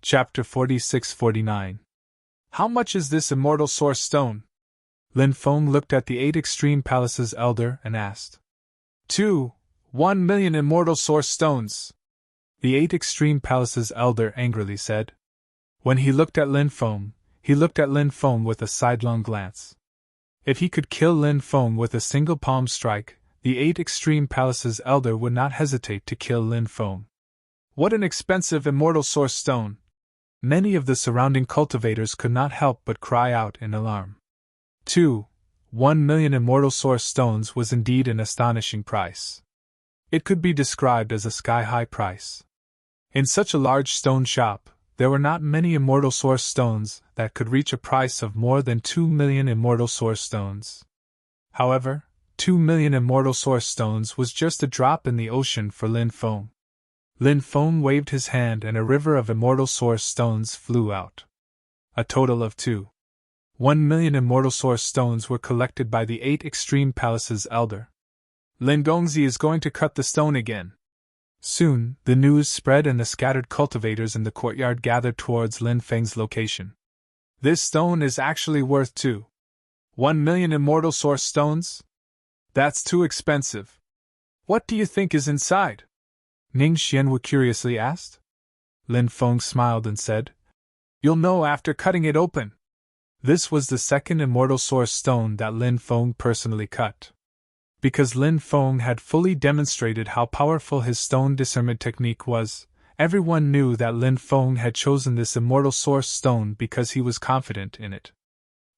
Chapter 46-49. How much is this immortal source stone? Lin Feng looked at the 8 extreme palaces elder and asked. 1 million immortal source stones. The 8 extreme palaces elder angrily said. When he looked at Lin Feng, he looked at Lin Feng with a sidelong glance. If he could kill Lin Feng with a single palm strike, the 8 extreme palaces elder would not hesitate to kill Lin Feng. What an expensive immortal source stone! Many of the surrounding cultivators could not help but cry out in alarm. 1 million immortal source stones was indeed an astonishing price. It could be described as a sky-high price. In such a large stone shop, there were not many immortal source stones that could reach a price of more than 2 million immortal source stones. However, 2 million immortal source stones was just a drop in the ocean for Lin Feng. Lin Feng waved his hand and a river of immortal source stones flew out. A total of 1 million immortal source stones were collected by the 8 extreme palaces elder. Lin Gongzi is going to cut the stone again. Soon, the news spread and the scattered cultivators in the courtyard gathered towards Lin Feng's location. This stone is actually worth 1 million immortal source stones? That's too expensive. What do you think is inside? Ning Xianwu curiously asked. Lin Feng smiled and said, You'll know after cutting it open. This was the second immortal source stone that Lin Feng personally cut. Because Lin Feng had fully demonstrated how powerful his stone discernment technique was, everyone knew that Lin Feng had chosen this immortal source stone because he was confident in it.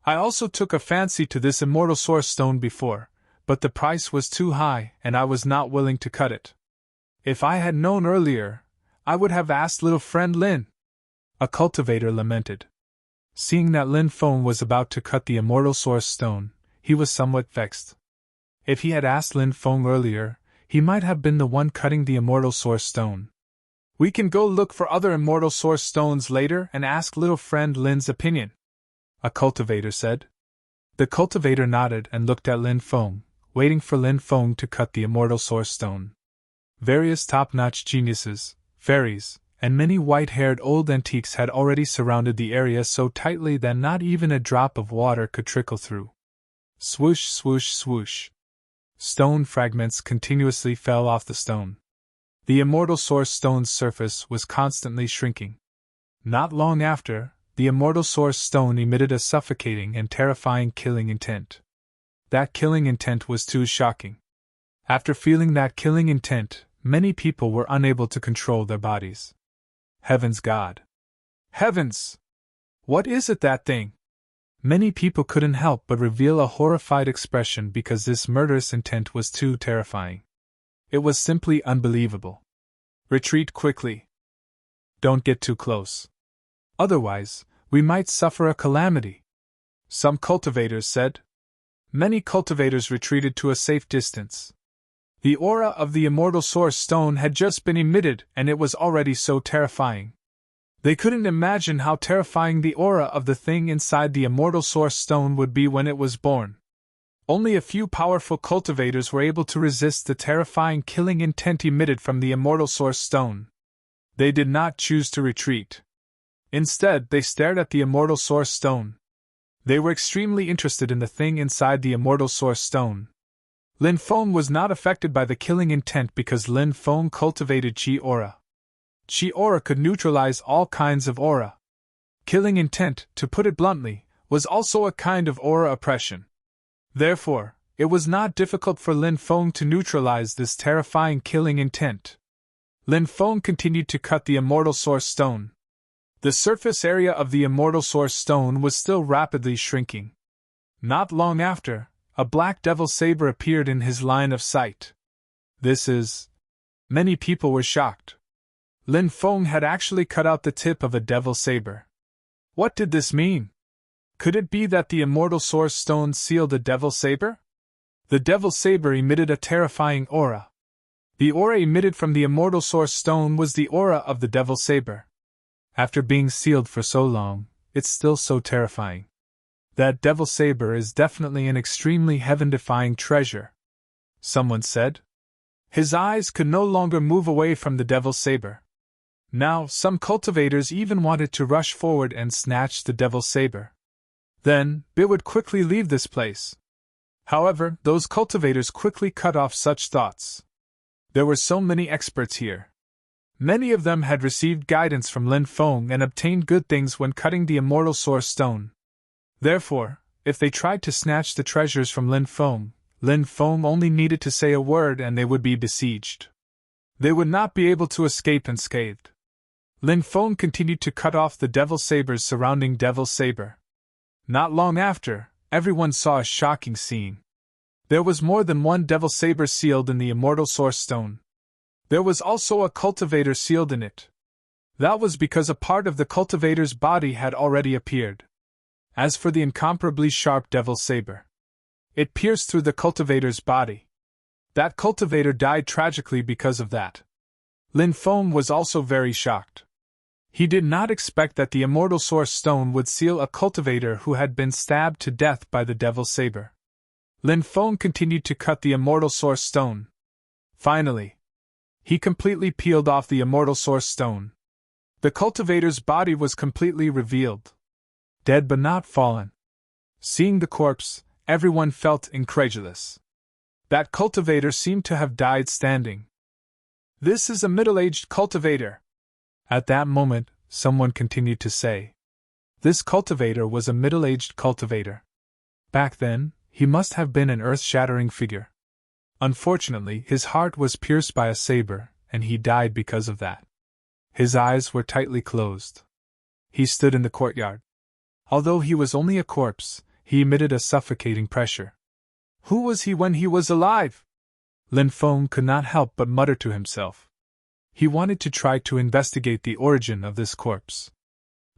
I also took a fancy to this immortal source stone before, but the price was too high and I was not willing to cut it. If I had known earlier, I would have asked little friend Lin. A cultivator lamented. Seeing that Lin Feng was about to cut the immortal source stone, he was somewhat vexed. If he had asked Lin Feng earlier, he might have been the one cutting the immortal source stone. We can go look for other immortal source stones later and ask little friend Lin's opinion, a cultivator said. The cultivator nodded and looked at Lin Feng, waiting for Lin Feng to cut the immortal source stone. Various top-notch geniuses, fairies, and many white-haired old antiques had already surrounded the area so tightly that not even a drop of water could trickle through. Swoosh, swoosh, swoosh. Stone fragments continuously fell off the stone. The immortal source stone's surface was constantly shrinking. Not long after, the immortal source stone emitted a suffocating and terrifying killing intent. That killing intent was too shocking. After feeling that killing intent, many people were unable to control their bodies. Heavens, God! Heavens! What is it, that thing? Many people couldn't help but reveal a horrified expression because this murderous intent was too terrifying. It was simply unbelievable. Retreat quickly. Don't get too close. Otherwise, we might suffer a calamity, some cultivators said. Many cultivators retreated to a safe distance. The aura of the immortal source stone had just been emitted and it was already so terrifying. They couldn't imagine how terrifying the aura of the thing inside the immortal source stone would be when it was born. Only a few powerful cultivators were able to resist the terrifying killing intent emitted from the immortal source stone. They did not choose to retreat. Instead, they stared at the immortal source stone. They were extremely interested in the thing inside the immortal source stone. Lin Feng was not affected by the killing intent because Lin Feng cultivated Qi aura. Qi aura could neutralize all kinds of aura. Killing intent, to put it bluntly, was also a kind of aura oppression. Therefore, it was not difficult for Lin Feng to neutralize this terrifying killing intent. Lin Feng continued to cut the immortal source stone. The surface area of the immortal source stone was still rapidly shrinking. Not long after, a black devil saber appeared in his line of sight. Many people were shocked. Lin Feng had actually cut out the tip of a devil saber. What did this mean? Could it be that the immortal source stone sealed a devil saber? The devil saber emitted a terrifying aura. The aura emitted from the immortal source stone was the aura of the devil saber. After being sealed for so long, it's still so terrifying. That devil saber is definitely an extremely heaven-defying treasure, someone said. His eyes could no longer move away from the devil saber. Now, some cultivators even wanted to rush forward and snatch the devil's saber. Then, they would quickly leave this place. However, those cultivators quickly cut off such thoughts. There were so many experts here. Many of them had received guidance from Lin Feng and obtained good things when cutting the immortal source stone. Therefore, if they tried to snatch the treasures from Lin Feng only needed to say a word and they would be besieged. They would not be able to escape unscathed. Lin Feng continued to cut off the devil sabers surrounding Devil's Saber. Not long after, everyone saw a shocking scene. There was more than one devil saber sealed in the immortal source stone. There was also a cultivator sealed in it. That was because a part of the cultivator's body had already appeared. As for the incomparably sharp devil's saber, it pierced through the cultivator's body. That cultivator died tragically because of that. Lin Feng was also very shocked. He did not expect that the immortal source stone would seal a cultivator who had been stabbed to death by the devil's saber. Lin Feng continued to cut the immortal source stone. Finally, he completely peeled off the immortal source stone. The cultivator's body was completely revealed. Dead but not fallen. Seeing the corpse, everyone felt incredulous. That cultivator seemed to have died standing. This is a middle-aged cultivator. At that moment, someone continued to say. This cultivator was a middle-aged cultivator. Back then, he must have been an earth-shattering figure. Unfortunately, his heart was pierced by a saber, and he died because of that. His eyes were tightly closed. He stood in the courtyard. Although he was only a corpse, he emitted a suffocating pressure. Who was he when he was alive? Lin Feng could not help but mutter to himself. He wanted to try to investigate the origin of this corpse.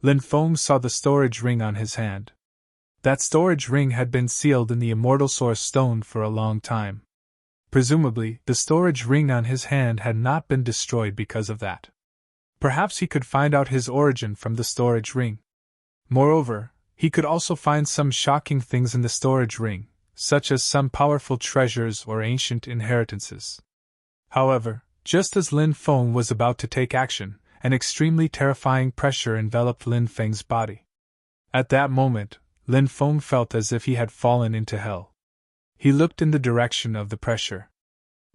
Lin Feng saw the storage ring on his hand. That storage ring had been sealed in the immortal source stone for a long time. Presumably, the storage ring on his hand had not been destroyed because of that. Perhaps he could find out his origin from the storage ring. Moreover, he could also find some shocking things in the storage ring, such as some powerful treasures or ancient inheritances. However, just as Lin Feng was about to take action, an extremely terrifying pressure enveloped Lin Feng's body. At that moment, Lin Feng felt as if he had fallen into hell. He looked in the direction of the pressure.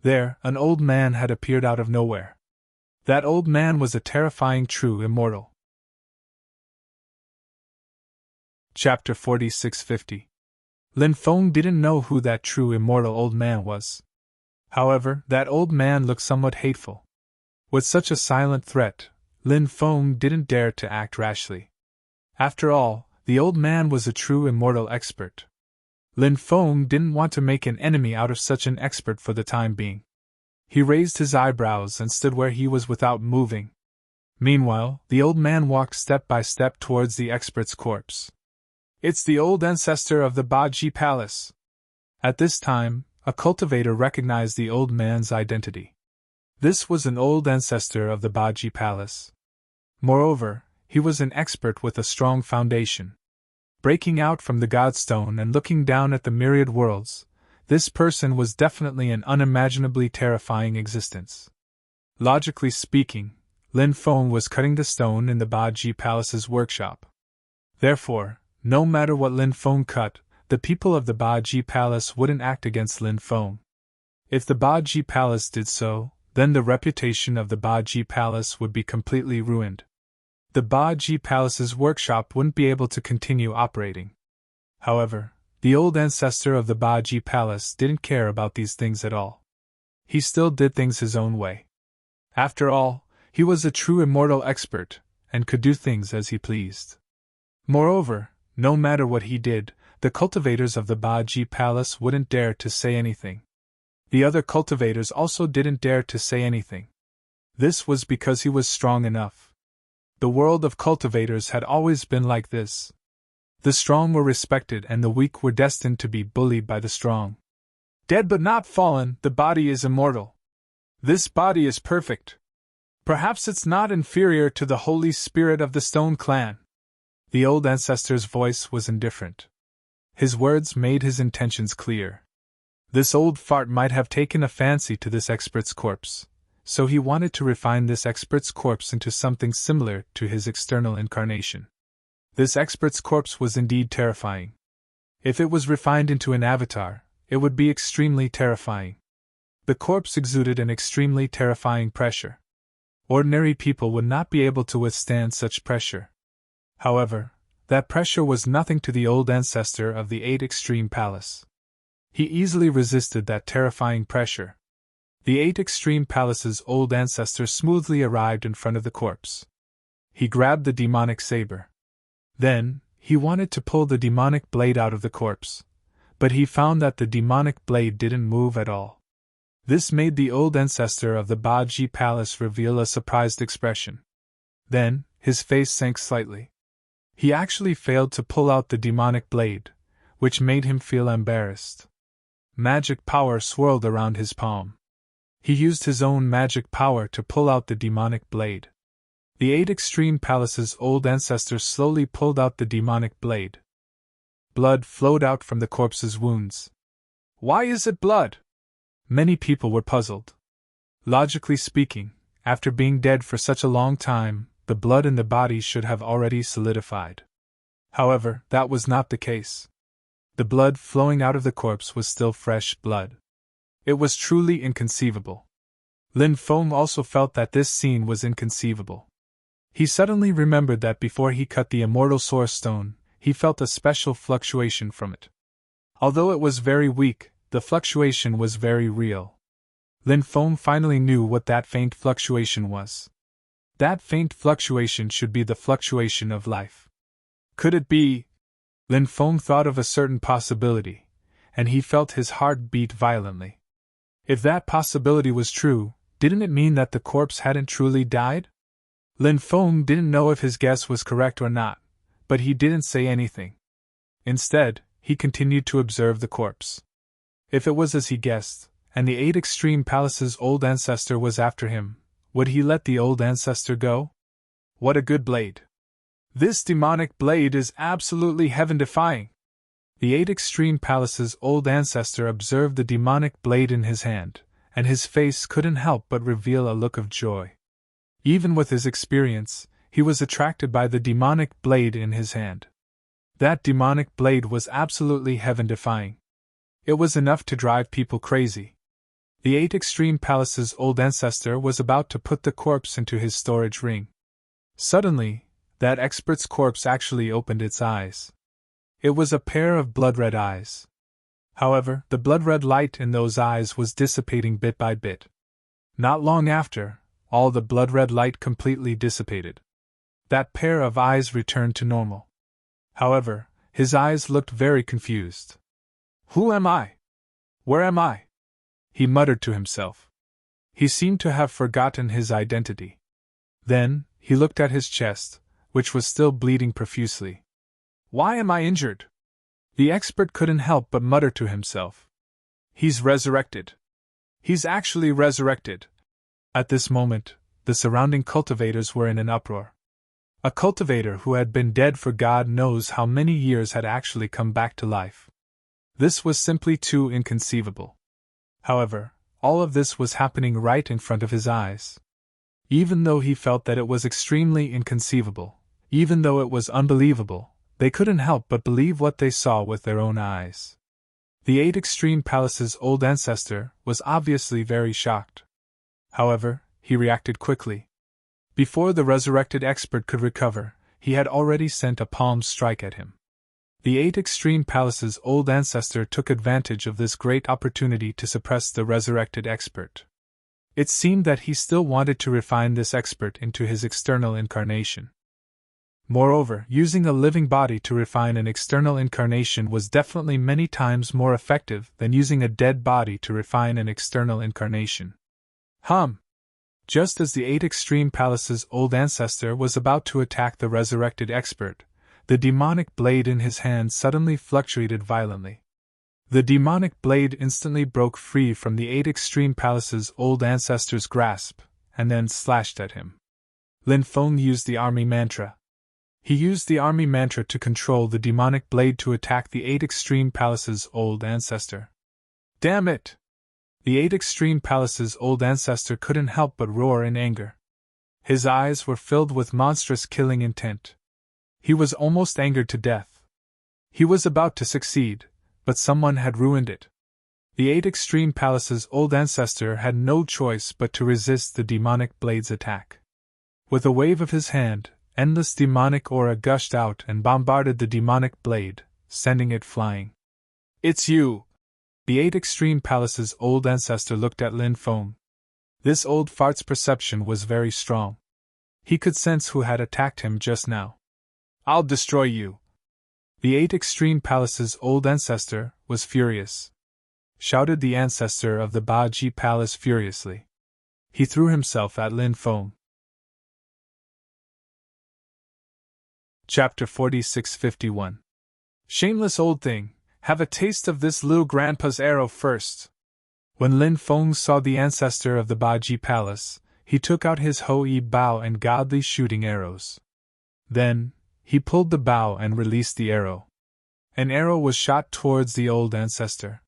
There, an old man had appeared out of nowhere. That old man was a terrifying true immortal. Chapter 4650. Lin Feng didn't know who that true immortal old man was. However, that old man looked somewhat hateful. With such a silent threat, Lin Feng didn't dare to act rashly. After all, the old man was a true immortal expert. Lin Feng didn't want to make an enemy out of such an expert for the time being. He raised his eyebrows and stood where he was without moving. Meanwhile, the old man walked step by step towards the expert's corpse. It's the old ancestor of the Baji Palace. At this time, a cultivator recognized the old man's identity. This was an old ancestor of the Baji Palace. Moreover, he was an expert with a strong foundation. Breaking out from the Godstone and looking down at the myriad worlds, this person was definitely an unimaginably terrifying existence. Logically speaking, Lin Feng was cutting the stone in the Baji Palace's workshop. Therefore, no matter what Lin Feng cut, the people of the Baji Palace wouldn't act against Lin Feng. If the Baji Palace did so, then the reputation of the Baji Palace would be completely ruined. The Baji Palace's workshop wouldn't be able to continue operating. However, the old ancestor of the Baji Palace didn't care about these things at all. He still did things his own way. After all, he was a true immortal expert, and could do things as he pleased. Moreover, no matter what he did, the cultivators of the Baji Palace wouldn't dare to say anything. The other cultivators also didn't dare to say anything. This was because he was strong enough. The world of cultivators had always been like this. The strong were respected and the weak were destined to be bullied by the strong. Dead but not fallen, the body is immortal. This body is perfect. Perhaps it's not inferior to the Holy Spirit of the Stone Clan. The old ancestor's voice was indifferent. His words made his intentions clear. This old fart might have taken a fancy to this expert's corpse, so he wanted to refine this expert's corpse into something similar to his external incarnation. This expert's corpse was indeed terrifying. If it was refined into an avatar, it would be extremely terrifying. The corpse exuded an extremely terrifying pressure. Ordinary people would not be able to withstand such pressure. However, that pressure was nothing to the old ancestor of the 8 Extreme Palace. He easily resisted that terrifying pressure. The 8 Extreme Palace's old ancestor smoothly arrived in front of the corpse. He grabbed the demonic saber. Then, he wanted to pull the demonic blade out of the corpse, but he found that the demonic blade didn't move at all. This made the old ancestor of the Baji Palace reveal a surprised expression. Then, his face sank slightly. He actually failed to pull out the demonic blade, which made him feel embarrassed. Magic power swirled around his palm. He used his own magic power to pull out the demonic blade. The 8 Extreme Palace's old ancestor slowly pulled out the demonic blade. Blood flowed out from the corpse's wounds. Why is it blood? Many people were puzzled. Logically speaking, after being dead for such a long time, the blood in the body should have already solidified. However, that was not the case. The blood flowing out of the corpse was still fresh blood. It was truly inconceivable. Lin Feng also felt that this scene was inconceivable. He suddenly remembered that before he cut the immortal source stone, he felt a special fluctuation from it. Although it was very weak, the fluctuation was very real. Lin Feng finally knew what that faint fluctuation was. That faint fluctuation should be the fluctuation of life. Could it be? Lin Feng thought of a certain possibility, and he felt his heart beat violently. If that possibility was true, didn't it mean that the corpse hadn't truly died? Lin Feng didn't know if his guess was correct or not, but he didn't say anything. Instead, he continued to observe the corpse. If it was as he guessed, and the 8 Extreme Palace's old ancestor was after him, would he let the old ancestor go? What a good blade! This demonic blade is absolutely heaven-defying! The 8 Extreme Palace's old ancestor observed the demonic blade in his hand, and his face couldn't help but reveal a look of joy. Even with his experience, he was attracted by the demonic blade in his hand. That demonic blade was absolutely heaven-defying. It was enough to drive people crazy. The 8 Extreme Palace's old ancestor was about to put the corpse into his storage ring. Suddenly, that expert's corpse actually opened its eyes. It was a pair of blood-red eyes. However, the blood-red light in those eyes was dissipating bit by bit. Not long after, all the blood-red light completely dissipated. That pair of eyes returned to normal. However, his eyes looked very confused. Who am I? Where am I? He muttered to himself. He seemed to have forgotten his identity. Then, he looked at his chest, which was still bleeding profusely. Why am I injured? The expert couldn't help but mutter to himself. He's resurrected. He's actually resurrected. At this moment, the surrounding cultivators were in an uproar. A cultivator who had been dead for God knows how many years had actually come back to life. This was simply too inconceivable. However, all of this was happening right in front of his eyes. Even though he felt that it was extremely inconceivable, even though it was unbelievable, they couldn't help but believe what they saw with their own eyes. The 8 Extreme Palace's old ancestor was obviously very shocked. However, he reacted quickly. Before the resurrected expert could recover, he had already sent a palm strike at him. The 8 Extreme Palace's old ancestor took advantage of this great opportunity to suppress the resurrected expert. It seemed that he still wanted to refine this expert into his external incarnation. Moreover, using a living body to refine an external incarnation was definitely many times more effective than using a dead body to refine an external incarnation. Just as the 8 Extreme Palace's old ancestor was about to attack the resurrected expert, the demonic blade in his hand suddenly fluctuated violently. The demonic blade instantly broke free from the 8 Extreme Palace's old ancestor's grasp, and then slashed at him. Lin Feng used the army mantra. He used the army mantra to control the demonic blade to attack the 8 Extreme Palace's old ancestor. Damn it! The 8 Extreme Palace's old ancestor couldn't help but roar in anger. His eyes were filled with monstrous killing intent. He was almost angered to death. He was about to succeed, but someone had ruined it. The 8 Extreme Palace's old ancestor had no choice but to resist the demonic blade's attack. With a wave of his hand, endless demonic aura gushed out and bombarded the demonic blade, sending it flying. "It's you!" The 8 Extreme Palace's old ancestor looked at Lin Feng. This old fart's perception was very strong. He could sense who had attacked him just now. "I'll destroy you!" The 8 Extreme Palace's old ancestor was furious. Shouted the ancestor of the Baji Palace furiously. He threw himself at Lin Feng. Chapter 4651. Shameless old thing, have a taste of this little grandpa's arrow first. When Lin Feng saw the ancestor of the Baji Palace, he took out his Hou-Yi bow and godly shooting arrows. Then, he pulled the bow and released the arrow. An arrow was shot towards the old ancestor.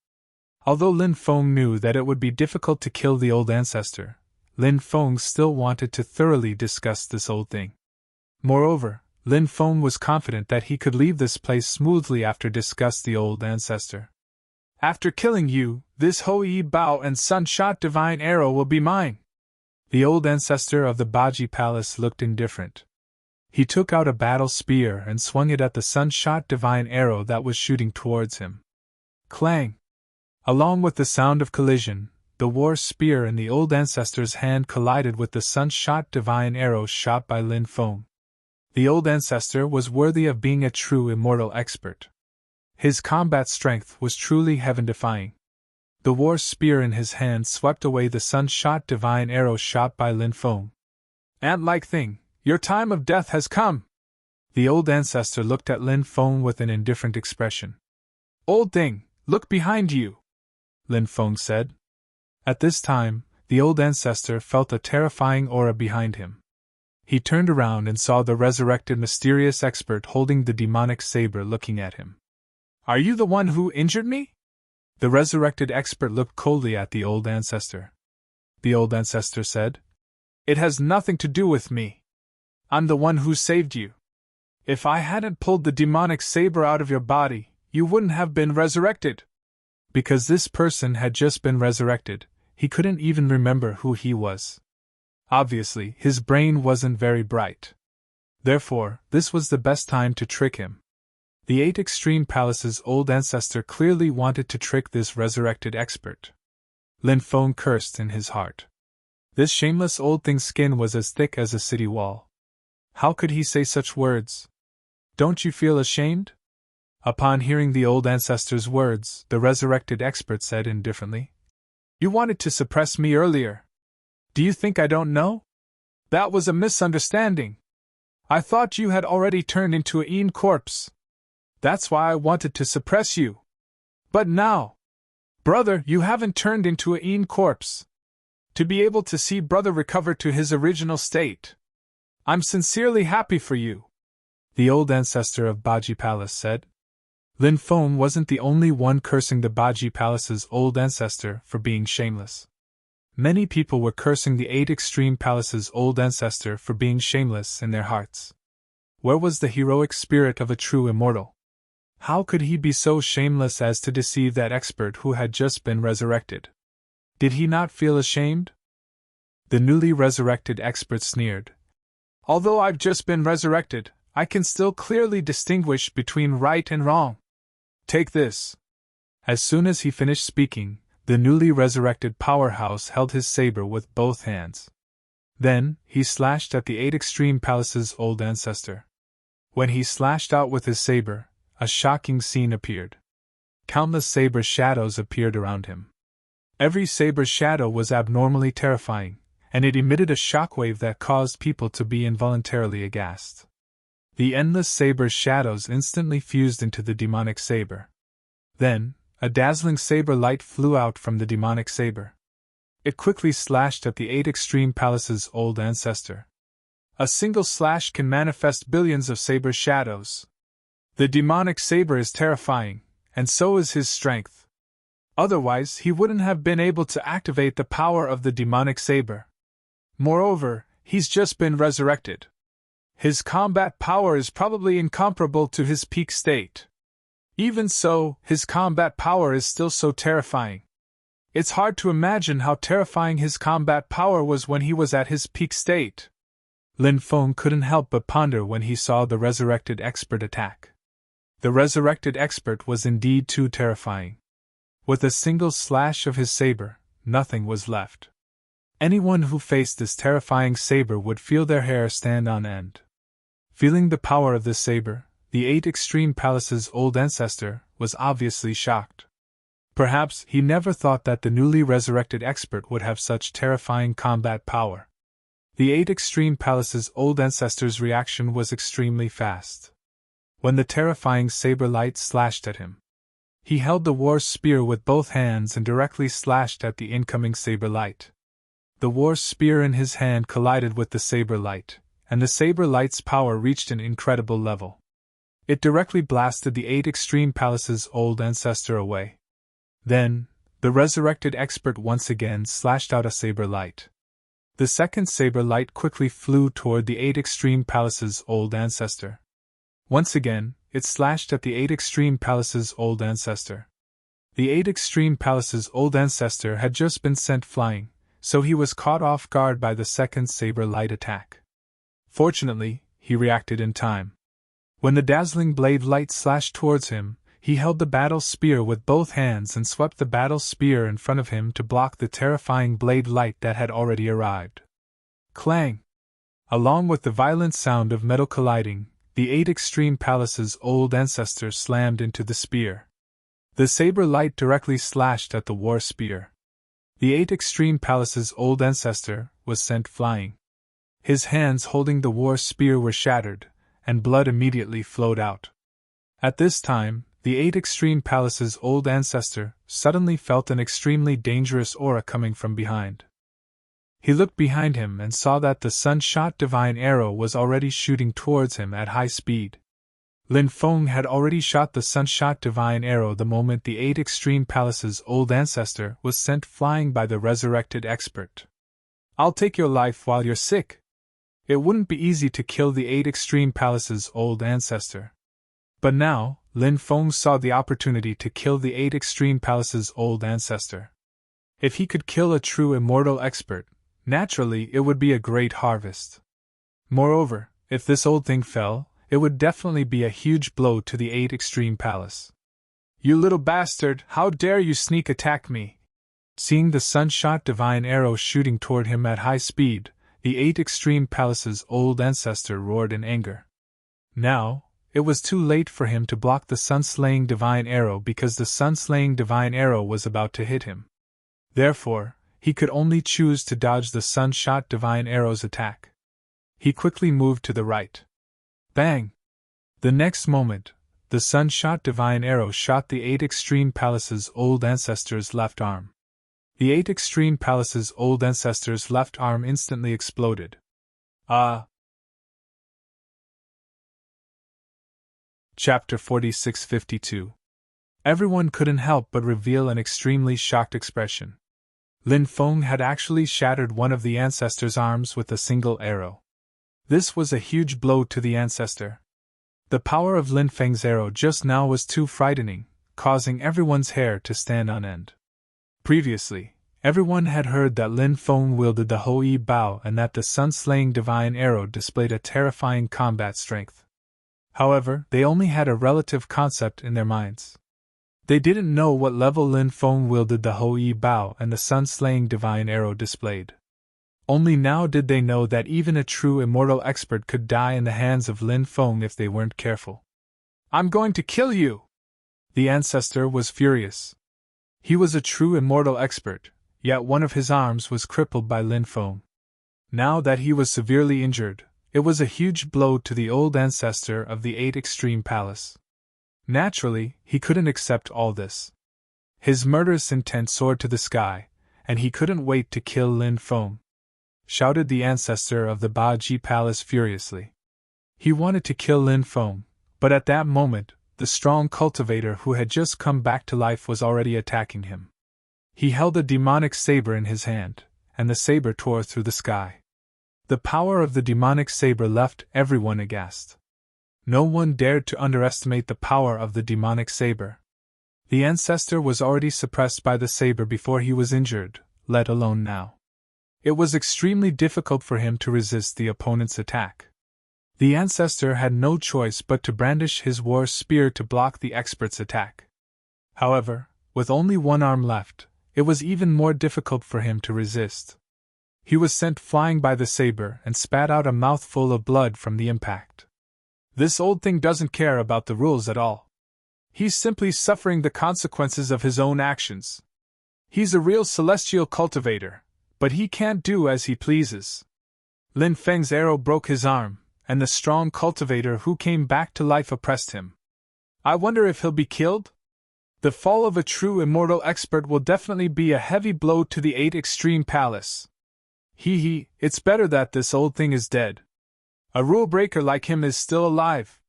Although Lin Feng knew that it would be difficult to kill the old ancestor, Lin Feng still wanted to thoroughly discuss this old thing. Moreover, Lin Feng was confident that he could leave this place smoothly after discuss the old ancestor. "After killing you, this Hou-Yi bow and sun-shot divine arrow will be mine." The old ancestor of the Baji Palace looked indifferent. He took out a battle spear and swung it at the sun-shot divine arrow that was shooting towards him. Clang! Along with the sound of collision, the war spear in the old ancestor's hand collided with the sun-shot divine arrow shot by Lin Feng. The old ancestor was worthy of being a true immortal expert. His combat strength was truly heaven-defying. The war spear in his hand swept away the sun-shot divine arrow shot by Lin Feng. "Ant-like thing, your time of death has come!" The old ancestor looked at Lin Feng with an indifferent expression. "Old thing, look behind you!" Lin Feng said. At this time, the old ancestor felt a terrifying aura behind him. He turned around and saw the resurrected mysterious expert holding the demonic saber looking at him. "Are you the one who injured me?" The resurrected expert looked coldly at the old ancestor. The old ancestor said, "It has nothing to do with me. I'm the one who saved you. If I hadn't pulled the demonic saber out of your body, you wouldn't have been resurrected." Because this person had just been resurrected, he couldn't even remember who he was. Obviously, his brain wasn't very bright. Therefore, this was the best time to trick him. The 8 Extreme Palace's old ancestor clearly wanted to trick this resurrected expert. Lin Feng cursed in his heart. This shameless old thing's skin was as thick as a city wall. How could he say such words? "Don't you feel ashamed?" Upon hearing the old ancestor's words, the resurrected expert said indifferently, "You wanted to suppress me earlier. Do you think I don't know? That was a misunderstanding. I thought you had already turned into a Een corpse. That's why I wanted to suppress you. But now, brother, you haven't turned into a Een corpse. To be able to see brother recover to his original state. I'm sincerely happy for you," the old ancestor of Baji Palace said. Lin Feng wasn't the only one cursing the Baji Palace's old ancestor for being shameless. Many people were cursing the 8 Extreme Palace's old ancestor for being shameless in their hearts. Where was the heroic spirit of a true immortal? How could he be so shameless as to deceive that expert who had just been resurrected? Did he not feel ashamed? The newly resurrected expert sneered. "Although I've just been resurrected, I can still clearly distinguish between right and wrong. Take this." As soon as he finished speaking, the newly resurrected powerhouse held his saber with both hands. Then, he slashed at the 8 Extreme Palace's old ancestor. When he slashed out with his saber, a shocking scene appeared. Countless saber shadows appeared around him. Every saber shadow was abnormally terrifying, and it emitted a shockwave that caused people to be involuntarily aghast. The endless saber shadows instantly fused into the demonic saber. Then, a dazzling saber light flew out from the demonic saber. It quickly slashed at the 8 Extreme Palace's old ancestor. A single slash can manifest billions of saber shadows. The demonic saber is terrifying, and so is his strength. Otherwise, he wouldn't have been able to activate the power of the demonic saber. Moreover, he's just been resurrected. His combat power is probably incomparable to his peak state. Even so, his combat power is still so terrifying. It's hard to imagine how terrifying his combat power was when he was at his peak state. Lin Feng couldn't help but ponder when he saw the resurrected expert attack. The resurrected expert was indeed too terrifying. With a single slash of his saber, nothing was left. Anyone who faced this terrifying saber would feel their hair stand on end. Feeling the power of this saber, the 8 Extreme Palace's old ancestor was obviously shocked. Perhaps he never thought that the newly resurrected expert would have such terrifying combat power. The 8 Extreme Palace's old ancestor's reaction was extremely fast. When the terrifying saber light slashed at him, he held the war spear with both hands and directly slashed at the incoming saber light. The war spear in his hand collided with the saber light, and the saber light's power reached an incredible level. It directly blasted the 8 Extreme Palace's old ancestor away. Then, the resurrected expert once again slashed out a saber light. The second saber light quickly flew toward the 8 Extreme Palace's old ancestor. Once again, it slashed at the 8 Extreme Palace's old ancestor. The 8 Extreme Palace's old ancestor had just been sent flying, so he was caught off guard by the second saber light attack. Fortunately, he reacted in time. When the dazzling blade light slashed towards him, he held the battle spear with both hands and swept the battle spear in front of him to block the terrifying blade light that had already arrived. Clang! Along with the violent sound of metal colliding, the 8 Extreme Palace's old ancestor slammed into the spear. The saber light directly slashed at the war spear. The 8 Extreme Palace's old ancestor was sent flying. His hands holding the war spear were shattered, and blood immediately flowed out. At this time, the 8 Extreme Palace's old ancestor suddenly felt an extremely dangerous aura coming from behind. He looked behind him and saw that the sun-shot divine arrow was already shooting towards him at high speed. Lin Feng had already shot the sun-shot divine arrow the moment the 8 Extreme Palace's old ancestor was sent flying by the resurrected expert. "I'll take your life while you're sick." It wouldn't be easy to kill the 8 Extreme Palace's old ancestor. But now, Lin Feng saw the opportunity to kill the 8 Extreme Palace's old ancestor. If he could kill a true immortal expert, naturally it would be a great harvest. Moreover, if this old thing fell, it would definitely be a huge blow to the 8 Extreme Palace. "You little bastard, how dare you sneak attack me!" Seeing the sun-shot divine arrow shooting toward him at high speed, the 8 Extreme Palace's old ancestor roared in anger. Now, it was too late for him to block the sun-slaying divine arrow because the sun-slaying divine arrow was about to hit him. Therefore, he could only choose to dodge the sun-shot divine arrow's attack. He quickly moved to the right. Bang! The next moment, the sun-shot divine arrow shot the 8 Extreme Palace's old ancestor's left arm. The 8 Extreme Palace's old ancestor's left arm instantly exploded. Chapter 4652. Everyone couldn't help but reveal an extremely shocked expression. Lin Feng had actually shattered one of the ancestor's arms with a single arrow. This was a huge blow to the ancestor. The power of Lin Feng's arrow just now was too frightening, causing everyone's hair to stand on end. Previously, everyone had heard that Lin Feng wielded the Hou-Yi Bao and that the sun-slaying divine arrow displayed a terrifying combat strength. However, they only had a relative concept in their minds. They didn't know what level Lin Feng wielded the Hou-Yi Bao and the sun-slaying divine arrow displayed. Only now did they know that even a true immortal expert could die in the hands of Lin Feng if they weren't careful. "I'm going to kill you!" The ancestor was furious. He was a true immortal expert, yet one of his arms was crippled by Lin Feng. Now that he was severely injured, it was a huge blow to the old ancestor of the 8 Extreme Palace. Naturally, he couldn't accept all this. His murderous intent soared to the sky, and he couldn't wait to kill Lin Feng, shouted the ancestor of the Baji Palace furiously. He wanted to kill Lin Feng, but at that moment, the strong cultivator who had just come back to life was already attacking him. He held a demonic saber in his hand, and the saber tore through the sky. The power of the demonic saber left everyone aghast. No one dared to underestimate the power of the demonic saber. The ancestor was already suppressed by the saber before he was injured, let alone now. It was extremely difficult for him to resist the opponent's attack. The ancestor had no choice but to brandish his war spear to block the expert's attack. However, with only one arm left, it was even more difficult for him to resist. He was sent flying by the saber and spat out a mouthful of blood from the impact. This old thing doesn't care about the rules at all. He's simply suffering the consequences of his own actions. He's a real celestial cultivator, but he can't do as he pleases. Lin Feng's arrow broke his arm, and the strong cultivator who came back to life oppressed him. I wonder if he'll be killed? The fall of a true immortal expert will definitely be a heavy blow to the 8 Extreme Palace. It's better that this old thing is dead. A rule breaker like him is still alive.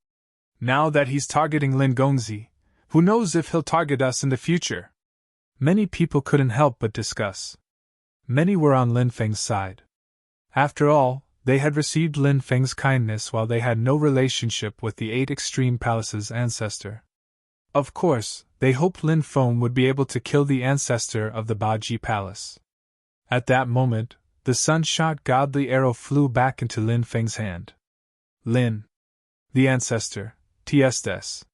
Now that he's targeting Lin Gongzi, who knows if he'll target us in the future? Many people couldn't help but discuss. Many were on Lin Feng's side. After all, they had received Lin Feng's kindness while they had no relationship with the 8 Extreme Palace's ancestor. Of course, they hoped Lin Feng would be able to kill the ancestor of the Baji Palace. At that moment, the sun-shot godly arrow flew back into Lin Feng's hand. Lin, the ancestor, Tsdes.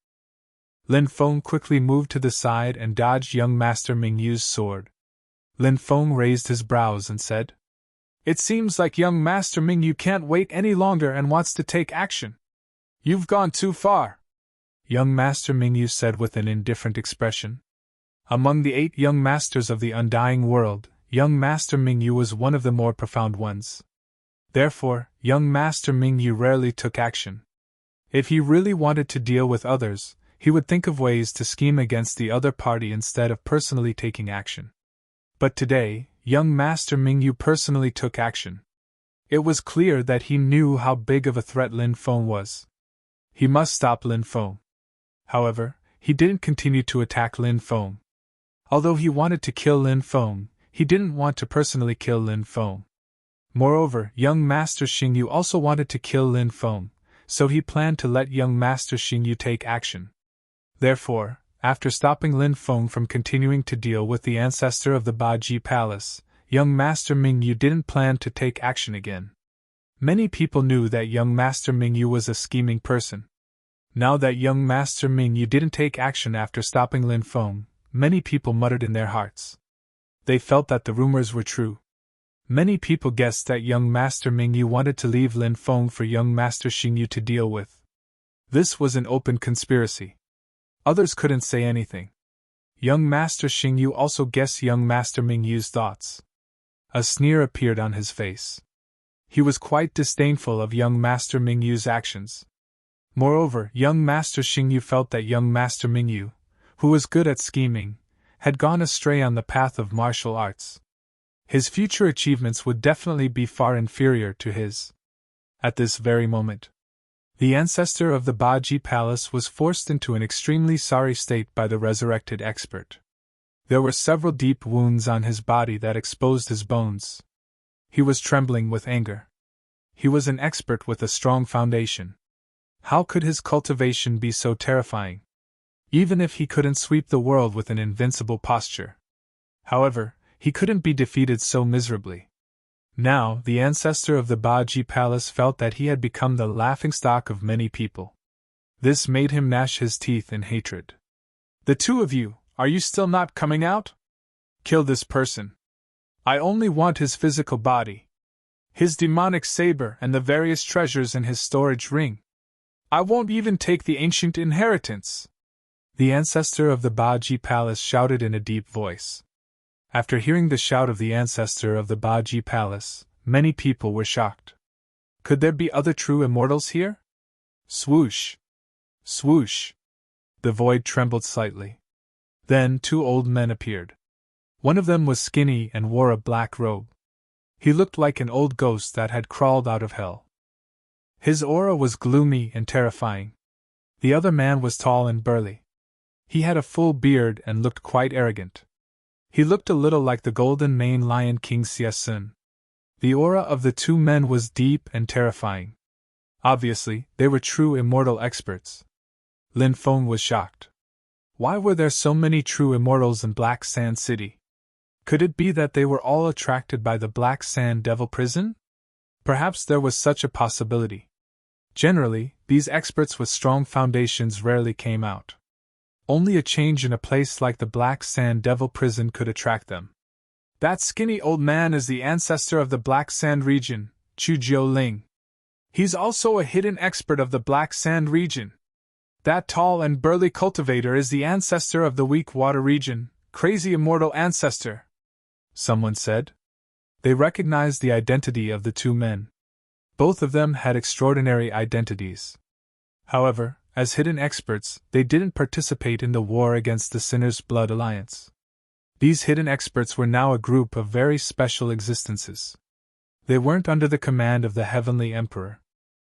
Lin Feng quickly moved to the side and dodged young Master Mingyu's sword. Lin Feng raised his brows and said, "It seems like young Master Mingyu can't wait any longer and wants to take action. You've gone too far," young Master Mingyu said with an indifferent expression. Among the 8 young masters of the undying world, young Master Mingyu was one of the more profound ones. Therefore, young Master Mingyu rarely took action. If he really wanted to deal with others, he would think of ways to scheme against the other party instead of personally taking action. But today, young Master Mingyu personally took action. It was clear that he knew how big of a threat Lin Feng was. He must stop Lin Feng. However, he didn't continue to attack Lin Feng. Although he wanted to kill Lin Feng, he didn't want to personally kill Lin Feng. Moreover, young Master Xingyu also wanted to kill Lin Feng, so he planned to let young Master Xingyu take action. Therefore, after stopping Lin Feng from continuing to deal with the ancestor of the Baji Palace, young Master Mingyu didn't plan to take action again. Many people knew that young Master Mingyu was a scheming person. Now that young Master Mingyu didn't take action after stopping Lin Feng, many people muttered in their hearts. They felt that the rumors were true. Many people guessed that young Master Mingyu wanted to leave Lin Feng for young Master Xingyu to deal with. This was an open conspiracy. Others couldn't say anything. Young Master Xingyu also guessed young Master Mingyu's thoughts. A sneer appeared on his face. He was quite disdainful of young Master Mingyu's actions. Moreover, young Master Xingyu felt that young Master Mingyu, who was good at scheming, had gone astray on the path of martial arts. His future achievements would definitely be far inferior to his. At this very moment, the ancestor of the Baji Palace was forced into an extremely sorry state by the resurrected expert. There were several deep wounds on his body that exposed his bones. He was trembling with anger. He was an expert with a strong foundation. How could his cultivation be so terrifying? Even if he couldn't sweep the world with an invincible posture. However, he couldn't be defeated so miserably. Now, the ancestor of the Baji Palace felt that he had become the laughingstock of many people. This made him gnash his teeth in hatred. "The two of you, are you still not coming out? Kill this person. I only want his physical body. His demonic saber and the various treasures in his storage ring. I won't even take the ancient inheritance." The ancestor of the Baji Palace shouted in a deep voice. After hearing the shout of the ancestor of the Baji Palace, many people were shocked. Could there be other true immortals here? Swoosh! Swoosh! The void trembled slightly. Then 2 old men appeared. One of them was skinny and wore a black robe. He looked like an old ghost that had crawled out of hell. His aura was gloomy and terrifying. The other man was tall and burly. He had a full beard and looked quite arrogant. He looked a little like the golden maned lion King Siasun. The aura of the two men was deep and terrifying. Obviously, they were true immortal experts. Lin Feng was shocked. Why were there so many true immortals in Black Sand City? Could it be that they were all attracted by the Black Sand Devil Prison? Perhaps there was such a possibility. Generally, these experts with strong foundations rarely came out. Only a change in a place like the Black Sand Devil Prison could attract them. That skinny old man is the ancestor of the Black Sand region, Chu Jiuling. He's also a hidden expert of the Black Sand region. That tall and burly cultivator is the ancestor of the Weak Water region, Crazy Immortal Ancestor, someone said. They recognized the identity of the two men. Both of them had extraordinary identities. However, as hidden experts, they didn't participate in the war against the Sinner's Blood Alliance. These hidden experts were now a group of very special existences. They weren't under the command of the Heavenly Emperor.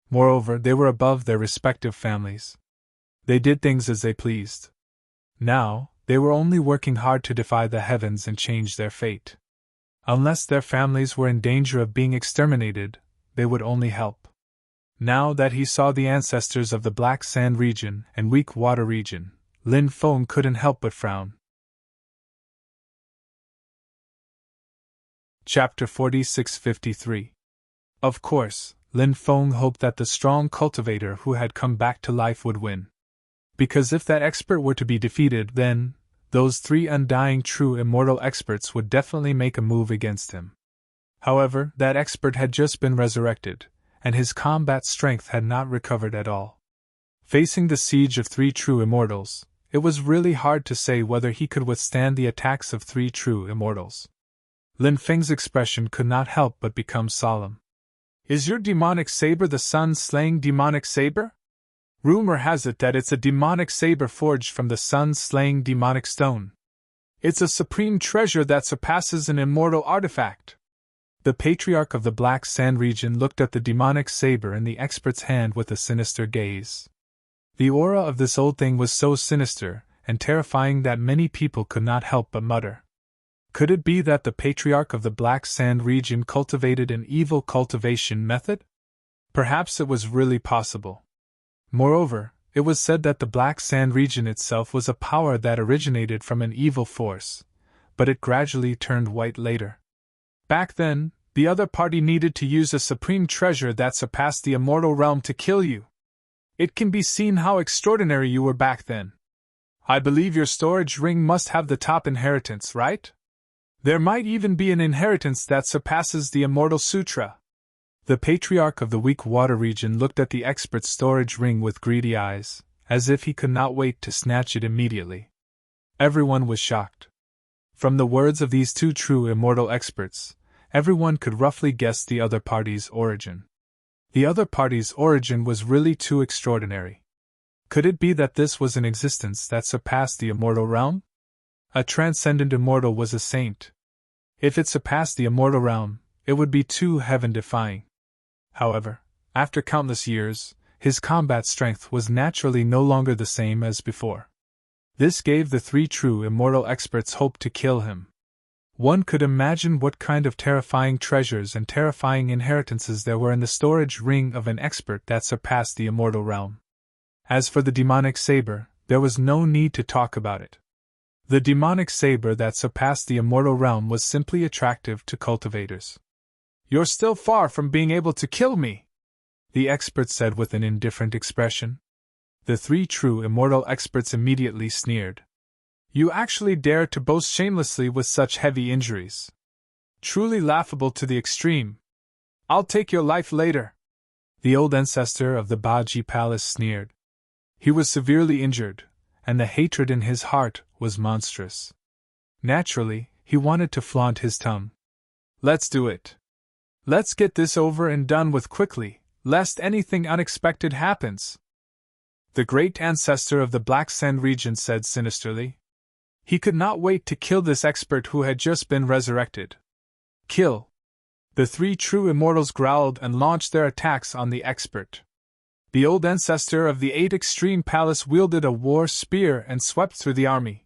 Moreover, they were above their respective families. They did things as they pleased. Now, they were only working hard to defy the heavens and change their fate. Unless their families were in danger of being exterminated, they would only help. Now that he saw the ancestors of the Black Sand region and Weak Water region, Lin Feng couldn't help but frown. Chapter 4653. Of course, Lin Feng hoped that the strong cultivator who had come back to life would win. Because if that expert were to be defeated, then those three undying true immortal experts would definitely make a move against him. However, that expert had just been resurrected, and his combat strength had not recovered at all. Facing the siege of three true immortals, it was really hard to say whether he could withstand the attacks of three true immortals. Lin Feng's expression could not help but become solemn. Is your demonic saber the sun-slaying demonic saber? Rumor has it that it's a demonic saber forged from the sun-slaying demonic stone. It's a supreme treasure that surpasses an immortal artifact. The patriarch of the Black Sand region looked at the demonic saber in the expert's hand with a sinister gaze. The aura of this old thing was so sinister and terrifying that many people could not help but mutter. Could it be that the patriarch of the Black Sand region cultivated an evil cultivation method? Perhaps it was really possible. Moreover, it was said that the Black Sand region itself was a power that originated from an evil force, but it gradually turned white later. Back then, the other party needed to use a supreme treasure that surpassed the immortal realm to kill you. It can be seen how extraordinary you were back then. I believe your storage ring must have the top inheritance, right? There might even be an inheritance that surpasses the Immortal Sutra. The patriarch of the Weak Water region looked at the expert's storage ring with greedy eyes, as if he could not wait to snatch it immediately. Everyone was shocked. From the words of these two true immortal experts, everyone could roughly guess the other party's origin. The other party's origin was really too extraordinary. Could it be that this was an existence that surpassed the immortal realm? A transcendent immortal was a saint. If it surpassed the immortal realm, it would be too heaven-defying. However, after countless years, his combat strength was naturally no longer the same as before. This gave the three true immortal experts hope to kill him. One could imagine what kind of terrifying treasures and terrifying inheritances there were in the storage ring of an expert that surpassed the immortal realm. As for the demonic saber, there was no need to talk about it. The demonic saber that surpassed the immortal realm was simply attractive to cultivators. You're still far from being able to kill me, the expert said with an indifferent expression. The three true immortal experts immediately sneered. You actually dare to boast shamelessly with such heavy injuries. Truly laughable to the extreme. I'll take your life later. The old ancestor of the Baji Palace sneered. He was severely injured, and the hatred in his heart was monstrous. Naturally, he wanted to flaunt his tongue. Let's do it. Let's get this over and done with quickly, lest anything unexpected happens. The great ancestor of the Black Sand region said sinisterly. He could not wait to kill this expert who had just been resurrected. Kill! The three true immortals growled and launched their attacks on the expert. The old ancestor of the 8 Extreme Palace wielded a war spear and swept through the army.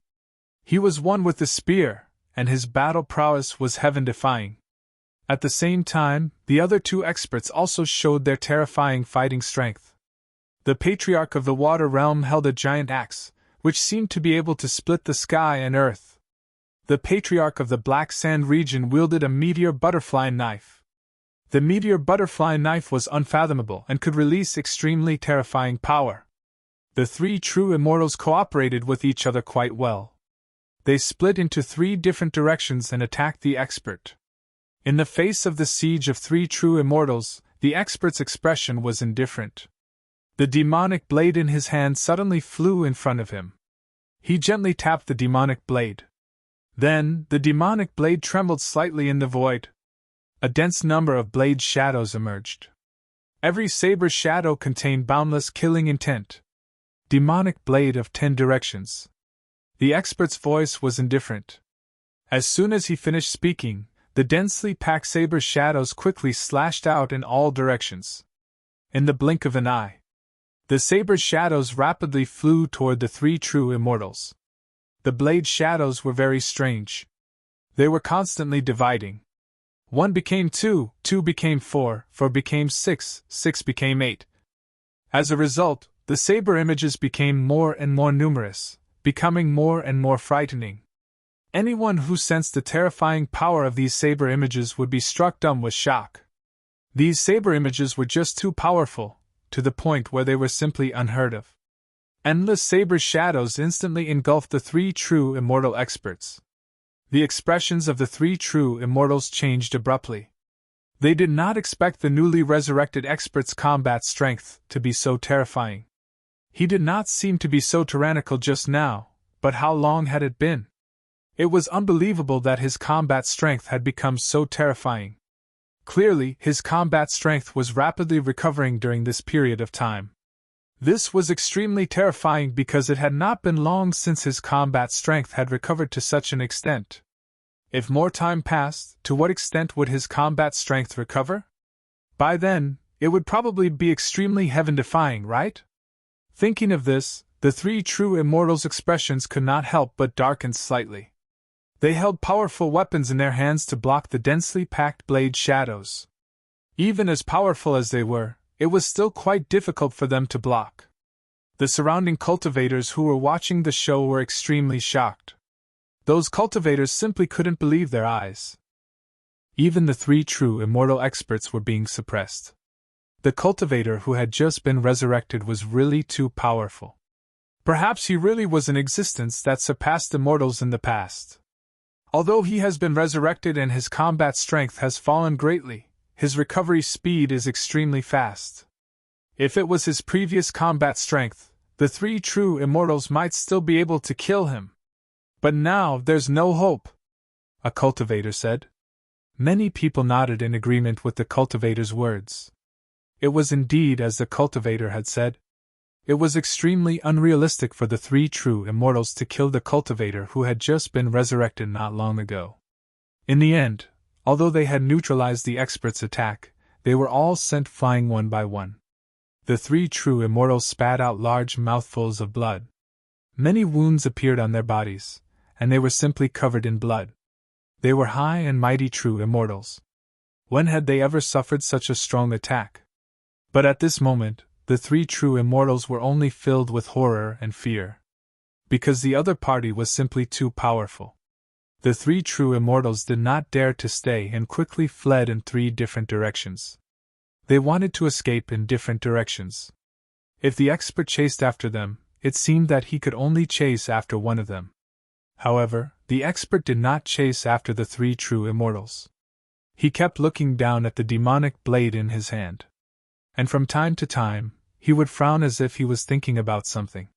He was one with the spear, and his battle prowess was heaven-defying. At the same time, the other 2 experts also showed their terrifying fighting strength. The Patriarch of the Water Realm held a giant axe, which seemed to be able to split the sky and earth. The Patriarch of the Black Sand region wielded a meteor butterfly knife. The meteor butterfly knife was unfathomable and could release extremely terrifying power. The 3 true immortals cooperated with each other quite well. They split into 3 different directions and attacked the expert. In the face of the siege of 3 true immortals, the expert's expression was indifferent. The demonic blade in his hand suddenly flew in front of him. He gently tapped the demonic blade. Then, the demonic blade trembled slightly in the void. A dense number of blade shadows emerged. Every saber shadow contained boundless killing intent. Demonic blade of 10 directions. The expert's voice was indifferent. As soon as he finished speaking, the densely packed saber shadows quickly slashed out in all directions. In the blink of an eye, the saber shadows rapidly flew toward the 3 true immortals. The blade shadows were very strange. They were constantly dividing. 1 became 2, 2 became 4, 4 became 6, 6 became 8. As a result, the saber images became more and more numerous, becoming more and more frightening. Anyone who sensed the terrifying power of these saber images would be struck dumb with shock. These saber images were just too powerful, to the point where they were simply unheard of. Endless saber shadows instantly engulfed the 3 true immortal experts. The expressions of the 3 true immortals changed abruptly. They did not expect the newly resurrected expert's combat strength to be so terrifying. He did not seem to be so tyrannical just now, but how long had it been? It was unbelievable that his combat strength had become so terrifying. Clearly, his combat strength was rapidly recovering during this period of time. This was extremely terrifying because it had not been long since his combat strength had recovered to such an extent. If more time passed, to what extent would his combat strength recover? By then, it would probably be extremely heaven-defying, right? Thinking of this, the 3 true immortals' expressions could not help but darken slightly. They held powerful weapons in their hands to block the densely packed blade shadows. Even as powerful as they were, it was still quite difficult for them to block. The surrounding cultivators who were watching the show were extremely shocked. Those cultivators simply couldn't believe their eyes. Even the 3 true immortal experts were being suppressed. The cultivator who had just been resurrected was really too powerful. Perhaps he really was an existence that surpassed immortals in the past. Although he has been resurrected and his combat strength has fallen greatly, his recovery speed is extremely fast. If it was his previous combat strength, the 3 true immortals might still be able to kill him. But now there's no hope, a cultivator said. Many people nodded in agreement with the cultivator's words. It was indeed as the cultivator had said. It was extremely unrealistic for the 3 true immortals to kill the cultivator who had just been resurrected not long ago. In the end, although they had neutralized the expert's attack, they were all sent flying one by one. The 3 true immortals spat out large mouthfuls of blood. Many wounds appeared on their bodies, and they were simply covered in blood. They were high and mighty true immortals. When had they ever suffered such a strong attack? But at this moment, the 3 true immortals were only filled with horror and fear. Because the other party was simply too powerful. The 3 true immortals did not dare to stay and quickly fled in 3 different directions. They wanted to escape in different directions. If the expert chased after them, it seemed that he could only chase after one of them. However, the expert did not chase after the 3 true immortals. He kept looking down at the demonic blade in his hand. And from time to time, he would frown as if he was thinking about something.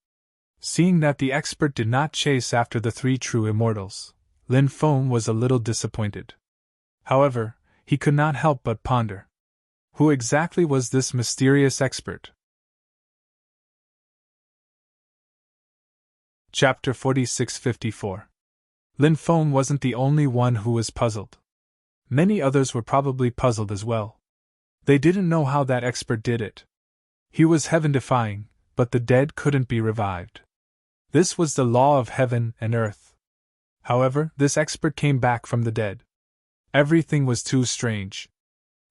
Seeing that the expert did not chase after the 3 true immortals, Lin Feng was a little disappointed. However, he could not help but ponder. Who exactly was this mysterious expert? Chapter 4654. Lin Feng wasn't the only one who was puzzled. Many others were probably puzzled as well. They didn't know how that expert did it. He was heaven-defying, but the dead couldn't be revived. This was the law of heaven and earth. However, this expert came back from the dead. Everything was too strange.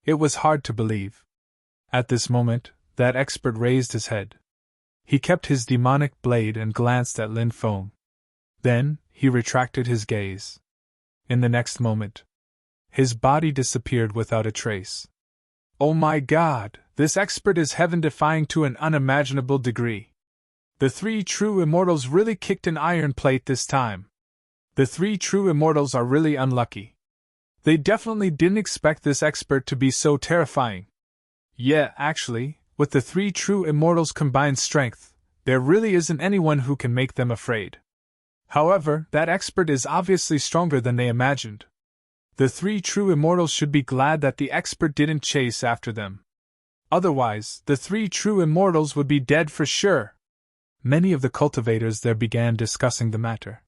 It was hard to believe. At this moment, that expert raised his head. He kept his demonic blade and glanced at Lin Feng. Then, he retracted his gaze. In the next moment, his body disappeared without a trace. Oh my God, this expert is heaven-defying to an unimaginable degree. The three true immortals really kicked an iron plate this time. The three true immortals are really unlucky. They definitely didn't expect this expert to be so terrifying. Yeah, actually, with the three true immortals' combined strength, there really isn't anyone who can make them afraid. However, that expert is obviously stronger than they imagined. The three true immortals should be glad that the expert didn't chase after them. Otherwise, the three true immortals would be dead for sure. Many of the cultivators there began discussing the matter.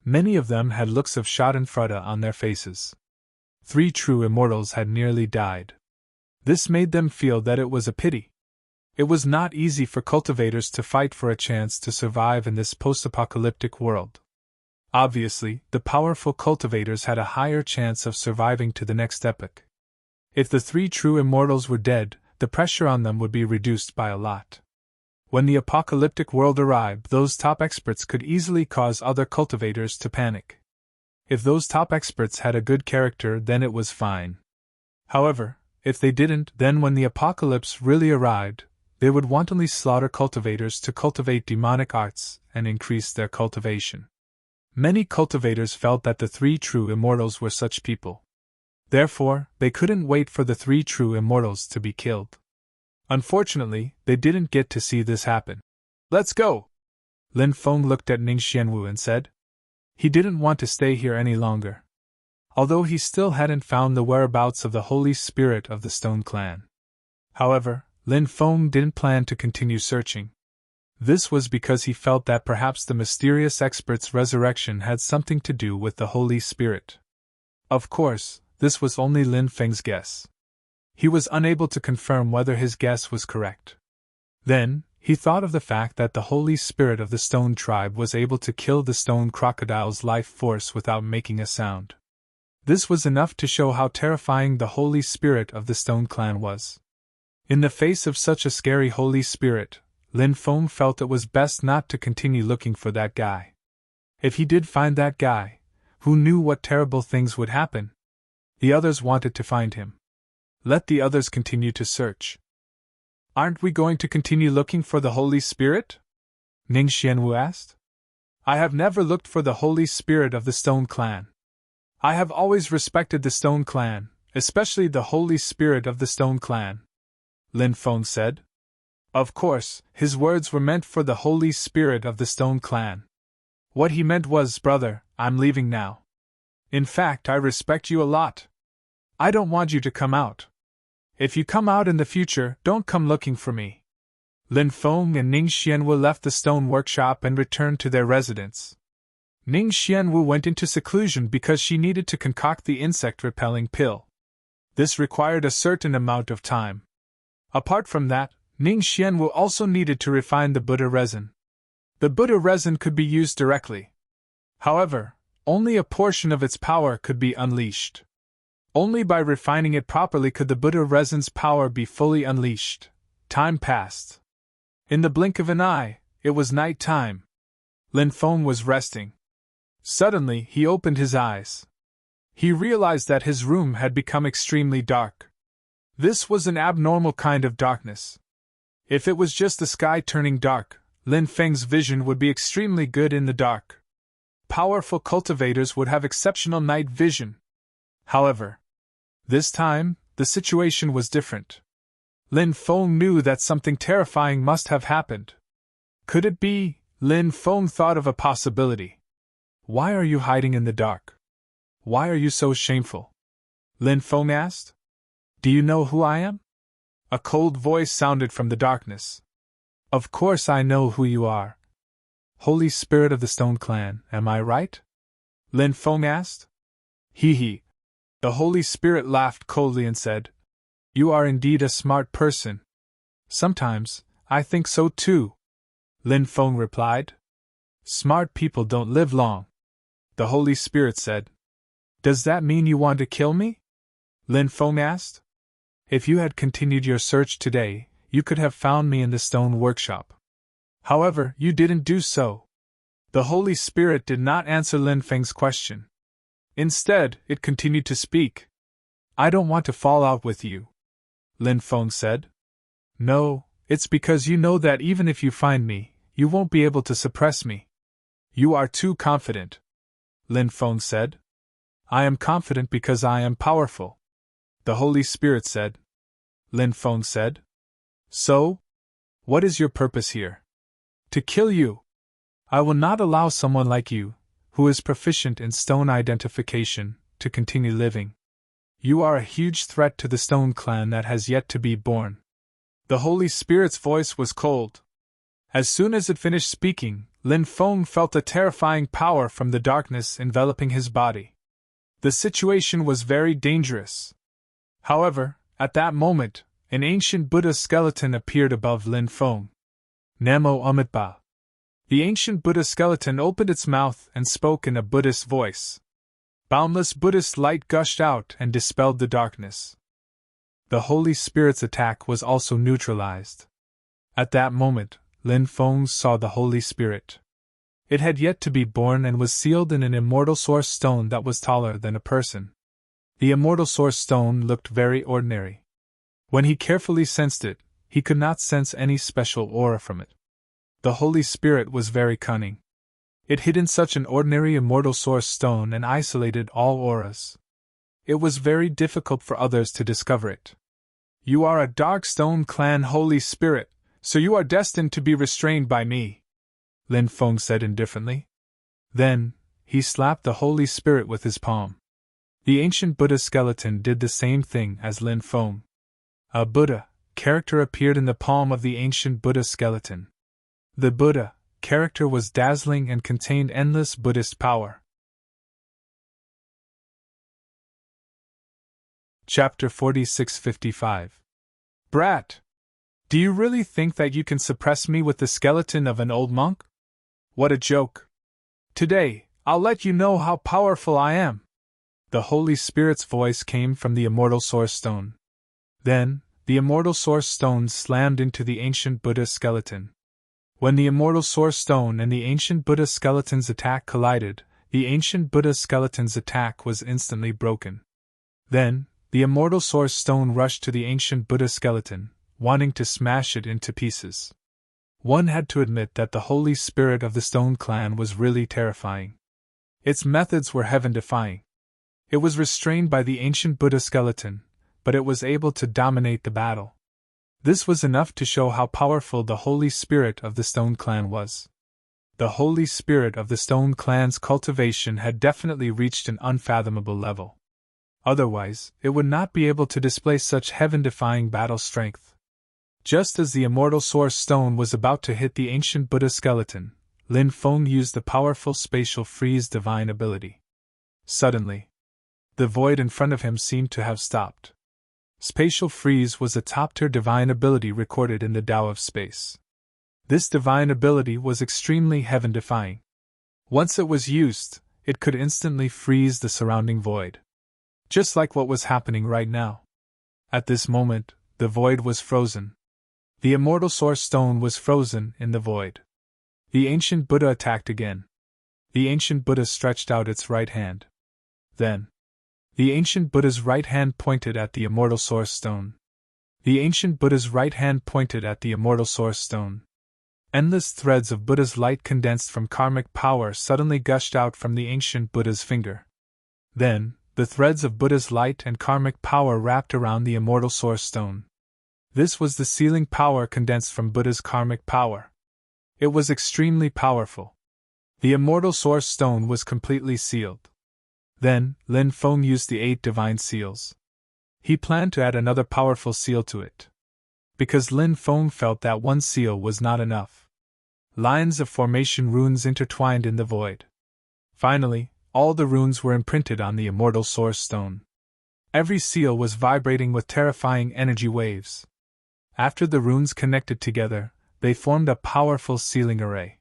Many of them had looks of schadenfreude on their faces. Three true immortals had nearly died. This made them feel that it was a pity. It was not easy for cultivators to fight for a chance to survive in this post-apocalyptic world. Obviously, the powerful cultivators had a higher chance of surviving to the next epoch. If the three true immortals were dead, the pressure on them would be reduced by a lot. When the apocalyptic world arrived, those top experts could easily cause other cultivators to panic. If those top experts had a good character, then it was fine. However, if they didn't, then when the apocalypse really arrived, they would wantonly slaughter cultivators to cultivate demonic arts and increase their cultivation. Many cultivators felt that the three true immortals were such people. Therefore, they couldn't wait for the three true immortals to be killed. Unfortunately, they didn't get to see this happen. Let's go! Lin Feng looked at Ning Xianwu and said. He didn't want to stay here any longer. Although he still hadn't found the whereabouts of the Holy Spirit of the Stone Clan. However, Lin Feng didn't plan to continue searching. This was because he felt that perhaps the mysterious expert's resurrection had something to do with the Holy Spirit. Of course, this was only Lin Feng's guess. He was unable to confirm whether his guess was correct. Then, he thought of the fact that the Holy Spirit of the Stone Tribe was able to kill the stone crocodile's life force without making a sound. This was enough to show how terrifying the Holy Spirit of the Stone Clan was. In the face of such a scary Holy Spirit, Lin Feng felt it was best not to continue looking for that guy. If he did find that guy, who knew what terrible things would happen? The others wanted to find him. Let the others continue to search. Aren't we going to continue looking for the Holy Spirit? Ning Xianwu asked. I have never looked for the Holy Spirit of the Stone Clan. I have always respected the Stone Clan, especially the Holy Spirit of the Stone Clan, Lin Feng said. Of course, his words were meant for the Holy Spirit of the Stone Clan. What he meant was, brother, I'm leaving now. In fact, I respect you a lot. I don't want you to come out. If you come out in the future, don't come looking for me. Lin Feng and Ning Xianwu left the stone workshop and returned to their residence. Ning Xianwu went into seclusion because she needed to concoct the insect-repelling pill. This required a certain amount of time. Apart from that, Ning Xianwu also needed to refine the Buddha resin. The Buddha resin could be used directly. However, only a portion of its power could be unleashed. Only by refining it properly could the Buddha resin's power be fully unleashed. Time passed. In the blink of an eye, it was night time. Lin Feng was resting. Suddenly, he opened his eyes. He realized that his room had become extremely dark. This was an abnormal kind of darkness. If it was just the sky turning dark, Lin Feng's vision would be extremely good in the dark. Powerful cultivators would have exceptional night vision. However, this time, the situation was different. Lin Feng knew that something terrifying must have happened. Could it be? Lin Feng thought of a possibility. Why are you hiding in the dark? Why are you so shameful? Lin Feng asked. Do you know who I am? A cold voice sounded from the darkness. Of course I know who you are. Holy Spirit of the Stone Clan, am I right? Lin Feng asked. Hee. The Holy Spirit laughed coldly and said, You are indeed a smart person. Sometimes, I think so too, Lin Feng replied. Smart people don't live long, the Holy Spirit said. Does that mean you want to kill me? Lin Feng asked. If you had continued your search today, you could have found me in the stone workshop. However, you didn't do so. The Holy Spirit did not answer Lin Feng's question. Instead, it continued to speak. I don't want to fall out with you, Lin Feng said. No, it's because you know that even if you find me, you won't be able to suppress me. You are too confident, Lin Feng said. I am confident because I am powerful, the Holy Spirit said. Lin Feng said. So? What is your purpose here? To kill you. I will not allow someone like you, who is proficient in stone identification, to continue living. You are a huge threat to the stone clan that has yet to be born. The Holy Spirit's voice was cold. As soon as it finished speaking, Lin Feng felt a terrifying power from the darkness enveloping his body. The situation was very dangerous. However, at that moment, an ancient Buddha skeleton appeared above Lin Feng. Namo Amitabha. The ancient Buddha skeleton opened its mouth and spoke in a Buddhist voice. Boundless Buddhist light gushed out and dispelled the darkness. The Holy Spirit's attack was also neutralized. At that moment, Lin Feng saw the Holy Spirit. It had yet to be born and was sealed in an immortal source stone that was taller than a person. The immortal source stone looked very ordinary. When he carefully sensed it, he could not sense any special aura from it. The Holy Spirit was very cunning. It hid in such an ordinary immortal source stone and isolated all auras. It was very difficult for others to discover it. You are a Dark Stone Clan Holy Spirit, so you are destined to be restrained by me, Lin Feng said indifferently. Then, he slapped the Holy Spirit with his palm. The ancient Buddha skeleton did the same thing as Lin Feng. A Buddha character appeared in the palm of the ancient Buddha skeleton. The Buddha character was dazzling and contained endless Buddhist power. Chapter 4655. Brat! Do you really think that you can suppress me with the skeleton of an old monk? What a joke! Today, I'll let you know how powerful I am! The Holy Spirit's voice came from the immortal source stone. Then, the immortal source stone slammed into the ancient Buddha skeleton. When the immortal source stone and the ancient Buddha skeleton's attack collided, the ancient Buddha skeleton's attack was instantly broken. Then, the immortal source stone rushed to the ancient Buddha skeleton, wanting to smash it into pieces. One had to admit that the Holy Spirit of the Stone Clan was really terrifying. Its methods were heaven-defying. It was restrained by the ancient Buddha skeleton, but it was able to dominate the battle. This was enough to show how powerful the Holy Spirit of the Stone Clan was. The Holy Spirit of the Stone Clan's cultivation had definitely reached an unfathomable level. Otherwise, it would not be able to display such heaven-defying battle strength. Just as the immortal source stone was about to hit the ancient Buddha skeleton, Lin Feng used the powerful spatial freeze divine ability. Suddenly, the void in front of him seemed to have stopped. Spatial freeze was a top-tier divine ability recorded in the Tao of Space. This divine ability was extremely heaven-defying. Once it was used, it could instantly freeze the surrounding void. Just like what was happening right now. At this moment, the void was frozen. The immortal source stone was frozen in the void. The ancient Buddha attacked again. The ancient Buddha stretched out its right hand. Then, the ancient Buddha's right hand pointed at the immortal source stone. The ancient Buddha's right hand pointed at the immortal source stone. Endless threads of Buddha's light condensed from karmic power suddenly gushed out from the ancient Buddha's finger. Then, the threads of Buddha's light and karmic power wrapped around the immortal source stone. This was the sealing power condensed from Buddha's karmic power. It was extremely powerful. The immortal source stone was completely sealed. Then, Lin Feng used the 8 divine seals. He planned to add another powerful seal to it. Because Lin Feng felt that one seal was not enough. Lines of formation runes intertwined in the void. Finally, all the runes were imprinted on the immortal source stone. Every seal was vibrating with terrifying energy waves. After the runes connected together, they formed a powerful sealing array.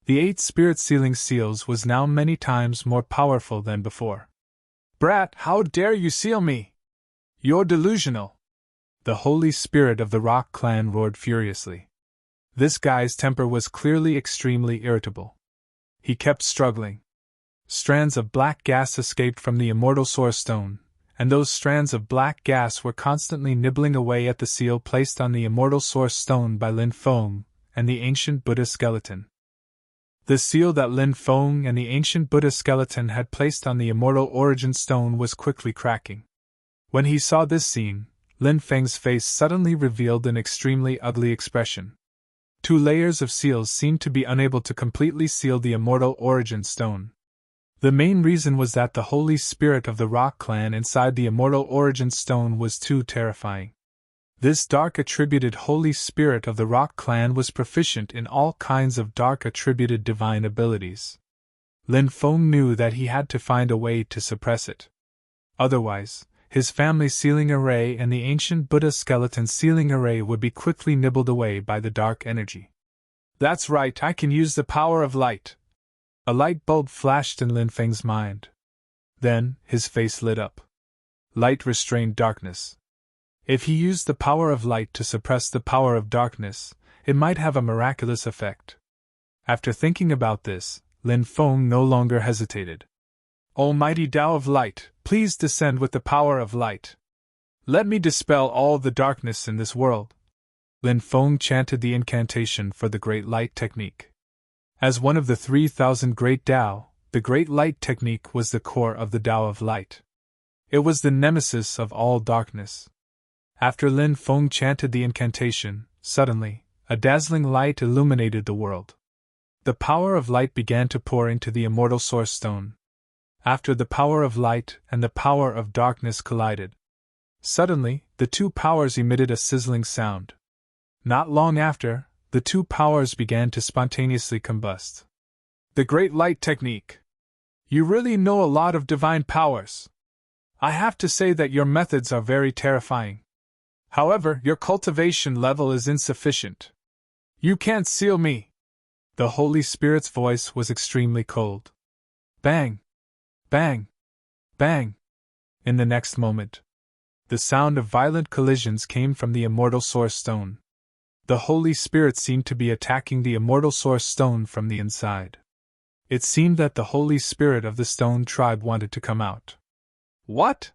The 8 spirit sealing seals was now many times more powerful than before. "Brat, how dare you seal me? You're delusional!" The Holy Spirit of the Rock Clan roared furiously. This guy's temper was clearly extremely irritable. He kept struggling. Strands of black gas escaped from the immortal Source Stone, and those strands of black gas were constantly nibbling away at the seal placed on the immortal Source Stone by Lin Feng and the ancient Buddha skeleton. The seal that Lin Feng and the ancient Buddha skeleton had placed on the immortal Origin Stone was quickly cracking. When he saw this scene, Lin Feng's face suddenly revealed an extremely ugly expression. 2 layers of seals seemed to be unable to completely seal the immortal Origin Stone. The main reason was that the Holy Spirit of the Rock Clan inside the immortal Origin Stone was too terrifying. This dark attributed Holy Spirit of the Rock Clan was proficient in all kinds of dark attributed divine abilities. Lin Feng knew that he had to find a way to suppress it. Otherwise, his family sealing array and the ancient Buddha skeleton sealing array would be quickly nibbled away by the dark energy. "That's right, I can use the power of light." A light bulb flashed in Lin Feng's mind. Then, his face lit up. Light restrained darkness. If he used the power of light to suppress the power of darkness, it might have a miraculous effect. After thinking about this, Lin Feng no longer hesitated. "Almighty Tao of Light, please descend with the power of light. Let me dispel all the darkness in this world." Lin Feng chanted the incantation for the Great Light Technique. As one of the 3,000 Great Tao, the Great Light Technique was the core of the Tao of Light. It was the nemesis of all darkness. After Lin Feng chanted the incantation, suddenly, a dazzling light illuminated the world. The power of light began to pour into the immortal Source Stone. After the power of light and the power of darkness collided. Suddenly, the 2 powers emitted a sizzling sound. Not long after, the 2 powers began to spontaneously combust. "The Great Light Technique. You really know a lot of divine powers. I have to say that your methods are very terrifying. However, your cultivation level is insufficient. You can't seal me." The Holy Spirit's voice was extremely cold. Bang! Bang! Bang! In the next moment, the sound of violent collisions came from the immortal Source Stone. The Holy Spirit seemed to be attacking the immortal Source Stone from the inside. It seemed that the Holy Spirit of the Stone Tribe wanted to come out. "What?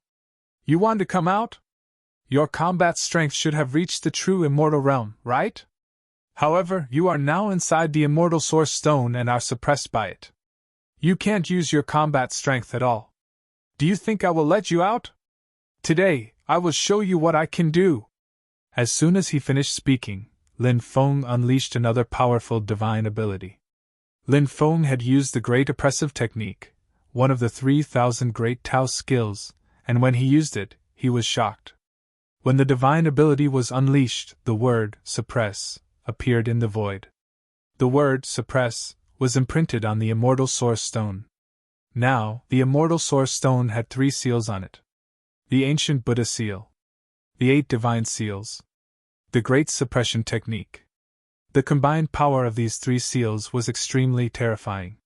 You want to come out? Your combat strength should have reached the true immortal realm, right? However, you are now inside the immortal Source Stone and are suppressed by it. You can't use your combat strength at all. Do you think I will let you out? Today, I will show you what I can do." As soon as he finished speaking, Lin Feng unleashed another powerful divine ability. Lin Feng had used the Great Oppressive Technique, one of the 3,000 Great Tao skills, and when he used it, he was shocked. When the divine ability was unleashed, the word suppress appeared in the void. The word suppress was imprinted on the immortal Source Stone. Now, the immortal Source Stone had 3 seals on it. The ancient Buddha seal. The 8 divine seals. The Great Suppression Technique. The combined power of these 3 seals was extremely terrifying.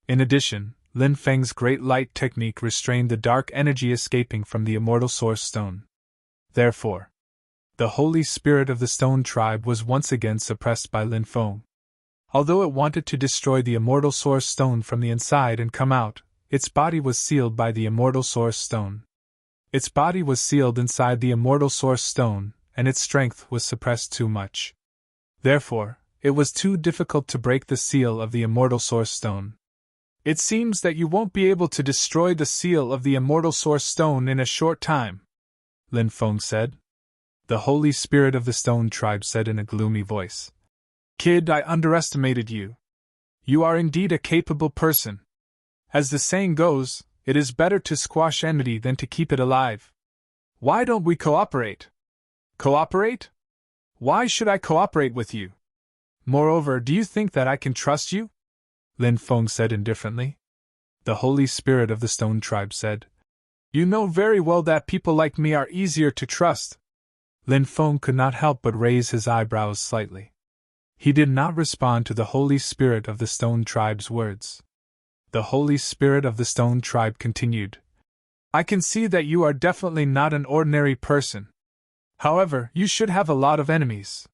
In addition, Lin Feng's Great Light Technique restrained the dark energy escaping from the immortal Source Stone. Therefore, the Holy Spirit of the Stone Tribe was once again suppressed by Lin Feng. Although it wanted to destroy the immortal Source Stone from the inside and come out, its body was sealed by the immortal Source Stone. Its body was sealed inside the immortal Source Stone, and its strength was suppressed too much. Therefore, it was too difficult to break the seal of the immortal Source Stone. "It seems that you won't be able to destroy the seal of the immortal Source Stone in a short time," Lin Feng said. The Holy Spirit of the Stone Tribe said in a gloomy voice. "Kid, I underestimated you. You are indeed a capable person. As the saying goes, it is better to squash enmity than to keep it alive. Why don't we cooperate?" "Cooperate? Why should I cooperate with you? Moreover, do you think that I can trust you?" Lin Feng said indifferently. The Holy Spirit of the Stone Tribe said, "You know very well that people like me are easier to trust." Lin Feng could not help but raise his eyebrows slightly. He did not respond to the Holy Spirit of the Stone Tribe's words. The Holy Spirit of the Stone Tribe continued. I can see that you are definitely not an ordinary person. However, you should have a lot of enemies.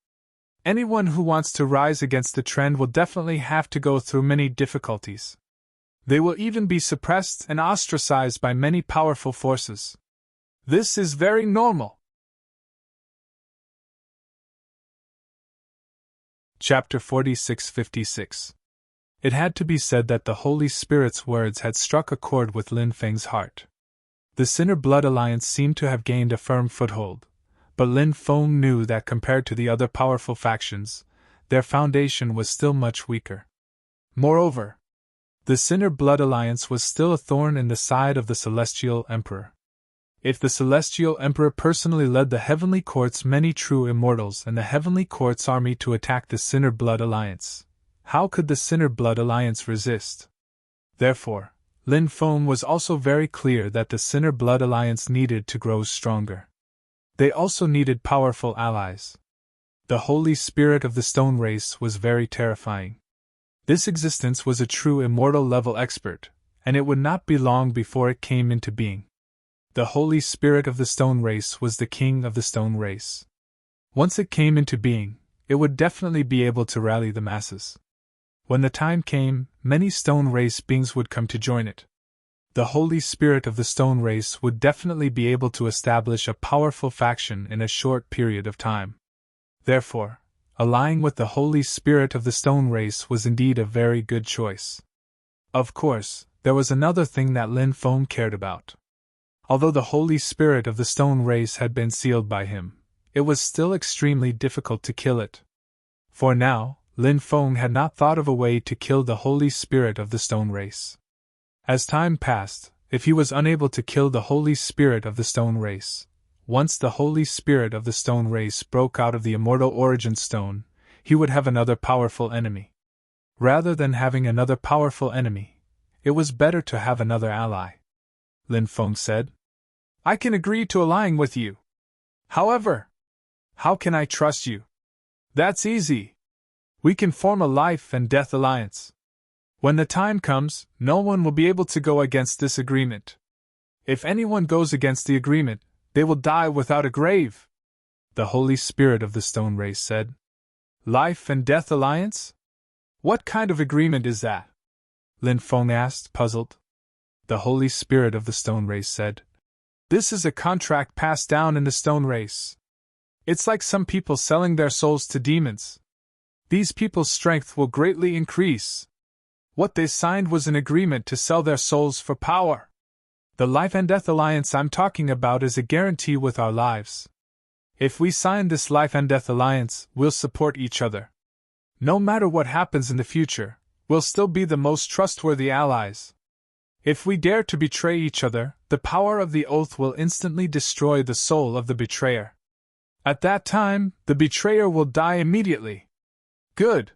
Anyone who wants to rise against the trend will definitely have to go through many difficulties. They will even be suppressed and ostracized by many powerful forces. This is very normal. Chapter 46-56. It had to be said that the Holy Spirit's words had struck a chord with Lin Feng's heart. The Sinner Blood Alliance seemed to have gained a firm foothold, but Lin Feng knew that compared to the other powerful factions, their foundation was still much weaker. Moreover, the Sinner Blood Alliance was still a thorn in the side of the Celestial Emperor. If the Celestial Emperor personally led the Heavenly Court's many true immortals and the Heavenly Court's army to attack the Sinner Blood Alliance, how could the Sinner Blood Alliance resist? Therefore, Lin Feng was also very clear that the Sinner Blood Alliance needed to grow stronger. They also needed powerful allies. The Holy Spirit of the Stone Race was very terrifying. This existence was a true immortal-level expert, and it would not be long before it came into being. The Holy Spirit of the Stone Race was the king of the Stone Race. Once it came into being, it would definitely be able to rally the masses. When the time came, many Stone Race beings would come to join it. The Holy Spirit of the Stone Race would definitely be able to establish a powerful faction in a short period of time. Therefore, allying with the Holy Spirit of the Stone Race was indeed a very good choice. Of course, there was another thing that Lin Feng cared about. Although the Holy Spirit of the Stone Race had been sealed by him, it was still extremely difficult to kill it. For now, Lin Feng had not thought of a way to kill the Holy Spirit of the Stone Race. As time passed, if he was unable to kill the Holy Spirit of the Stone Race, once the Holy Spirit of the Stone Race broke out of the immortal origin stone, he would have another powerful enemy. Rather than having another powerful enemy, it was better to have another ally. Lin Feng said. I can agree to allying with you. However, how can I trust you? That's easy. We can form a life and death alliance. When the time comes, no one will be able to go against this agreement. If anyone goes against the agreement, they will die without a grave. The Holy Spirit of the Stone Race said. Life and death alliance? What kind of agreement is that? Lin Feng asked, puzzled. The Holy Spirit of the Stone Race said. This is a contract passed down in the Stone Race. It's like some people selling their souls to demons. These people's strength will greatly increase. What they signed was an agreement to sell their souls for power. The Life and Death Alliance I'm talking about is a guarantee with our lives. If we sign this Life and Death Alliance, we'll support each other. No matter what happens in the future, we'll still be the most trustworthy allies. If we dare to betray each other, the power of the oath will instantly destroy the soul of the betrayer. At that time, the betrayer will die immediately. Good.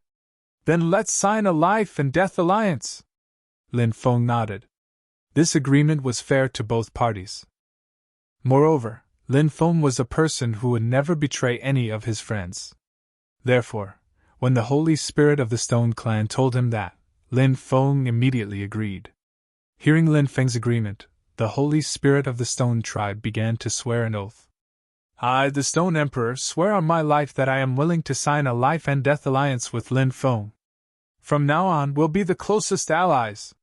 Then let's sign a Life and Death Alliance. Lin Feng nodded. This agreement was fair to both parties. Moreover, Lin Feng was a person who would never betray any of his friends. Therefore, when the Holy Spirit of the Stone Clan told him that, Lin Feng immediately agreed. Hearing Lin Feng's agreement, the Holy Spirit of the Stone Tribe began to swear an oath. I, the Stone Emperor, swear on my life that I am willing to sign a Life and Death Alliance with Lin Feng. From now on, we'll be the closest allies.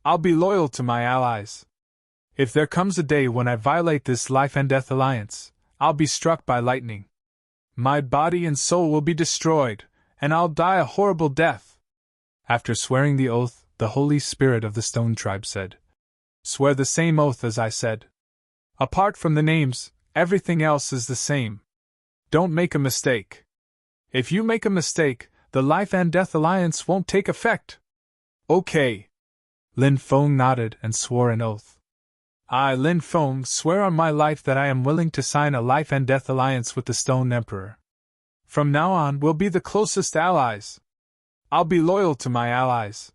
I'll be loyal to my allies. If there comes a day when I violate this Life and Death Alliance, I'll be struck by lightning. My body and soul will be destroyed, and I'll die a horrible death. After swearing the oath, the Holy Spirit of the Stone Tribe said, Swear the same oath as I said. Apart from the names, everything else is the same. Don't make a mistake. If you make a mistake, the Life and Death Alliance won't take effect. Okay. Lin Feng nodded and swore an oath. I, Lin Feng, swear on my life that I am willing to sign a Life and Death Alliance with the Stone Emperor. From now on, we'll be the closest allies. I'll be loyal to my allies.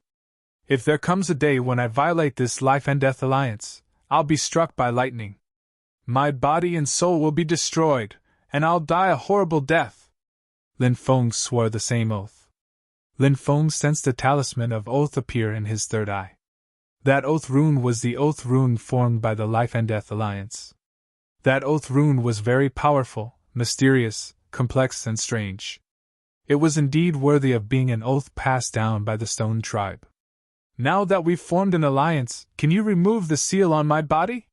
If there comes a day when I violate this Life and Death Alliance, I'll be struck by lightning. My body and soul will be destroyed, and I'll die a horrible death. Lin Feng swore the same oath. Lin Feng sensed a talisman of oath appear in his third eye. That oath rune was the oath rune formed by the Life and Death Alliance. That oath rune was very powerful, mysterious, complex, and strange. It was indeed worthy of being an oath passed down by the Stone Tribe. Now that we've formed an alliance, can you remove the seal on my body?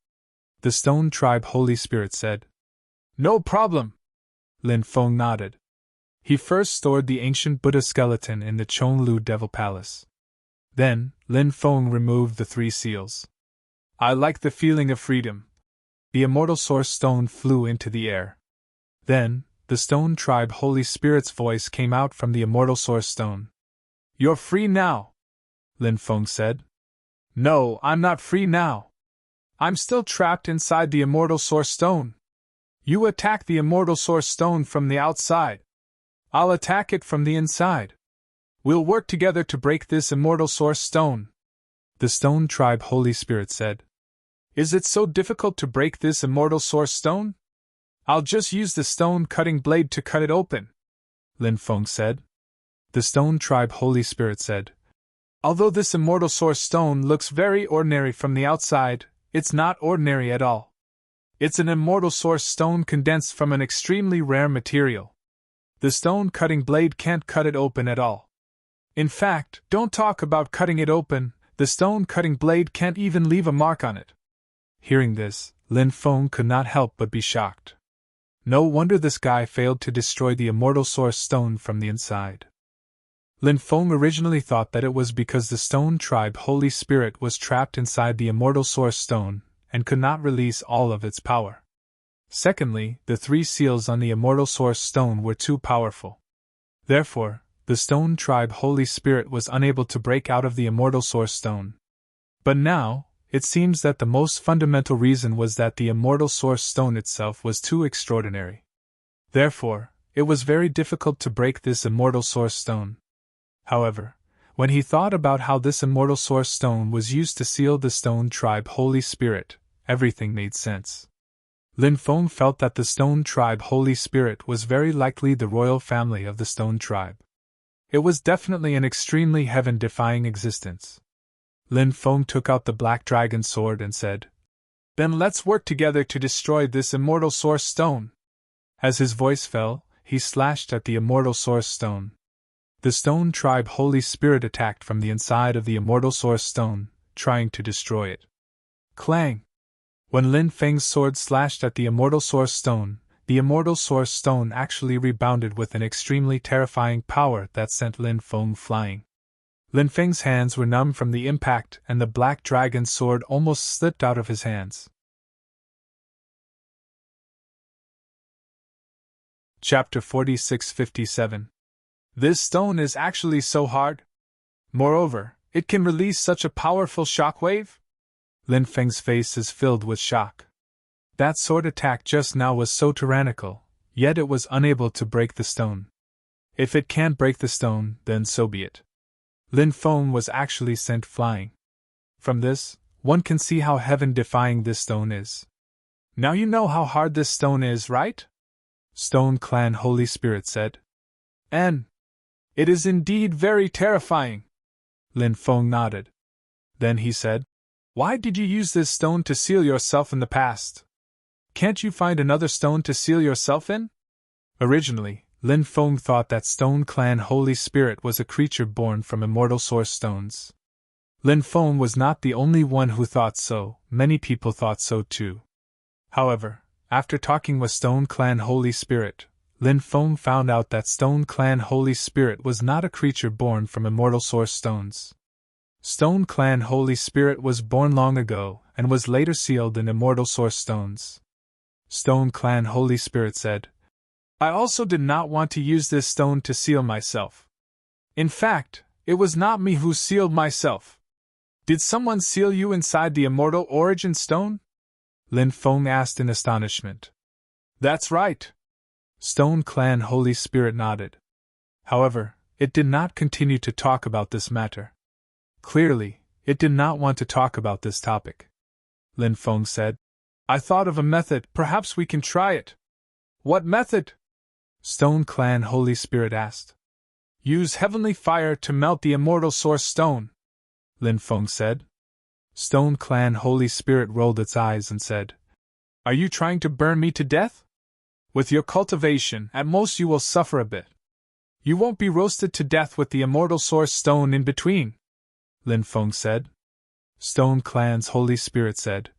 The Stone Tribe Holy Spirit said. No problem. Lin Feng nodded. He first stored the ancient Buddha skeleton in the Chonglu Devil Palace. Then, Lin Feng removed the 3 seals. I like the feeling of freedom. The Immortal Source Stone flew into the air. Then, the Stone Tribe Holy Spirit's voice came out from the Immortal Source Stone. You're free now, Lin Feng said. No, I'm not free now. I'm still trapped inside the Immortal Source Stone. You attack the Immortal Source Stone from the outside. I'll attack it from the inside. We'll work together to break this Immortal Source Stone, the Stone Tribe Holy Spirit said. Is it so difficult to break this Immortal Source Stone? I'll just use the stone cutting blade to cut it open, Lin Feng said. The Stone Tribe Holy Spirit said. Although this Immortal Source Stone looks very ordinary from the outside, it's not ordinary at all. It's an Immortal Source Stone condensed from an extremely rare material. The stone cutting blade can't cut it open at all. In fact, don't talk about cutting it open, the stone cutting blade can't even leave a mark on it. Hearing this, Lin Feng could not help but be shocked. No wonder this guy failed to destroy the Immortal Source Stone from the inside. Lin Feng originally thought that it was because the Stone Tribe Holy Spirit was trapped inside the Immortal Source Stone and could not release all of its power. Secondly, the 3 seals on the Immortal Source Stone were too powerful. Therefore, the Stone Tribe Holy Spirit was unable to break out of the Immortal Source Stone. But now, it seems that the most fundamental reason was that the Immortal Source Stone itself was too extraordinary. Therefore, it was very difficult to break this Immortal Source Stone. However, when he thought about how this Immortal Source Stone was used to seal the Stone Tribe Holy Spirit, everything made sense. Lin Feng felt that the Stone Tribe Holy Spirit was very likely the royal family of the Stone Tribe. It was definitely an extremely heaven-defying existence. Lin Feng took out the Black Dragon Sword and said, Then let's work together to destroy this Immortal Source Stone. As his voice fell, he slashed at the Immortal Source Stone. The Stone Tribe Holy Spirit attacked from the inside of the Immortal Source Stone, trying to destroy it. Clang! When Lin Feng's sword slashed at the Immortal Source Stone, the Immortal Source Stone actually rebounded with an extremely terrifying power that sent Lin Feng flying. Lin Feng's hands were numb from the impact and the Black Dragon's sword almost slipped out of his hands. Chapter 46-57. This stone is actually so hard. Moreover, it can release such a powerful shockwave? Lin Feng's face is filled with shock. That sword attack just now was so tyrannical, yet it was unable to break the stone. If it can't break the stone, then so be it. Lin Feng was actually sent flying. From this, one can see how heaven-defying this stone is. Now you know how hard this stone is, right? Stone Clan Holy Spirit said. And it is indeed very terrifying. Lin Feng nodded. Then he said, Why did you use this stone to seal yourself in the past? Can't you find another stone to seal yourself in? Originally, Lin Feng thought that Stone Clan Holy Spirit was a creature born from Immortal Source Stones. Lin Feng was not the only one who thought so, many people thought so too. However, after talking with Stone Clan Holy Spirit, Lin Feng found out that Stone Clan Holy Spirit was not a creature born from Immortal Source Stones. Stone Clan Holy Spirit was born long ago and was later sealed in Immortal Source Stones. Stone Clan Holy Spirit said, I also did not want to use this stone to seal myself. In fact, it was not me who sealed myself. Did someone seal you inside the Immortal Origin Stone? Lin Feng asked in astonishment. That's right. Stone Clan Holy Spirit nodded. However, it did not continue to talk about this matter. Clearly, it did not want to talk about this topic. Lin Feng said, I thought of a method, perhaps we can try it. What method? Stone Clan Holy Spirit asked. Use heavenly fire to melt the immortal source stone, Lin Feng said. Stone Clan Holy Spirit rolled its eyes and said, Are you trying to burn me to death? With your cultivation, at most you will suffer a bit. You won't be roasted to death with the immortal source stone in between, Lin Feng said. Stone Clan's Holy Spirit said,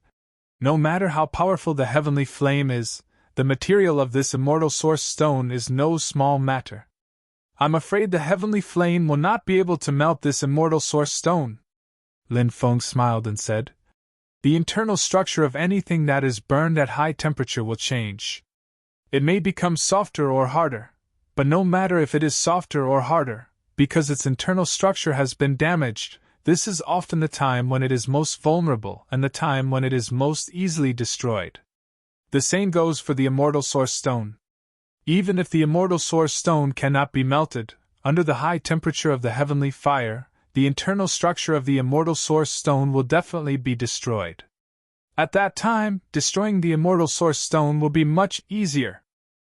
No matter how powerful the heavenly flame is, the material of this immortal source stone is no small matter. I'm afraid the heavenly flame will not be able to melt this immortal source stone. Lin Feng smiled and said, The internal structure of anything that is burned at high temperature will change. It may become softer or harder, but no matter if it is softer or harder, because its internal structure has been damaged, this is often the time when it is most vulnerable and the time when it is most easily destroyed. The same goes for the immortal source stone. Even if the immortal source stone cannot be melted, under the high temperature of the heavenly fire, the internal structure of the immortal source stone will definitely be destroyed. At that time, destroying the immortal source stone will be much easier.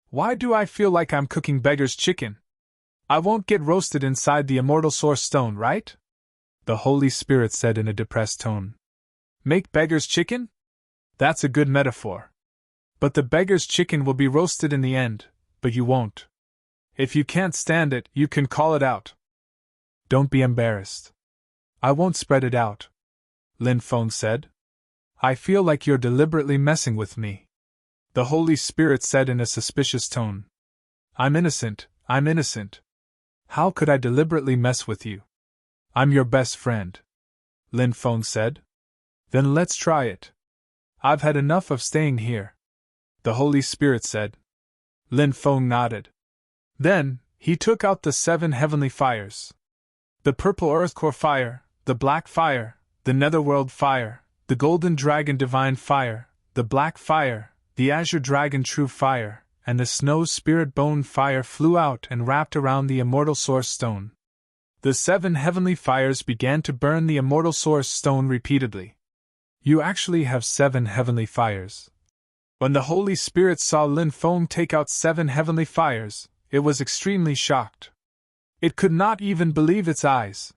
Why do I feel like I'm cooking beggar's chicken? I won't get roasted inside the immortal source stone, right? The Holy Spirit said in a depressed tone. Make beggar's chicken? That's a good metaphor. But the beggar's chicken will be roasted in the end, but you won't. If you can't stand it, you can call it out. Don't be embarrassed. I won't spread it out, Lin Feng said. I feel like you're deliberately messing with me. The Holy Spirit said in a suspicious tone. I'm innocent, I'm innocent. How could I deliberately mess with you? I'm your best friend, Lin Feng said. Then let's try it. I've had enough of staying here, the Holy Spirit said. Lin Feng nodded. Then, he took out the 7 heavenly fires. The purple earth core fire, the black fire, the netherworld fire, the golden dragon divine fire, the black fire, the azure dragon true fire, and the snow spirit bone fire flew out and wrapped around the immortal source stone. The 7 heavenly fires began to burn the immortal source stone repeatedly. You actually have 7 heavenly fires. When the Holy Spirit saw Lin Feng take out 7 heavenly fires, it was extremely shocked. It could not even believe its eyes.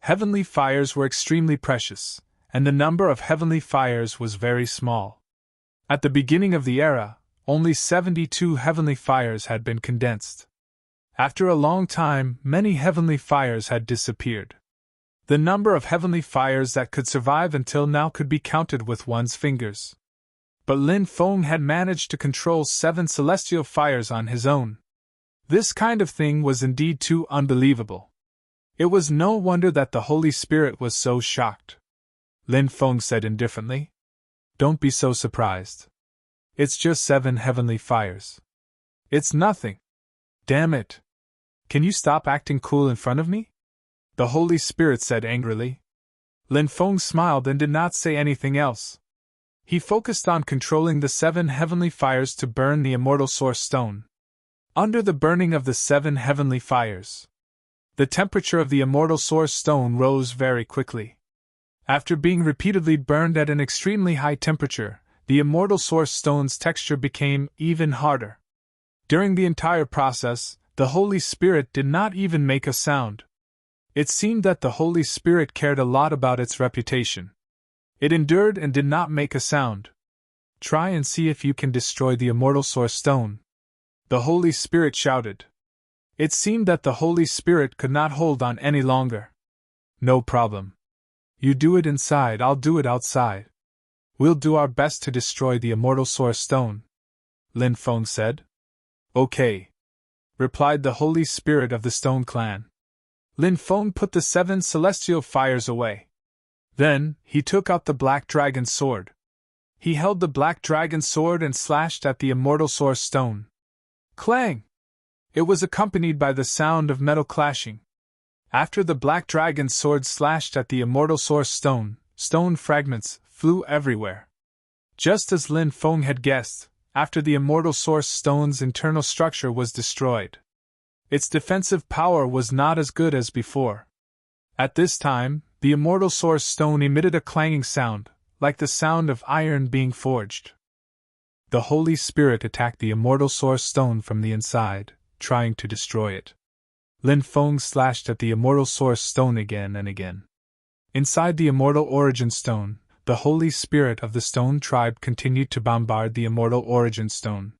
Heavenly fires were extremely precious, and the number of heavenly fires was very small. At the beginning of the era, only 72 heavenly fires had been condensed. After a long time, many heavenly fires had disappeared. The number of heavenly fires that could survive until now could be counted with one's fingers. But Lin Feng had managed to control 7 celestial fires on his own. This kind of thing was indeed too unbelievable. It was no wonder that the Holy Spirit was so shocked. Lin Feng said indifferently. Don't be so surprised. It's just 7 heavenly fires. It's nothing. Damn it. Can you stop acting cool in front of me? The Holy Spirit said angrily. Lin Feng smiled and did not say anything else. He focused on controlling the 7 heavenly fires to burn the immortal source stone. Under the burning of the 7 heavenly fires, the temperature of the immortal source stone rose very quickly. After being repeatedly burned at an extremely high temperature, the immortal source stone's texture became even harder. During the entire process, the Holy Spirit did not even make a sound. It seemed that the Holy Spirit cared a lot about its reputation. It endured and did not make a sound. Try and see if you can destroy the immortal source stone, the Holy Spirit shouted. It seemed that the Holy Spirit could not hold on any longer. No problem. You do it inside, I'll do it outside. We'll do our best to destroy the immortal source stone, Lin Feng said. Okay, replied the Holy Spirit of the Stone Clan. Lin Feng put the 7 celestial fires away. Then, he took out the black dragon sword. He held the black dragon sword and slashed at the immortal source stone. Clang! It was accompanied by the sound of metal clashing. After the black dragon's sword slashed at the immortal source stone, stone fragments flew everywhere. Just as Lin Feng had guessed, after the immortal source stone's internal structure was destroyed, its defensive power was not as good as before. At this time, the immortal source stone emitted a clanging sound, like the sound of iron being forged. The Holy Spirit attacked the immortal source stone from the inside, trying to destroy it. Lin Feng slashed at the immortal source stone again and again. Inside the immortal origin stone, the Holy Spirit of the stone tribe continued to bombard the immortal origin stone.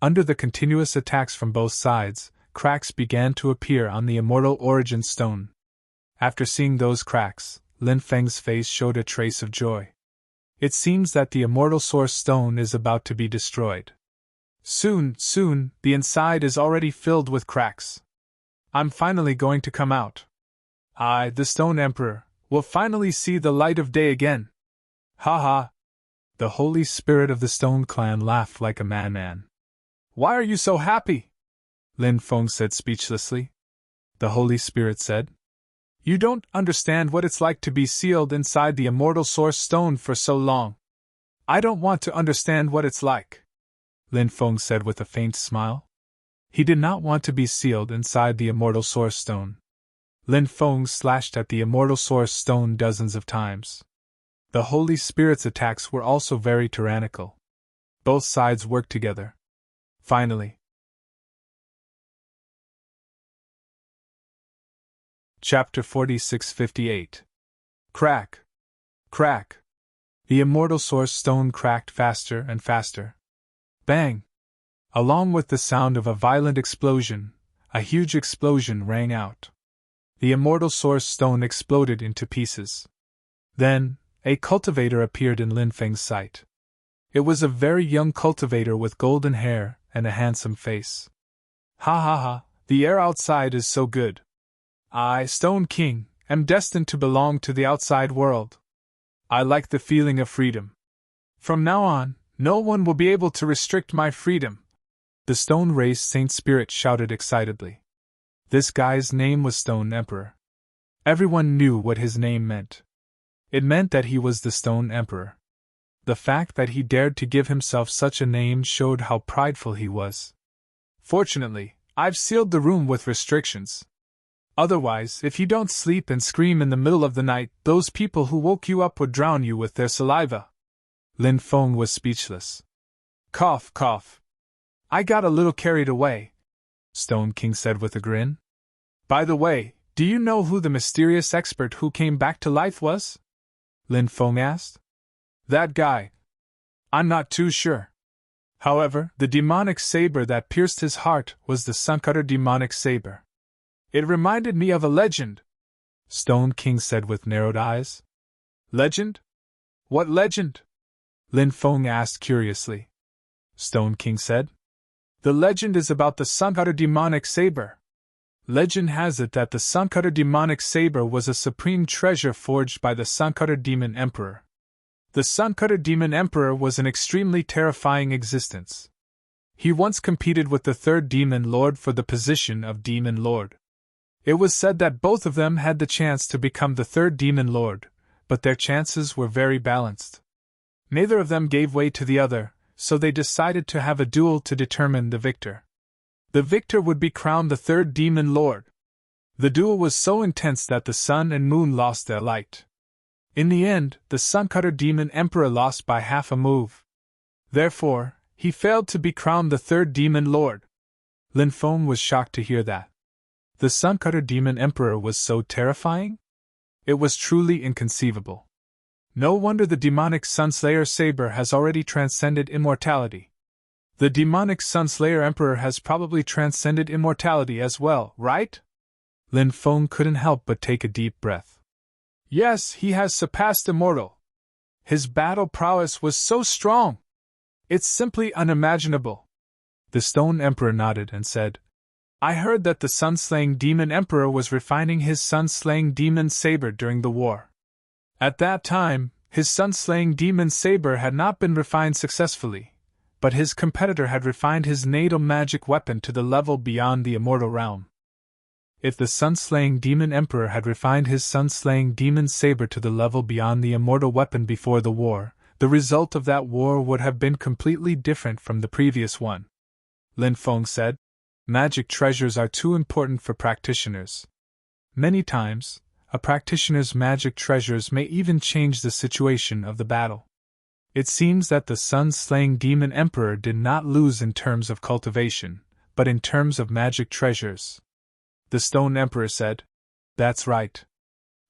Under the continuous attacks from both sides, cracks began to appear on the immortal origin stone. After seeing those cracks, Lin Feng's face showed a trace of joy. It seems that the immortal source stone is about to be destroyed. Soon, the inside is already filled with cracks. I'm finally going to come out. I, the Stone Emperor, will finally see the light of day again. Ha ha! The Holy Spirit of the Stone Clan laughed like a madman. Why are you so happy? Lin Feng said speechlessly. The Holy Spirit said, You don't understand what it's like to be sealed inside the immortal source stone for so long. I don't want to understand what it's like, Lin Feng said with a faint smile. He did not want to be sealed inside the immortal source stone. Lin Feng slashed at the immortal source stone dozens of times. The Holy Spirit's attacks were also very tyrannical. Both sides worked together. Finally. Chapter 46-58. Crack! Crack! The immortal source stone cracked faster and faster. Bang! Along with the sound of a violent explosion, a huge explosion rang out. The immortal source stone exploded into pieces. Then, a cultivator appeared in Lin Feng's sight. It was a very young cultivator with golden hair and a handsome face. Ha ha ha, the air outside is so good. I, Stone King, am destined to belong to the outside world. I like the feeling of freedom. From now on, no one will be able to restrict my freedom. The Stone Race Saint Spirit shouted excitedly. This guy's name was Stone Emperor. Everyone knew what his name meant. It meant that he was the Stone Emperor. The fact that he dared to give himself such a name showed how prideful he was. Fortunately, I've sealed the room with restrictions. Otherwise, if you don't sleep and scream in the middle of the night, those people who woke you up would drown you with their saliva. Lin Feng was speechless. Cough, cough. I got a little carried away, Stone King said with a grin. By the way, do you know who the mysterious expert who came back to life was? Lin Feng asked. That guy. I'm not too sure. However, the demonic saber that pierced his heart was the Suncutter demonic saber. It reminded me of a legend, Stone King said with narrowed eyes. Legend? What legend? Lin Feng asked curiously. Stone King said. The legend is about the Suncutter demonic saber. Legend has it that the Suncutter demonic saber was a supreme treasure forged by the Suncutter Demon Emperor. The Suncutter Demon Emperor was an extremely terrifying existence. He once competed with the third Demon Lord for the position of Demon Lord. It was said that both of them had the chance to become the third Demon Lord, but their chances were very balanced. Neither of them gave way to the other, so they decided to have a duel to determine the victor. The victor would be crowned the third Demon Lord. The duel was so intense that the sun and moon lost their light. In the end, the Suncutter Demon Emperor lost by half a move. Therefore, he failed to be crowned the third Demon Lord. Lin Feng was shocked to hear that. The Suncutter Demon Emperor was so terrifying? It was truly inconceivable. No wonder the demonic Sunslayer saber has already transcended immortality. The demonic Sunslayer Emperor has probably transcended immortality as well, right? Lin Feng couldn't help but take a deep breath. Yes, he has surpassed immortal. His battle prowess was so strong. It's simply unimaginable. The Stone Emperor nodded and said, I heard that the sun-slaying demon emperor was refining his sun-slaying demon saber during the war. At that time, his sun-slaying demon saber had not been refined successfully, but his competitor had refined his natal magic weapon to the level beyond the immortal realm. If the sun-slaying demon emperor had refined his sun-slaying demon saber to the level beyond the immortal weapon before the war, the result of that war would have been completely different from the previous one. Lin Feng said, Magic treasures are too important for practitioners. Many times, a practitioner's magic treasures may even change the situation of the battle. It seems that the sun-slaying demon emperor did not lose in terms of cultivation, but in terms of magic treasures. The stone emperor said, "That's right.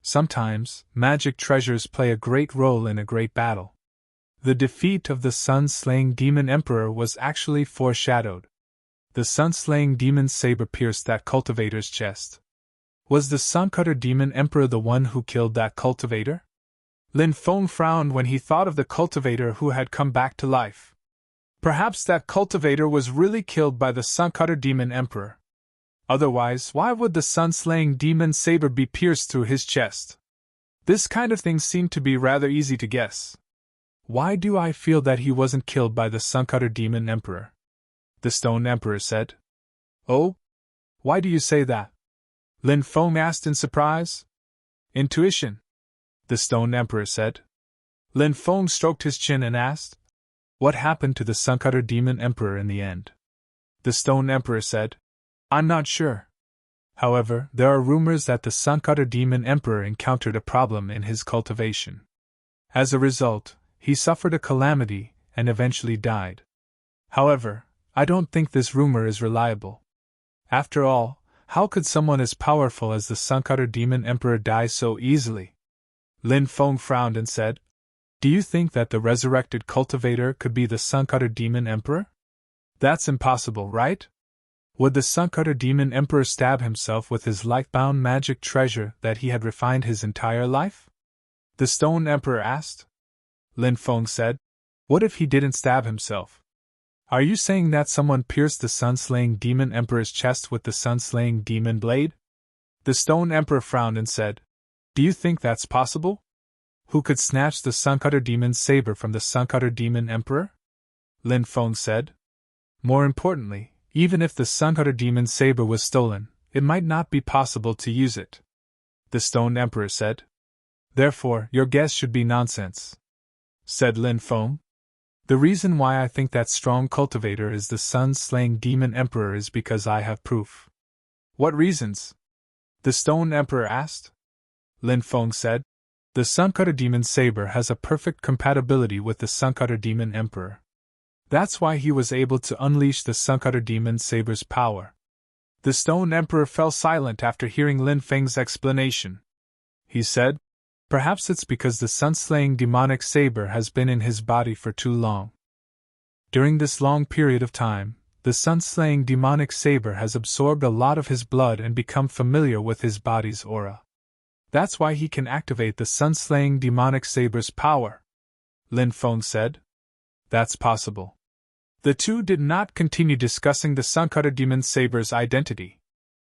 Sometimes, magic treasures play a great role in a great battle." The defeat of the sun-slaying demon emperor was actually foreshadowed. The sun-slaying demon's saber pierced that cultivator's chest. Was the sun-cutter demon emperor the one who killed that cultivator? Lin Feng frowned when he thought of the cultivator who had come back to life. Perhaps that cultivator was really killed by the sun-cutter demon emperor. Otherwise, why would the sun-slaying demon's saber be pierced through his chest? This kind of thing seemed to be rather easy to guess. Why do I feel that he wasn't killed by the sun-cutter demon emperor? The stone emperor said. Oh? Why do you say that? Lin Feng asked in surprise. Intuition, the stone emperor said. Lin Feng stroked his chin and asked, what happened to the sun-cutter demon emperor in the end? The stone emperor said, I'm not sure. However, there are rumors that the sun-cutter demon emperor encountered a problem in his cultivation. As a result, he suffered a calamity and eventually died. However, I don't think this rumor is reliable. After all, how could someone as powerful as the sun-cutter demon emperor die so easily? Lin Feng frowned and said, do you think that the resurrected cultivator could be the sun-cutter demon emperor? That's impossible, right? Would the sun-cutter demon emperor stab himself with his life-bound magic treasure that he had refined his entire life? The stone emperor asked. Lin Feng said, what if he didn't stab himself? Are you saying that someone pierced the sun-slaying demon emperor's chest with the sun-slaying demon blade? The stone emperor frowned and said, do you think that's possible? Who could snatch the sun-cutter demon's saber from the sun-cutter demon emperor? Lin Feng said. More importantly, even if the sun-cutter demon's saber was stolen, it might not be possible to use it. The stone emperor said. Therefore, your guess should be nonsense, said Lin Feng. The reason why I think that strong cultivator is the sun-slaying demon emperor is because I have proof. What reasons? The stone emperor asked. Lin Feng said. The sun-cutter demon's saber has a perfect compatibility with the sun-cutter demon emperor. That's why he was able to unleash the sun-cutter demon's saber's power. The stone emperor fell silent after hearing Lin Feng's explanation. He said, perhaps it's because the sun-slaying demonic saber has been in his body for too long. During this long period of time, the sun-slaying demonic saber has absorbed a lot of his blood and become familiar with his body's aura. That's why he can activate the sun-slaying demonic saber's power, Lin Feng said. That's possible. The two did not continue discussing the sun-cutter demon saber's identity.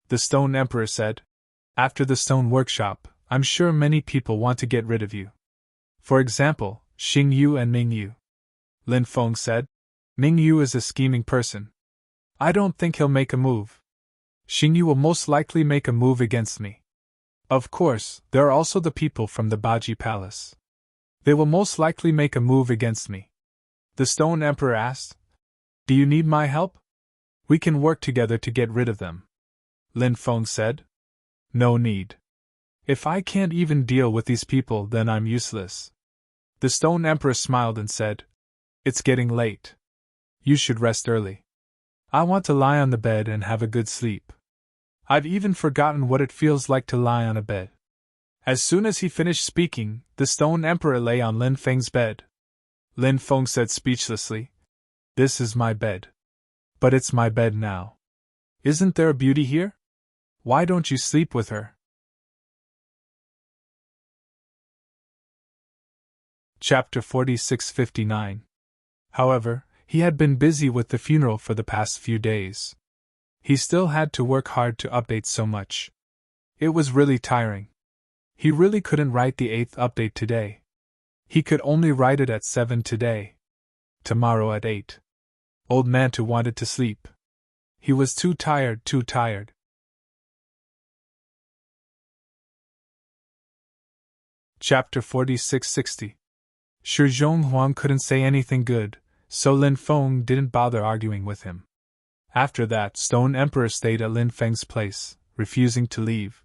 The stone emperor said, after the stone workshop, I'm sure many people want to get rid of you. For example, Xing Yu and Ming Yu. Lin Feng said, Ming Yu is a scheming person. I don't think he'll make a move. Xing Yu will most likely make a move against me. Of course, there are also the people from the Baji Palace. They will most likely make a move against me. The stone emperor asked, do you need my help? We can work together to get rid of them. Lin Feng said, no need. If I can't even deal with these people, then I'm useless. The stone emperor smiled and said, it's getting late. You should rest early. I want to lie on the bed and have a good sleep. I've even forgotten what it feels like to lie on a bed. As soon as he finished speaking, the stone emperor lay on Lin Feng's bed. Lin Feng said speechlessly, this is my bed. But it's my bed now. Isn't there a beauty here? Why don't you sleep with her? Chapter 46-59. However, he had been busy with the funeral for the past few days. He still had to work hard to update so much. It was really tiring. He really couldn't write the 8th update today. He could only write it at 7 today. Tomorrow at 8. Old Mantu wanted to sleep. He was too tired. Chapter 46-60. Shi Zhonghuang couldn't say anything good, so Lin Feng didn't bother arguing with him. After that, Stone Emperor stayed at Lin Feng's place, refusing to leave.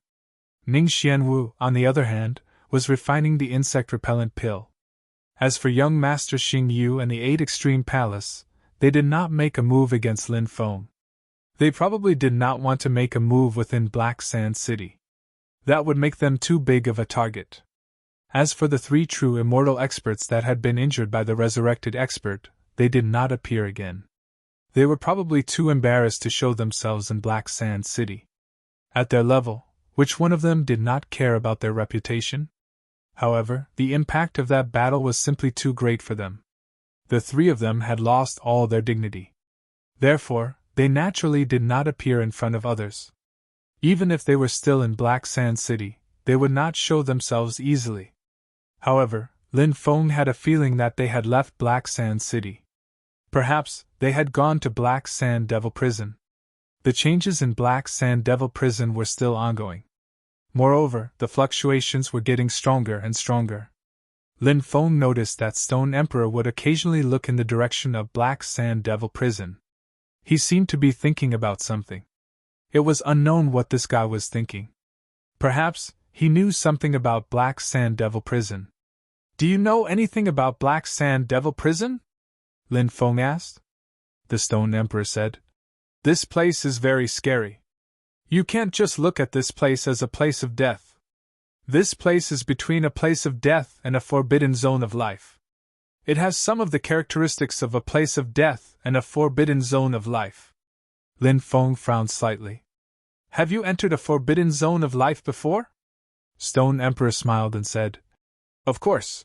Ning Xianwu, on the other hand, was refining the insect repellent pill. As for young Master Xing Yu and the 8 Extreme Palace, they did not make a move against Lin Feng. They probably did not want to make a move within Black Sand City. That would make them too big of a target. As for the 3 true immortal experts that had been injured by the resurrected expert, they did not appear again. They were probably too embarrassed to show themselves in Black Sand City. At their level, which one of them did not care about their reputation? However, the impact of that battle was simply too great for them. The 3 of them had lost all their dignity. Therefore, they naturally did not appear in front of others. Even if they were still in Black Sand City, they would not show themselves easily. However, Lin Feng had a feeling that they had left Black Sand City. Perhaps they had gone to Black Sand Devil Prison. The changes in Black Sand Devil Prison were still ongoing. Moreover, the fluctuations were getting stronger and stronger. Lin Feng noticed that Stone Emperor would occasionally look in the direction of Black Sand Devil Prison. He seemed to be thinking about something. It was unknown what this guy was thinking. Perhaps he knew something about Black Sand Devil Prison. "Do you know anything about Black Sand Devil Prison?" Lin Feng asked. The Stone Emperor said, "This place is very scary. You can't just look at this place as a place of death. This place is between a place of death and a forbidden zone of life. It has some of the characteristics of a place of death and a forbidden zone of life." Lin Feng frowned slightly. "Have you entered a forbidden zone of life before?" Stone Emperor smiled and said, "Of course.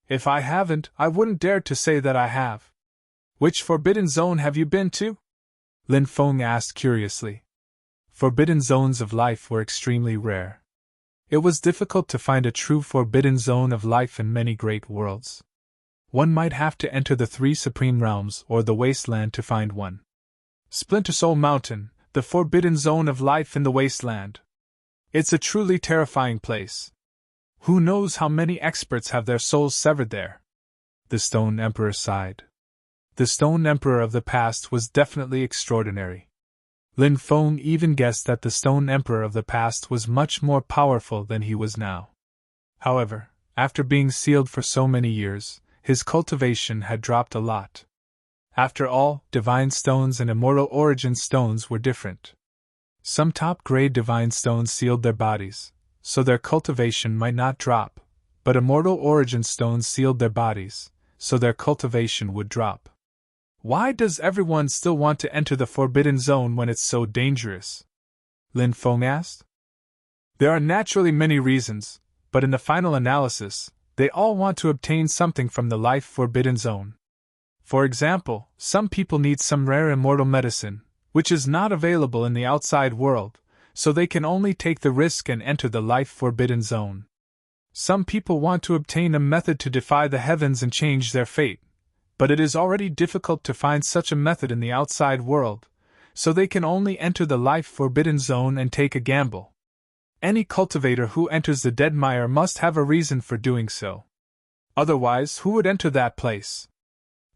If I haven't, I wouldn't dare to say that I have." "Which forbidden zone have you been to?" Lin Feng asked curiously. Forbidden zones of life were extremely rare. It was difficult to find a true forbidden zone of life in many great worlds. One might have to enter the 3 supreme realms or the wasteland to find one. Splinter Soul Mountain, the forbidden zone of life in the wasteland. It's a truly terrifying place. Who knows how many experts have their souls severed there? The Stone Emperor sighed. The Stone Emperor of the past was definitely extraordinary. Lin Feng even guessed that the Stone Emperor of the past was much more powerful than he was now. However, after being sealed for so many years, his cultivation had dropped a lot. After all, Divine Stones and Immortal Origin Stones were different. Some top-grade Divine Stones sealed their bodies, so their cultivation might not drop, but Immortal Origin Stones sealed their bodies, so their cultivation would drop. Why does everyone still want to enter the Forbidden Zone when it's so dangerous? Lin Feng asked. There are naturally many reasons, but in the final analysis, they all want to obtain something from the Life Forbidden Zone. For example, some people need some rare immortal medicine, which is not available in the outside world, so they can only take the risk and enter the Life Forbidden Zone. Some people want to obtain a method to defy the heavens and change their fate, but it is already difficult to find such a method in the outside world, so they can only enter the Life Forbidden Zone and take a gamble. Any cultivator who enters the Dead Mire must have a reason for doing so. Otherwise, who would enter that place?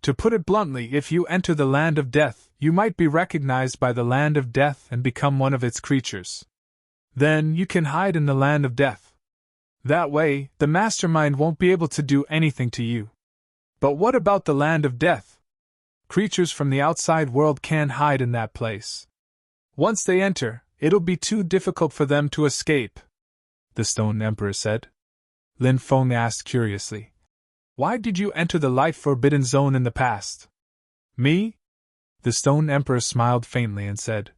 To put it bluntly, if you enter the Land of Death, you might be recognized by the Land of Death and become one of its creatures. Then you can hide in the Land of Death. That way, the mastermind won't be able to do anything to you. But what about the Land of Death? Creatures from the outside world can hide in that place. Once they enter, it'll be too difficult for them to escape, the Stone Emperor said. Lin Feng asked curiously, Why did you enter the Life Forbidden Zone in the past? Me? The Stone Emperor smiled faintly and said,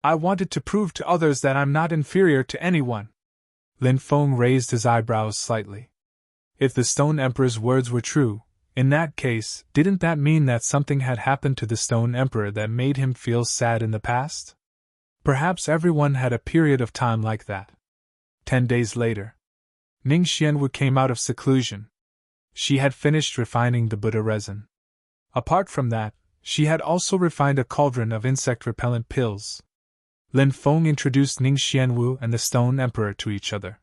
I wanted to prove to others that I'm not inferior to anyone. Lin Feng raised his eyebrows slightly. If the Stone Emperor's words were true, in that case, didn't that mean that something had happened to the Stone Emperor that made him feel sad in the past? Perhaps everyone had a period of time like that. 10 days later, Ning Xianwu came out of seclusion. She had finished refining the Buddha resin. Apart from that, she had also refined a cauldron of insect-repellent pills. Lin Feng introduced Ning Xianwu and the Stone Emperor to each other.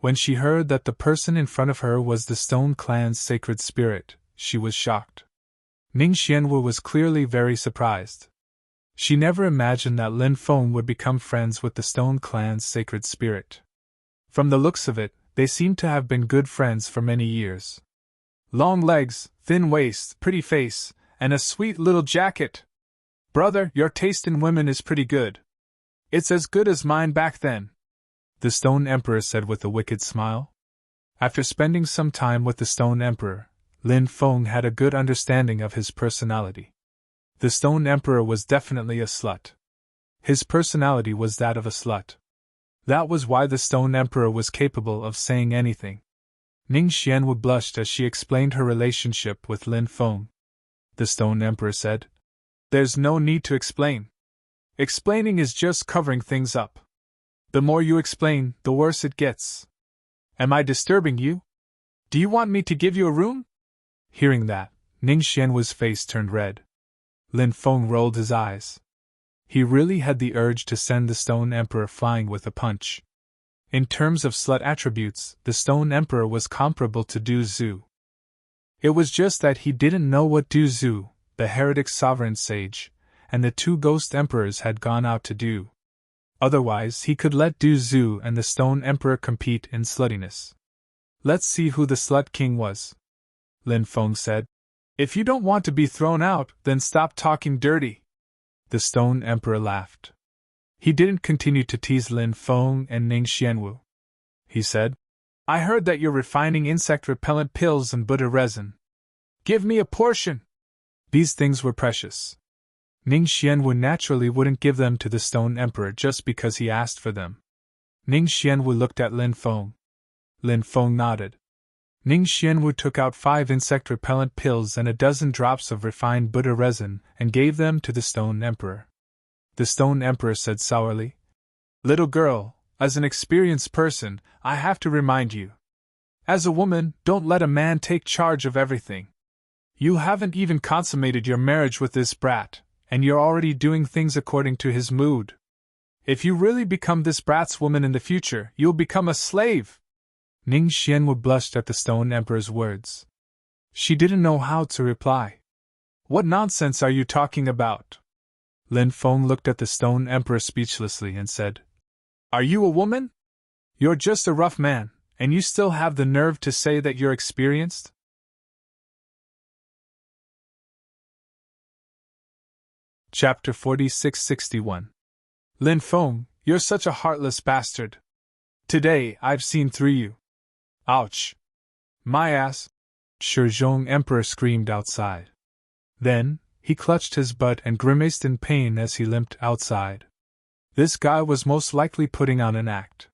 When she heard that the person in front of her was the Stone Clan's sacred spirit, she was shocked. Ning Xianwu was clearly very surprised. She never imagined that Lin Feng would become friends with the Stone Clan's sacred spirit. From the looks of it, they seemed to have been good friends for many years. Long legs, thin waist, pretty face, and a sweet little jacket. Brother, your taste in women is pretty good. It's as good as mine back then, the Stone Emperor said with a wicked smile. After spending some time with the Stone Emperor, Lin Feng had a good understanding of his personality. The Stone Emperor was definitely a slut. His personality was that of a slut. That was why the Stone Emperor was capable of saying anything. Ning Xianwu blushed as she explained her relationship with Lin Feng. The Stone Emperor said, "There's no need to explain. Explaining is just covering things up. The more you explain, the worse it gets. Am I disturbing you? Do you want me to give you a room?" Hearing that, Ning Xianwu's face turned red. Lin Feng rolled his eyes. He really had the urge to send the Stone Emperor flying with a punch. In terms of slut attributes, the Stone Emperor was comparable to Du Zhu. It was just that he didn't know what Du Zhu, the heretic sovereign sage, and the two ghost emperors had gone out to do. Otherwise, he could let Du Zhu and the Stone Emperor compete in sluttiness. "Let's see who the slut king was," Lin Feng said. "If you don't want to be thrown out, then stop talking dirty." The Stone Emperor laughed. He didn't continue to tease Lin Feng and Ning Xianwu. He said, "I heard that you're refining insect repellent pills and Buddha resin. Give me a portion." These things were precious. Ning Xianwu naturally wouldn't give them to the Stone Emperor just because he asked for them. Ning Xianwu looked at Lin Feng. Lin Feng nodded. Ning Xianwu took out 5 insect repellent pills and a dozen drops of refined Buddha resin and gave them to the Stone Emperor. The Stone Emperor said sourly, "Little girl, as an experienced person, I have to remind you. As a woman, don't let a man take charge of everything. You haven't even consummated your marriage with this brat, and you're already doing things according to his mood. If you really become this brat's woman in the future, you'll become a slave." Ning Xianwu blushed at the Stone Emperor's words. She didn't know how to reply. "What nonsense are you talking about?" Lin Feng looked at the Stone Emperor speechlessly and said, "Are you a woman? You're just a rough man, and you still have the nerve to say that you're experienced?" Chapter 4661. Lin Feng, you're such a heartless bastard. Today, I've seen through you. Ouch! My ass! Shizhong Emperor screamed outside. Then, he clutched his butt and grimaced in pain as he limped outside. This guy was most likely putting on an act.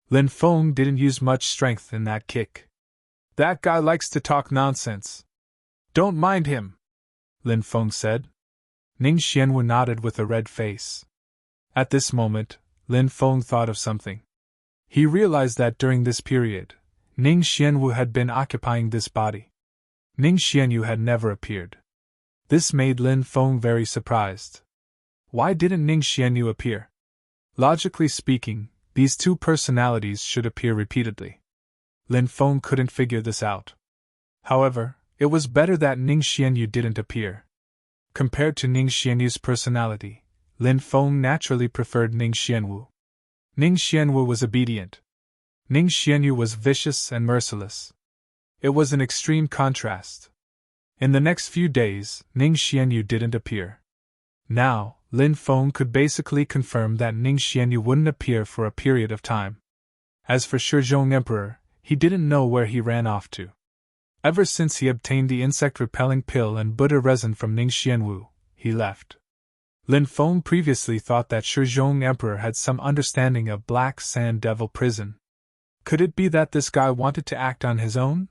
Lin Feng didn't use much strength in that kick. "That guy likes to talk nonsense. Don't mind him," Lin Feng said. Ning Xianwu nodded with a red face. At this moment, Lin Feng thought of something. He realized that during this period, Ning Xianwu had been occupying this body. Ning Xianwu had never appeared. This made Lin Feng very surprised. Why didn't Ning Xianwu appear? Logically speaking, these two personalities should appear repeatedly. Lin Feng couldn't figure this out. However, it was better that Ning Xianwu didn't appear. Compared to Ning Xianwu's personality, Lin Feng naturally preferred Ning Xianwu. Ning Xianwu was obedient. Ning Xianwu was vicious and merciless. It was an extreme contrast. In the next few days, Ning Xianwu didn't appear. Now, Lin Feng could basically confirm that Ning Xianwu wouldn't appear for a period of time. As for Shizhong Emperor, he didn't know where he ran off to. Ever since he obtained the insect-repelling pill and Buddha resin from Ning Xianwu, he left. Lin Feng previously thought that Shizhong Emperor had some understanding of Black Sand Devil Prison. Could it be that this guy wanted to act on his own?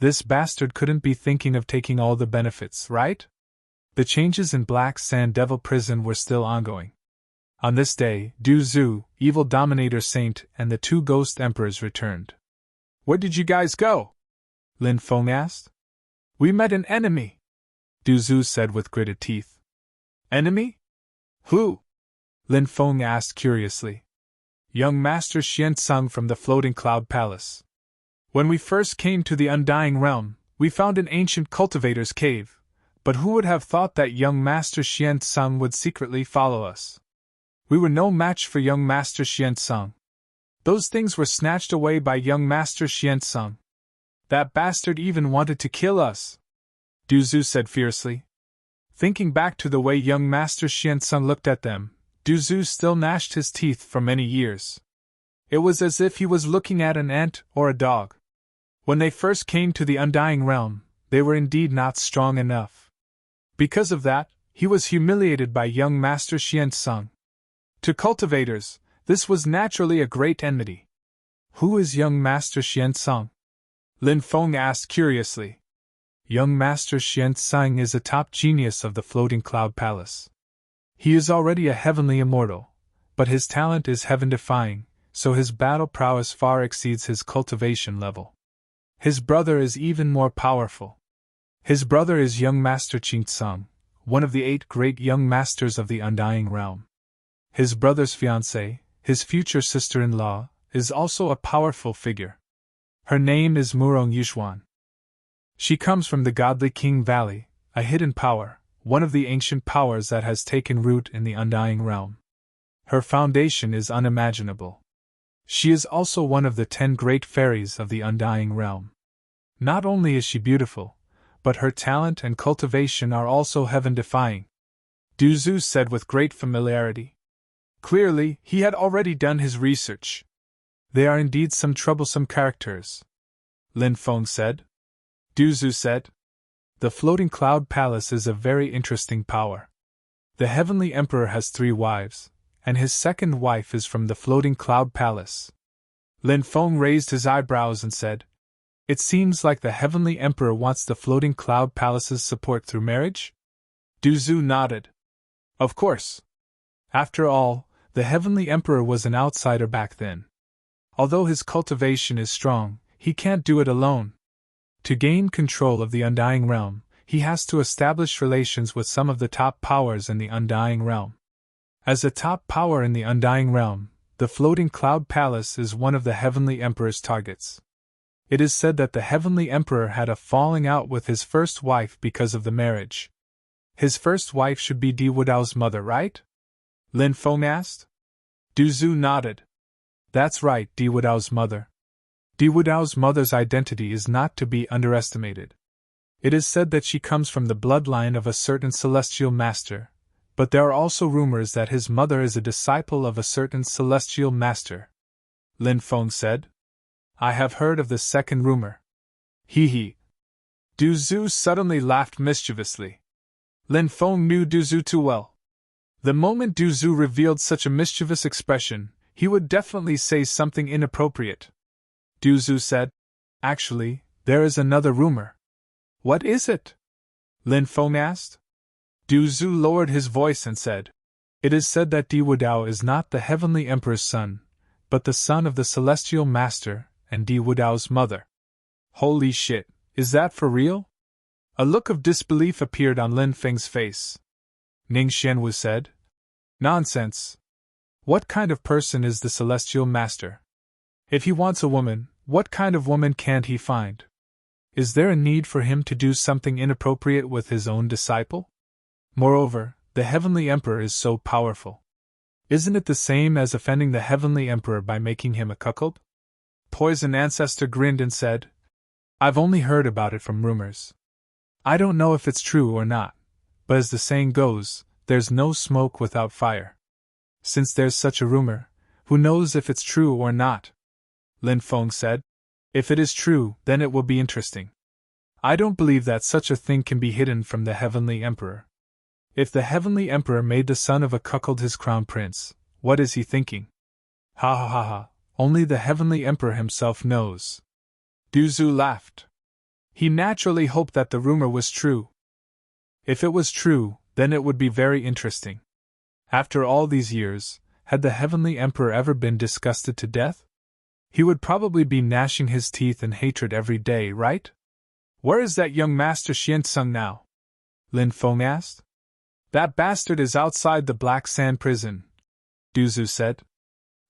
This bastard couldn't be thinking of taking all the benefits, right? The changes in Black Sand Devil Prison were still ongoing. On this day, Du Zhu, evil dominator saint, and the two ghost emperors returned. "Where did you guys go?" Lin Feng asked. "We met an enemy," Du Zhu said with gritted teeth. "Enemy? Who?" Lin Feng asked curiously. "Young Master Xian Tsung from the Floating Cloud Palace. When we first came to the Undying Realm, we found an ancient cultivator's cave, but who would have thought that young Master Xian Tsung would secretly follow us? We were no match for young Master Xian Tsung. Those things were snatched away by young Master Xian Tsung." That bastard even wanted to kill us, Du Zhu said fiercely. Thinking back to the way young Master Xianzeng looked at them, Du Zhu still gnashed his teeth for many years. It was as if he was looking at an ant or a dog. When they first came to the Undying Realm, they were indeed not strong enough. Because of that, he was humiliated by young Master Xianzeng. To cultivators, this was naturally a great enmity. Who is young Master Xianzeng? Lin Feng asked curiously. Young Master Xianzeng is a top genius of the Floating Cloud Palace. He is already a heavenly immortal, but his talent is heaven-defying, so his battle prowess far exceeds his cultivation level. His brother is even more powerful. His brother is young Master Qingtsung, one of the 8 great young masters of the Undying Realm. His brother's fiancée, his future sister-in-law, is also a powerful figure. Her name is Murong Yushuan. She comes from the godly King Valley, a hidden power, one of the ancient powers that has taken root in the Undying Realm. Her foundation is unimaginable. She is also one of the 10 great fairies of the Undying Realm. Not only is she beautiful, but her talent and cultivation are also heaven-defying, Du Zhu said with great familiarity. Clearly, he had already done his research. They are indeed some troublesome characters, Lin Feng said. Du Zhu said. The Floating Cloud Palace is a very interesting power. The Heavenly Emperor has 3 wives, and his second wife is from the Floating Cloud Palace. Lin Feng raised his eyebrows and said, It seems like the Heavenly Emperor wants the Floating Cloud Palace's support through marriage? Du Zhu nodded. Of course. After all, the Heavenly Emperor was an outsider back then. Although his cultivation is strong, he can't do it alone. To gain control of the Undying Realm, he has to establish relations with some of the top powers in the Undying Realm. As a top power in the Undying Realm, the Floating Cloud Palace is one of the Heavenly Emperor's targets. It is said that the Heavenly Emperor had a falling out with his first wife because of the marriage. His first wife should be Di Wudao's mother, right? Lin Feng asked. Du Zhu nodded. That's right, Di Wudao's mother. Di Wudao's mother's identity is not to be underestimated. It is said that she comes from the bloodline of a certain celestial master, but there are also rumors that his mother is a disciple of a certain celestial master. Lin Feng said. I have heard of the second rumor. Hee. Du Zhu suddenly laughed mischievously. Lin Feng knew Du Zhu too well. The moment Du Zhu revealed such a mischievous expression, he would definitely say something inappropriate. Du Zhu said, Actually, there is another rumor. What is it? Lin Feng asked. Du Zhu lowered his voice and said, It is said that Di Wudao is not the Heavenly Emperor's son, but the son of the Celestial Master and Di Wudao's mother. Holy shit, is that for real? A look of disbelief appeared on Lin Feng's face. Ning Xianwu said, Nonsense. What kind of person is the Celestial Master? If he wants a woman, what kind of woman can't he find? Is there a need for him to do something inappropriate with his own disciple? Moreover, the Heavenly Emperor is so powerful. Isn't it the same as offending the Heavenly Emperor by making him a cuckold? Poison Ancestor grinned and said, I've only heard about it from rumors. I don't know if it's true or not, but as the saying goes, there's no smoke without fire. Since there's such a rumor, who knows if it's true or not? Lin Feng said. If it is true, then it will be interesting. I don't believe that such a thing can be hidden from the Heavenly Emperor. If the Heavenly Emperor made the son of a cuckold his crown prince, what is he thinking? Ha ha ha ha, only the Heavenly Emperor himself knows. Du Zhu laughed. He naturally hoped that the rumor was true. If it was true, then it would be very interesting. After all these years, had the Heavenly Emperor ever been disgusted to death? He would probably be gnashing his teeth in hatred every day, right? Where is that young Master Xianzeng now? Lin Feng asked. That bastard is outside the Black Sand prison, Du Zhu said.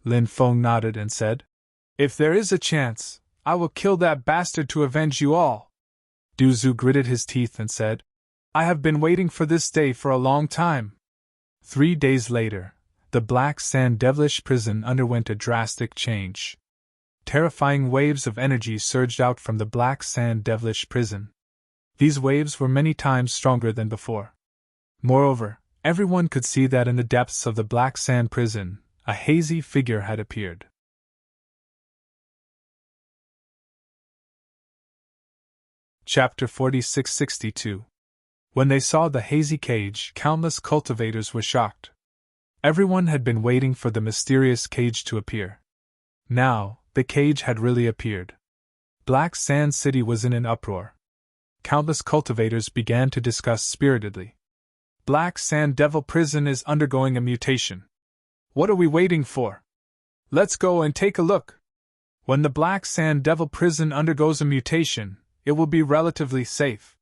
Lin Feng nodded and said, If there is a chance, I will kill that bastard to avenge you all. Du Zhu gritted his teeth and said, I have been waiting for this day for a long time. 3 days later, the Black Sand devilish prison underwent a drastic change. terrifying waves of energy surged out from the black sand devilish prison. These waves were many times stronger than before. Moreover, everyone could see that in the depths of the black sand prison, a hazy figure had appeared. Chapter 46-62. When they saw the hazy cage, countless cultivators were shocked. Everyone had been waiting for the mysterious cage to appear. Now, the cage had really appeared. Black Sand City was in an uproar. Countless cultivators began to discuss spiritedly. Black Sand Devil Prison is undergoing a mutation. What are we waiting for? Let's go and take a look. When the Black Sand Devil Prison undergoes a mutation, it will be relatively safe.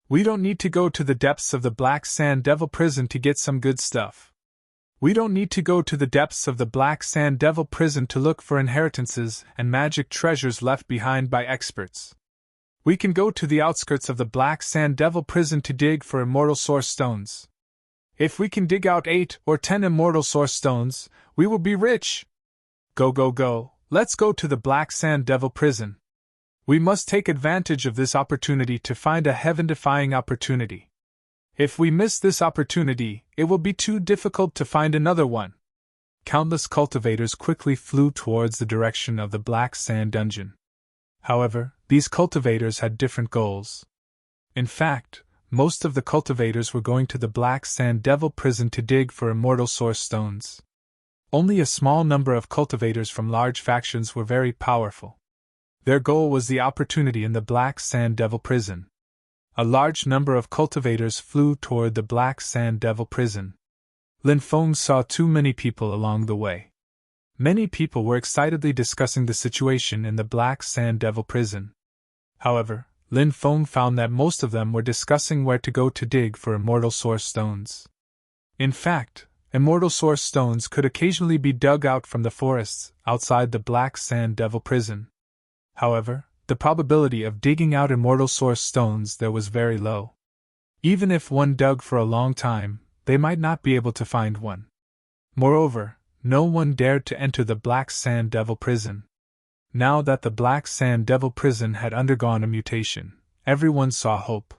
We don't need to go to the depths of the Black Sand Devil Prison to get some good stuff. We don't need to go to the depths of the Black Sand Devil Prison to look for inheritances and magic treasures left behind by experts. We can go to the outskirts of the Black Sand Devil Prison to dig for immortal source stones. If we can dig out 8 or 10 immortal source stones, we will be rich. Go, go, go, let's go to the Black Sand Devil Prison. We must take advantage of this opportunity to find a heaven-defying opportunity. If we miss this opportunity, it will be too difficult to find another one. Countless cultivators quickly flew towards the direction of the Black Sand Dungeon. However, these cultivators had different goals. In fact, most of the cultivators were going to the Black Sand Devil Prison to dig for immortal source stones. Only a small number of cultivators from large factions were very powerful. Their goal was the opportunity in the Black Sand Devil Prison. A large number of cultivators flew toward the Black Sand Devil Prison. Lin Feng saw too many people along the way. Many people were excitedly discussing the situation in the Black Sand Devil Prison. However, Lin Feng found that most of them were discussing where to go to dig for immortal source stones. In fact, immortal source stones could occasionally be dug out from the forests outside the Black Sand Devil Prison. However, the probability of digging out immortal source stones there was very low. Even if one dug for a long time, they might not be able to find one. Moreover, no one dared to enter the Black Sand Devil Prison. Now that the Black Sand Devil Prison had undergone a mutation, everyone saw hope.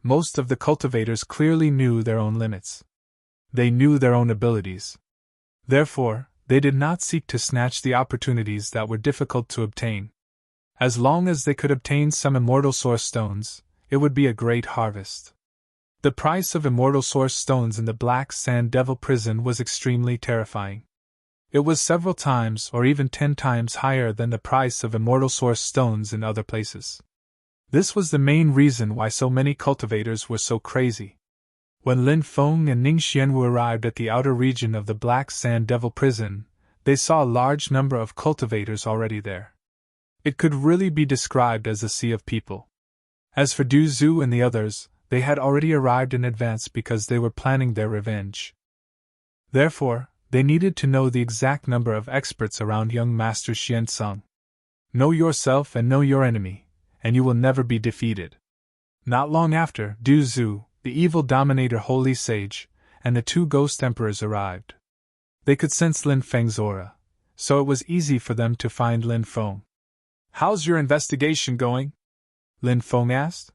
Most of the cultivators clearly knew their own limits. They knew their own abilities. Therefore, they did not seek to snatch the opportunities that were difficult to obtain. As long as they could obtain some immortal source stones, it would be a great harvest. The price of immortal source stones in the Black Sand Devil Prison was extremely terrifying. It was several times or even 10 times higher than the price of immortal source stones in other places. This was the main reason why so many cultivators were so crazy. When Lin Feng and Ning Xianwu arrived at the outer region of the Black Sand Devil Prison, they saw a large number of cultivators already there. It could really be described as a sea of people. As for Du Zhu and the others, they had already arrived in advance because they were planning their revenge. Therefore, they needed to know the exact number of experts around young Master Xian Sung. Know yourself and know your enemy, and you will never be defeated. Not long after, Du Zhu, the evil dominator holy sage, and the 2 ghost emperors arrived. They could sense Lin Feng's aura, so it was easy for them to find Lin Feng. How's your investigation going? Lin Feng asked.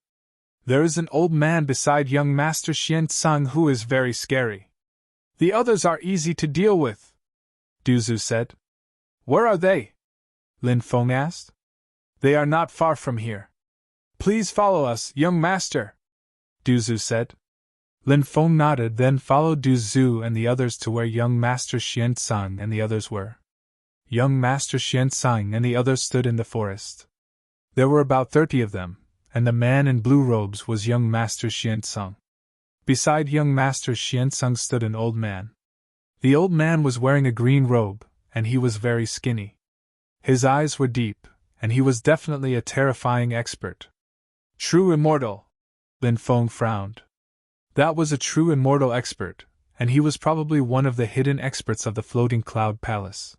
There is an old man beside young Master Xian Sung who is very scary. The others are easy to deal with, Du Zhu said. Where are they? Lin Feng asked. They are not far from here. Please follow us, young master, Du Zhu said. Lin Feng nodded, then followed Du Zhu and the others to where young Master Xian Sung and the others were. Young Master Xian Sung and the others stood in the forest. There were about 30 of them, and the man in blue robes was young Master Xian Sung. Beside young Master Xian Sung stood an old man. The old man was wearing a green robe, and he was very skinny. His eyes were deep, and he was definitely a terrifying expert. True immortal, Lin Feng frowned. That was a true immortal expert, and he was probably one of the hidden experts of the Floating Cloud Palace.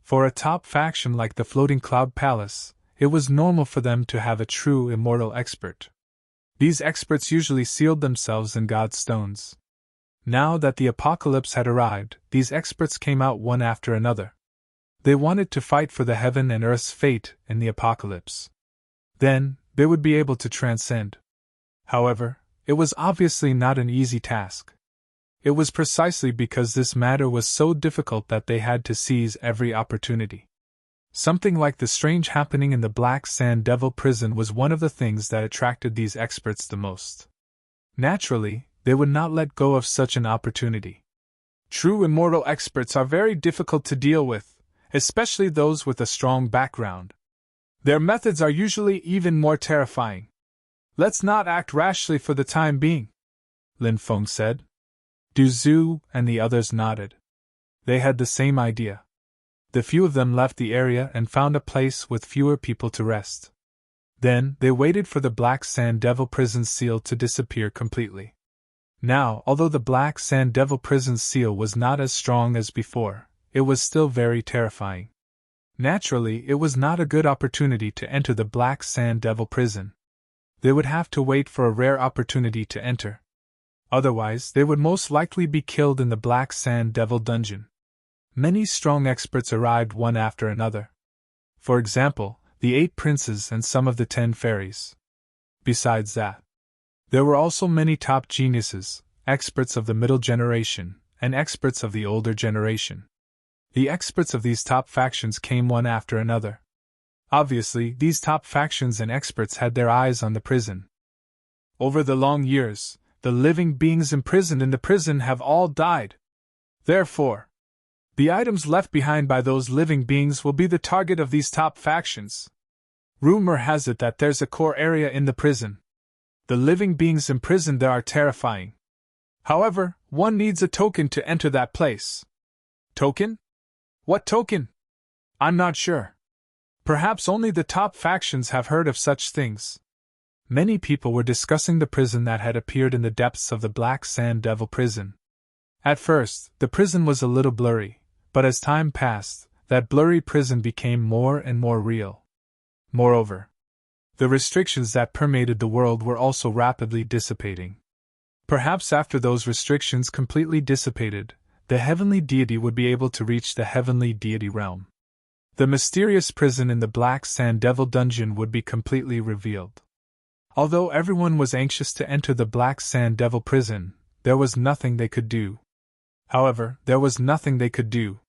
For a top faction like the Floating Cloud Palace, it was normal for them to have a true immortal expert. These experts usually sealed themselves in God's stones. Now that the apocalypse had arrived, these experts came out one after another. They wanted to fight for the heaven and earth's fate in the apocalypse. Then, they would be able to transcend. However, it was obviously not an easy task. It was precisely because this matter was so difficult that they had to seize every opportunity. Something like the strange happening in the Black Sand Devil prison was one of the things that attracted these experts the most. Naturally, they would not let go of such an opportunity. True immortal experts are very difficult to deal with, especially those with a strong background. Their methods are usually even more terrifying. Let's not act rashly for the time being, Lin Feng said. Du Zhu and the others nodded. They had the same idea. The few of them left the area and found a place with fewer people to rest. Then, they waited for the Black Sand Devil prison's seal to disappear completely. Now, although the Black Sand Devil prison's seal was not as strong as before, it was still very terrifying. Naturally, it was not a good opportunity to enter the Black Sand Devil prison. They would have to wait for a rare opportunity to enter. Otherwise, they would most likely be killed in the Black Sand Devil dungeon. Many strong experts arrived one after another. For example, the 8 princes and some of the 10 fairies. Besides that, there were also many top geniuses, experts of the middle generation, and experts of the older generation. The experts of these top factions came one after another. Obviously, these top factions and experts had their eyes on the prison. Over the long years, the living beings imprisoned in the prison have all died. Therefore, the items left behind by those living beings will be the target of these top factions. Rumor has it that there's a core area in the prison. The living beings imprisoned there are terrifying. However, one needs a token to enter that place. Token? What token? I'm not sure. Perhaps only the top factions have heard of such things. Many people were discussing the prison that had appeared in the depths of the Black Sand Devil prison. At first, the prison was a little blurry, but as time passed, that blurry prison became more and more real. Moreover, the restrictions that permeated the world were also rapidly dissipating. Perhaps after those restrictions completely dissipated, the heavenly deity would be able to reach the heavenly deity realm. The mysterious prison in the Black Sand Devil dungeon would be completely revealed. Although everyone was anxious to enter the Black Sand Devil prison, there was nothing they could do. However, there was nothing they could do.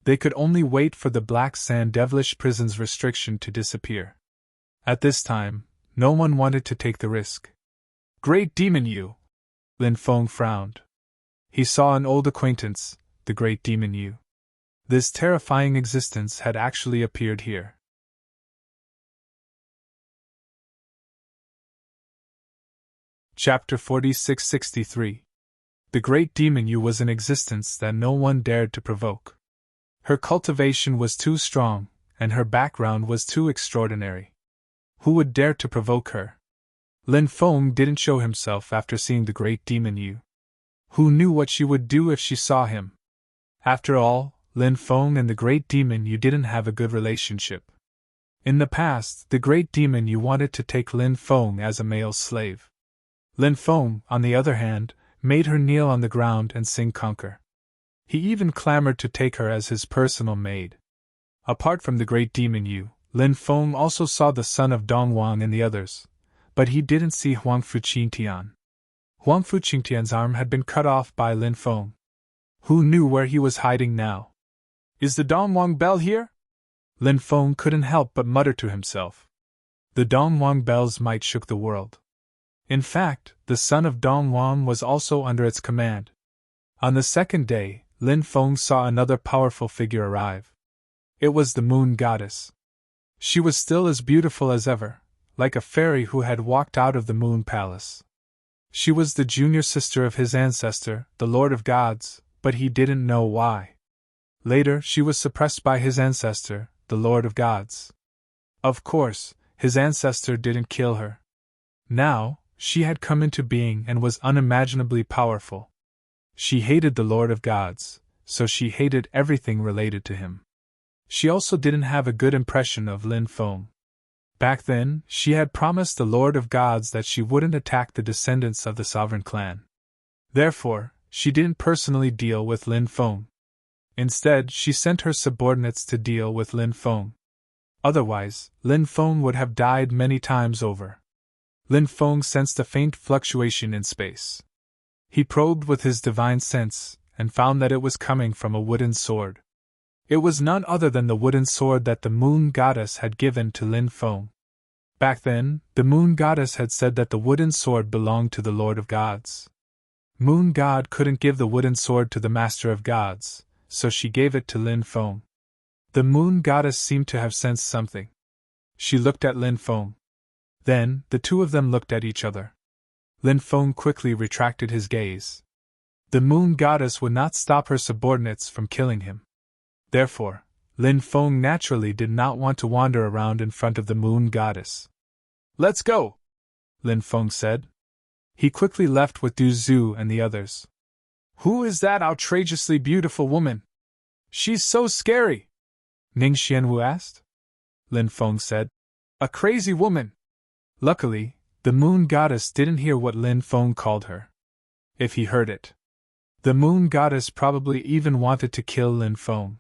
They could only wait for the Black Sand Devilish prison's restriction to disappear. At this time, no one wanted to take the risk. Great Demon Yu! Lin Feng frowned. He saw an old acquaintance, the Great Demon Yu. This terrifying existence had actually appeared here. Chapter 4663. The Great Demon Yu was an existence that no one dared to provoke. Her cultivation was too strong, and her background was too extraordinary. Who would dare to provoke her? Lin Feng didn't show himself after seeing the Great Demon Yu. Who knew what she would do if she saw him? After all, Lin Feng and the Great Demon Yu didn't have a good relationship. In the past, the Great Demon Yu wanted to take Lin Feng as a male slave. Lin Feng, on the other hand, made her kneel on the ground and sing conquer. He even clamored to take her as his personal maid. Apart from the Great Demon Yu, Lin Feng also saw the son of Dong Wang and the others, but he didn't see Huang Fuqingtian. Huang Fuqingtian's arm had been cut off by Lin Feng. Who knew where he was hiding now? Is the Dongwang bell here? Lin Feng couldn't help but mutter to himself. The Dongwang bell's might shook the world. In fact, the son of Dongwang was also under its command. On the second day, Lin Feng saw another powerful figure arrive. It was the moon goddess. She was still as beautiful as ever, like a fairy who had walked out of the moon palace. She was the junior sister of his ancestor, the Lord of Gods, but he didn't know why. Later, she was suppressed by his ancestor, the Lord of Gods. Of course, his ancestor didn't kill her. Now, she had come into being and was unimaginably powerful. She hated the Lord of Gods, so she hated everything related to him. She also didn't have a good impression of Lin Feng. Back then, she had promised the Lord of Gods that she wouldn't attack the descendants of the sovereign clan. Therefore, she didn't personally deal with Lin Feng. Instead, she sent her subordinates to deal with Lin Feng. Otherwise, Lin Feng would have died many times over. Lin Feng sensed a faint fluctuation in space. He probed with his divine sense, and found that it was coming from a wooden sword. It was none other than the wooden sword that the moon goddess had given to Lin Feng. Back then, the moon goddess had said that the wooden sword belonged to the Lord of Gods. Moon God couldn't give the wooden sword to the Master of Gods, so she gave it to Lin Feng. The moon goddess seemed to have sensed something. She looked at Lin Feng. Then, the two of them looked at each other. Lin Feng quickly retracted his gaze. The moon goddess would not stop her subordinates from killing him. Therefore, Lin Feng naturally did not want to wander around in front of the moon goddess. "Let's go," Lin Feng said. He quickly left with Du Zhu and the others. "Who is that outrageously beautiful woman? She's so scary," Ning Xianwu asked. Lin Feng said, "A crazy woman." Luckily, the moon goddess didn't hear what Lin Feng called her. If he heard it, the moon goddess probably even wanted to kill Lin Feng.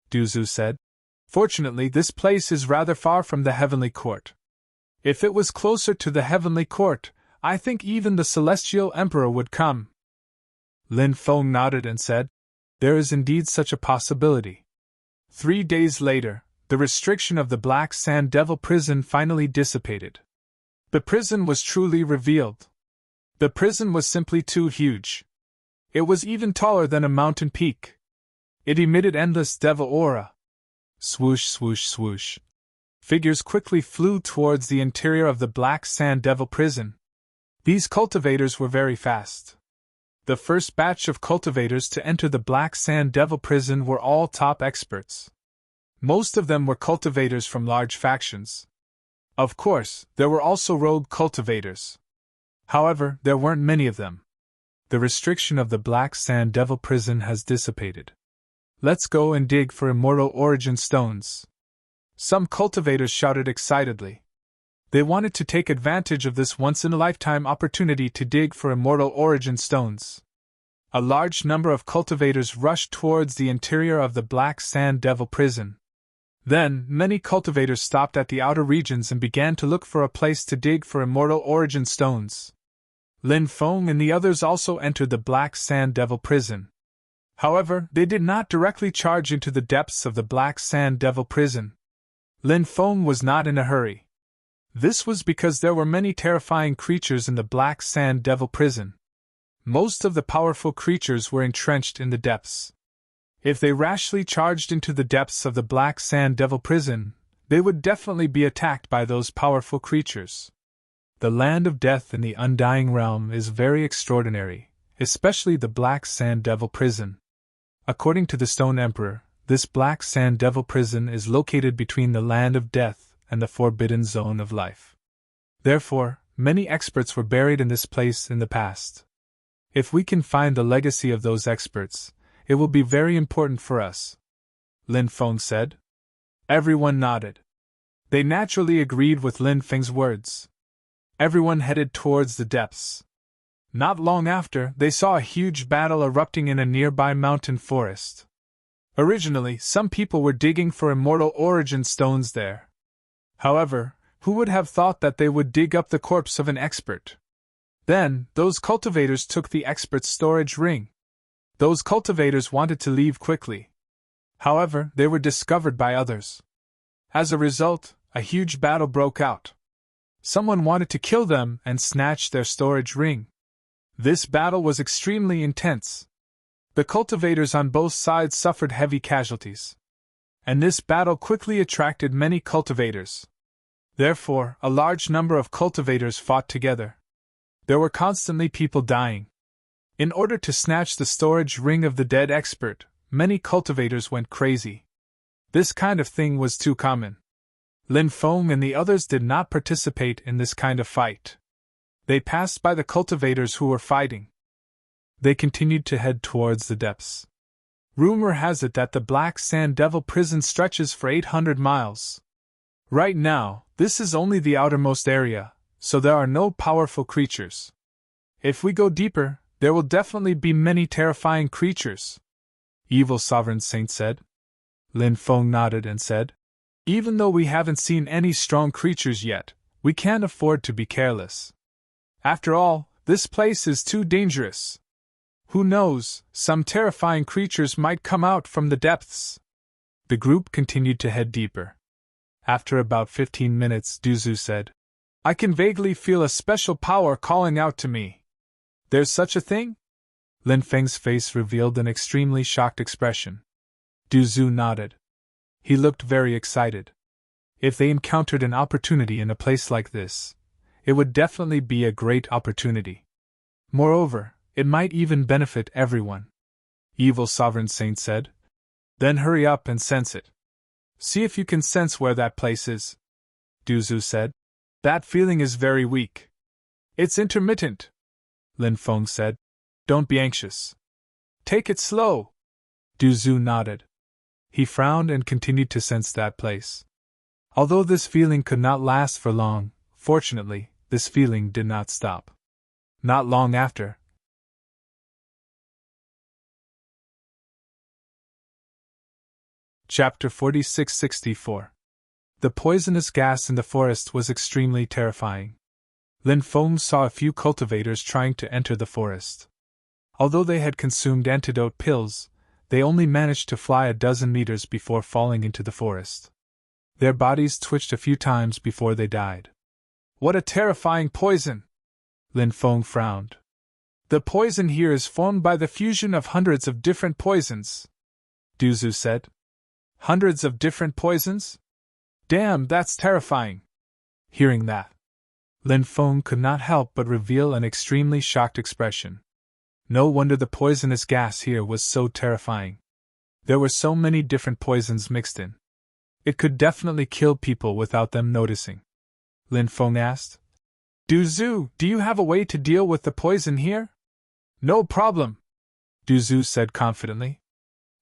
Du Zhu said, "Fortunately, this place is rather far from the heavenly court. If it was closer to the heavenly court, I think even the celestial emperor would come." Lin Feng nodded and said, "There is indeed such a possibility." 3 days later, the restriction of the Black Sand Devil prison finally dissipated. The prison was truly revealed. The prison was simply too huge. It was even taller than a mountain peak. It emitted endless devil aura. Swoosh, swoosh, swoosh. Figures quickly flew towards the interior of the Black Sand Devil prison. These cultivators were very fast. The first batch of cultivators to enter the Black Sand Devil prison were all top experts. Most of them were cultivators from large factions. Of course, there were also rogue cultivators. However, there weren't many of them. The restriction of the Black Sand Devil prison has dissipated. Let's go and dig for immortal origin stones. Some cultivators shouted excitedly. They wanted to take advantage of this once-in-a-lifetime opportunity to dig for immortal origin stones. A large number of cultivators rushed towards the interior of the Black Sand Devil prison. Then, many cultivators stopped at the outer regions and began to look for a place to dig for immortal origin stones. Lin Feng and the others also entered the Black Sand Devil prison. However, they did not directly charge into the depths of the Black Sand Devil prison. Lin Feng was not in a hurry. This was because there were many terrifying creatures in the Black Sand Devil prison. Most of the powerful creatures were entrenched in the depths. If they rashly charged into the depths of the Black Sand Devil prison, they would definitely be attacked by those powerful creatures. The land of death in the Undying Realm is very extraordinary, especially the Black Sand Devil prison. According to the Stone Emperor, this Black Sand Devil prison is located between the land of death and the forbidden zone of life. Therefore, many experts were buried in this place in the past. If we can find the legacy of those experts, it will be very important for us, Lin Feng said. Everyone nodded. They naturally agreed with Lin Feng's words. Everyone headed towards the depths. Not long after, they saw a huge battle erupting in a nearby mountain forest. Originally, some people were digging for immortal origin stones there. However, who would have thought that they would dig up the corpse of an expert? Then, those cultivators took the expert's storage ring. Those cultivators wanted to leave quickly. However, they were discovered by others. As a result, a huge battle broke out. Someone wanted to kill them and snatch their storage ring. This battle was extremely intense. The cultivators on both sides suffered heavy casualties. And this battle quickly attracted many cultivators. Therefore, a large number of cultivators fought together. There were constantly people dying. In order to snatch the storage ring of the dead expert, many cultivators went crazy. This kind of thing was too common. Lin Feng and the others did not participate in this kind of fight. They passed by the cultivators who were fighting. They continued to head towards the depths. Rumor has it that the Black Sand Devil prison stretches for 800 miles. Right now, this is only the outermost area, so there are no powerful creatures. If we go deeper, there will definitely be many terrifying creatures. Evil Sovereign Saint said. Lin Feng nodded and said, even though we haven't seen any strong creatures yet, we can't afford to be careless. After all, this place is too dangerous. Who knows, some terrifying creatures might come out from the depths. The group continued to head deeper. After about 15 minutes, Duzu said, I can vaguely feel a special power calling out to me. There's such a thing? Lin Feng's face revealed an extremely shocked expression. Duzu nodded. He looked very excited. If they encountered an opportunity in a place like this, it would definitely be a great opportunity. Moreover, it might even benefit everyone. Evil Sovereign Saint said. Then hurry up and sense it. See if you can sense where that place is. Duzu said. That feeling is very weak. It's intermittent. Lin Feng said. Don't be anxious. Take it slow. Duzu nodded. He frowned and continued to sense that place. Although this feeling could not last for long, fortunately, this feeling did not stop. Not long after. Chapter 46-64. The poisonous gas in the forest was extremely terrifying. Lin Feng saw a few cultivators trying to enter the forest. Although they had consumed antidote pills, they only managed to fly 12 meters before falling into the forest. Their bodies twitched a few times before they died. What a terrifying poison! Lin Feng frowned. The poison here is formed by the fusion of hundreds of different poisons, Duzu said. Hundreds of different poisons? Damn, that's terrifying. Hearing that, Lin Feng could not help but reveal an extremely shocked expression. No wonder the poisonous gas here was so terrifying. There were so many different poisons mixed in. It could definitely kill people without them noticing. Lin Feng asked. Duzu, do you have a way to deal with the poison here? No problem, Duzu said confidently.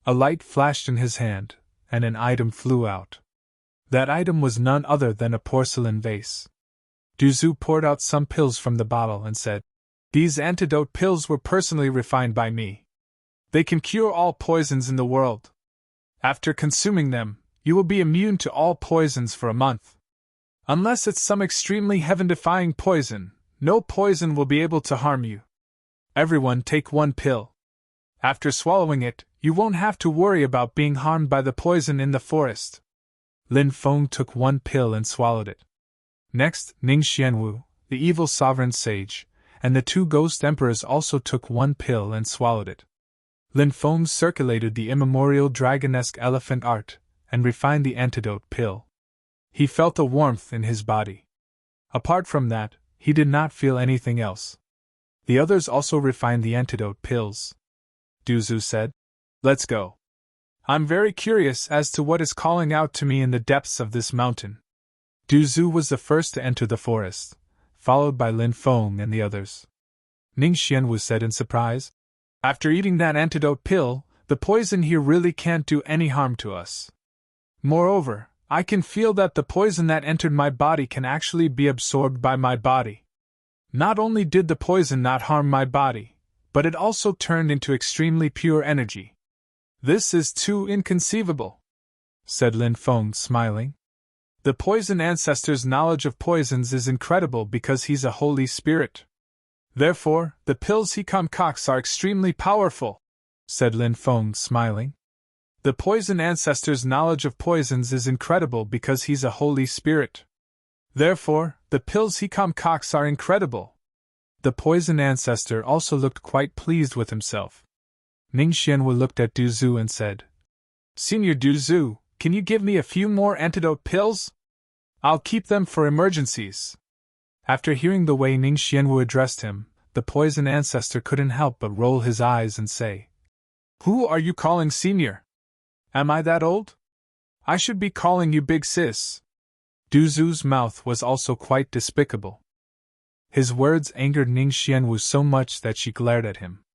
A light flashed in his hand, and an item flew out. That item was none other than a porcelain vase. Duzu poured out some pills from the bottle and said, These antidote pills were personally refined by me. They can cure all poisons in the world. After consuming them, you will be immune to all poisons for a month. Unless it's some extremely heaven-defying poison, no poison will be able to harm you. Everyone take one pill. After swallowing it, you won't have to worry about being harmed by the poison in the forest. Lin Feng took one pill and swallowed it. Next, Ning Xianwu, the evil sovereign sage, and the 2 ghost emperors also took one pill and swallowed it. Lin Feng circulated the immemorial dragonesque elephant art and refined the antidote pill. He felt a warmth in his body. Apart from that, he did not feel anything else. The others also refined the antidote pills. Duzu said, Let's go. I'm very curious as to what is calling out to me in the depths of this mountain. Duzu was the first to enter the forest, followed by Lin Feng and the others. Ning Xianwu said in surprise, After eating that antidote pill, the poison here really can't do any harm to us. Moreover, I can feel that the poison that entered my body can actually be absorbed by my body. Not only did the poison not harm my body, but it also turned into extremely pure energy. This is too inconceivable, said Lin Feng, smiling. The poison ancestor's knowledge of poisons is incredible because he's a holy spirit. Therefore, the pills he concocts are extremely powerful, said Lin Feng, smiling. The poison ancestor's knowledge of poisons is incredible because he's a holy spirit. Therefore, the pills he concocts are incredible. The poison ancestor also looked quite pleased with himself. Ning Xianwu looked at Duzu and said, Senior Duzu, can you give me a few more antidote pills? I'll keep them for emergencies. After hearing the way Ning Xianwu addressed him, the poison ancestor couldn't help but roll his eyes and say, Who are you calling senior? Am I that old? I should be calling you big sis. Duzu's mouth was also quite despicable. His words angered Ning Xianwu so much that she glared at him.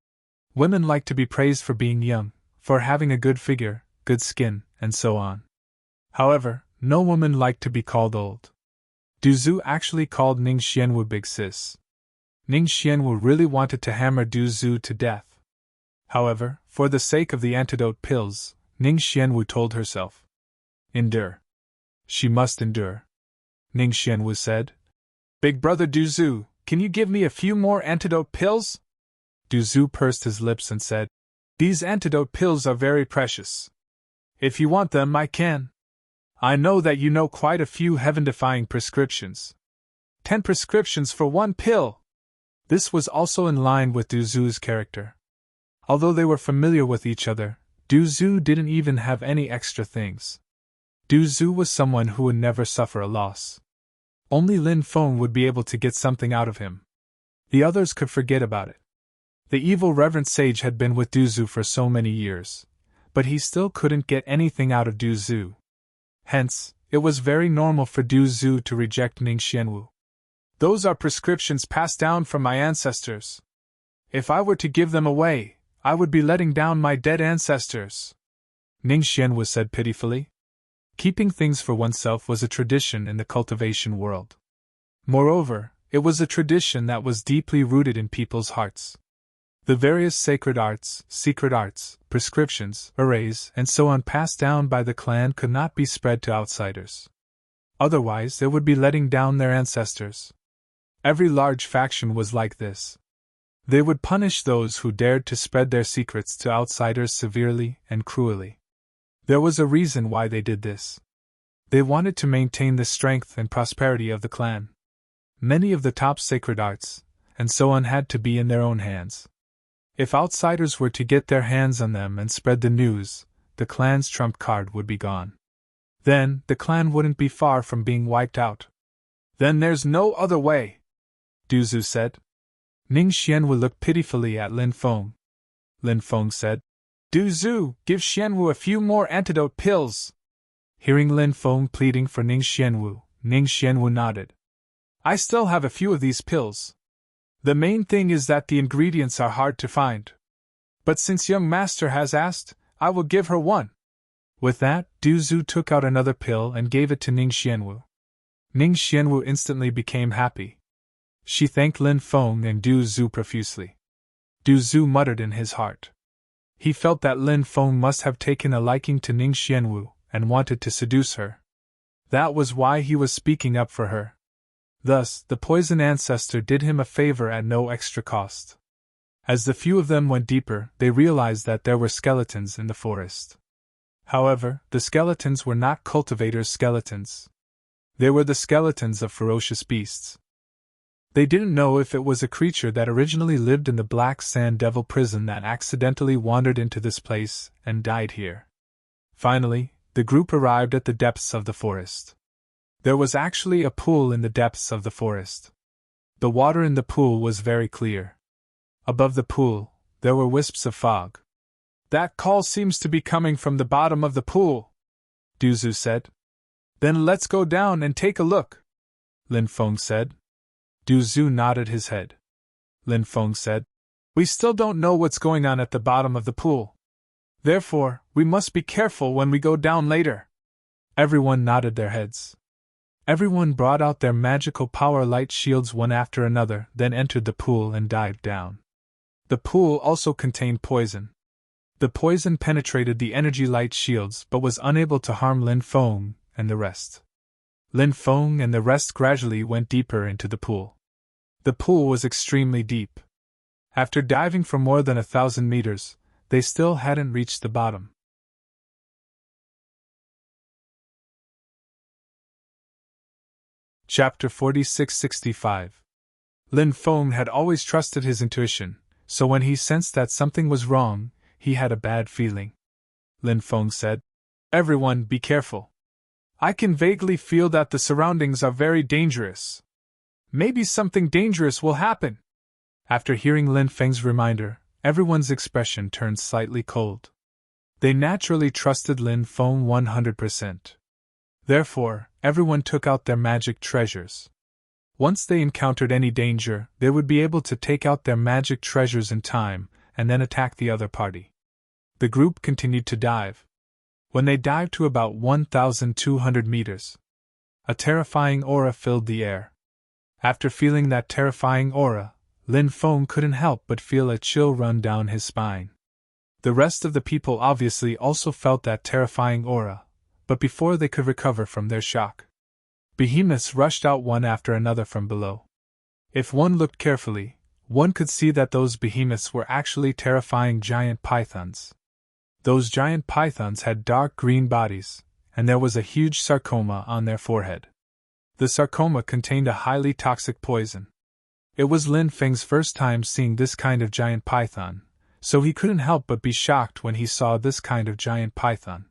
Women like to be praised for being young, for having a good figure, good skin, and so on. However, no woman liked to be called old. Duzu actually called Ning Xianwu big sis. Ning Xianwu really wanted to hammer Duzu to death. However, for the sake of the antidote pills, Ning Xianwu told herself. Endure. She must endure. Ning Xianwu said. Big brother Duzu, can you give me a few more antidote pills? Duzu pursed his lips and said, These antidote pills are very precious. If you want them, I can. I know that you know quite a few heaven-defying prescriptions. 10 prescriptions for 1 pill. This was also in line with Duzu's character. Although they were familiar with each other, Duzu didn't even have any extra things. Duzu was someone who would never suffer a loss. Only Lin Feng would be able to get something out of him. The others could forget about it. The evil reverend sage had been with Duzu for so many years, but he still couldn't get anything out of Duzu. Hence, it was very normal for Duzu to reject Ning Xianwu. Those are prescriptions passed down from my ancestors. If I were to give them away, I would be letting down my dead ancestors, Ning Xianwu said pitifully. Keeping things for oneself was a tradition in the cultivation world. Moreover, it was a tradition that was deeply rooted in people's hearts. The various sacred arts, secret arts, prescriptions, arrays, and so on passed down by the clan could not be spread to outsiders. Otherwise, they would be letting down their ancestors. Every large faction was like this. They would punish those who dared to spread their secrets to outsiders severely and cruelly. There was a reason why they did this. They wanted to maintain the strength and prosperity of the clan. Many of the top sacred arts, and so on, had to be in their own hands. If outsiders were to get their hands on them and spread the news, the clan's trump card would be gone. Then, the clan wouldn't be far from being wiped out. Then there's no other way, Duzu said. Ning Xianwu looked pitifully at Lin Feng. Lin Feng said, Duzu, give Xianwu a few more antidote pills. Hearing Lin Feng pleading for Ning Xianwu nodded. I still have a few of these pills. The main thing is that the ingredients are hard to find. But since young master has asked, I will give her one. With that, Duzu took out another pill and gave it to Ning Xianwu. Ning Xianwu instantly became happy. She thanked Lin Feng and Duzu profusely. Duzu muttered in his heart. He felt that Lin Feng must have taken a liking to Ning Xianwu and wanted to seduce her. That was why he was speaking up for her. Thus, the poison ancestor did him a favor at no extra cost. As the few of them went deeper, they realized that there were skeletons in the forest. However, the skeletons were not cultivators' skeletons. They were the skeletons of ferocious beasts. They didn't know if it was a creature that originally lived in the Black Sand Devil prison that accidentally wandered into this place and died here. Finally, the group arrived at the depths of the forest. There was actually a pool in the depths of the forest. The water in the pool was very clear. Above the pool, there were wisps of fog. That call seems to be coming from the bottom of the pool, Duzu said. Then let's go down and take a look, Lin Feng said. Duzu nodded his head. Lin Feng said, We still don't know what's going on at the bottom of the pool. Therefore, we must be careful when we go down later. Everyone nodded their heads. Everyone brought out their magical power light shields one after another, then entered the pool and dived down. The pool also contained poison. The poison penetrated the energy light shields but was unable to harm Lin Feng and the rest. Lin Feng and the rest gradually went deeper into the pool. The pool was extremely deep. After diving for more than 1,000 meters, they still hadn't reached the bottom. Chapter 4665. Lin Feng had always trusted his intuition, so when he sensed that something was wrong, he had a bad feeling. Lin Feng said, Everyone, be careful. I can vaguely feel that the surroundings are very dangerous. Maybe something dangerous will happen. After hearing Lin Feng's reminder, everyone's expression turned slightly cold. They naturally trusted Lin Feng 100%. Therefore, everyone took out their magic treasures. Once they encountered any danger, they would be able to take out their magic treasures in time, and then attack the other party. The group continued to dive. When they dived to about 1,200 meters, a terrifying aura filled the air. After feeling that terrifying aura, Lin Feng couldn't help but feel a chill run down his spine. The rest of the people obviously also felt that terrifying aura, but before they could recover from their shock, behemoths rushed out one after another from below. If one looked carefully, one could see that those behemoths were actually terrifying giant pythons. Those giant pythons had dark green bodies, and there was a huge sarcoma on their forehead. The sarcoma contained a highly toxic poison. It was Lin Feng's first time seeing this kind of giant python, so he couldn't help but be shocked when he saw this kind of giant python.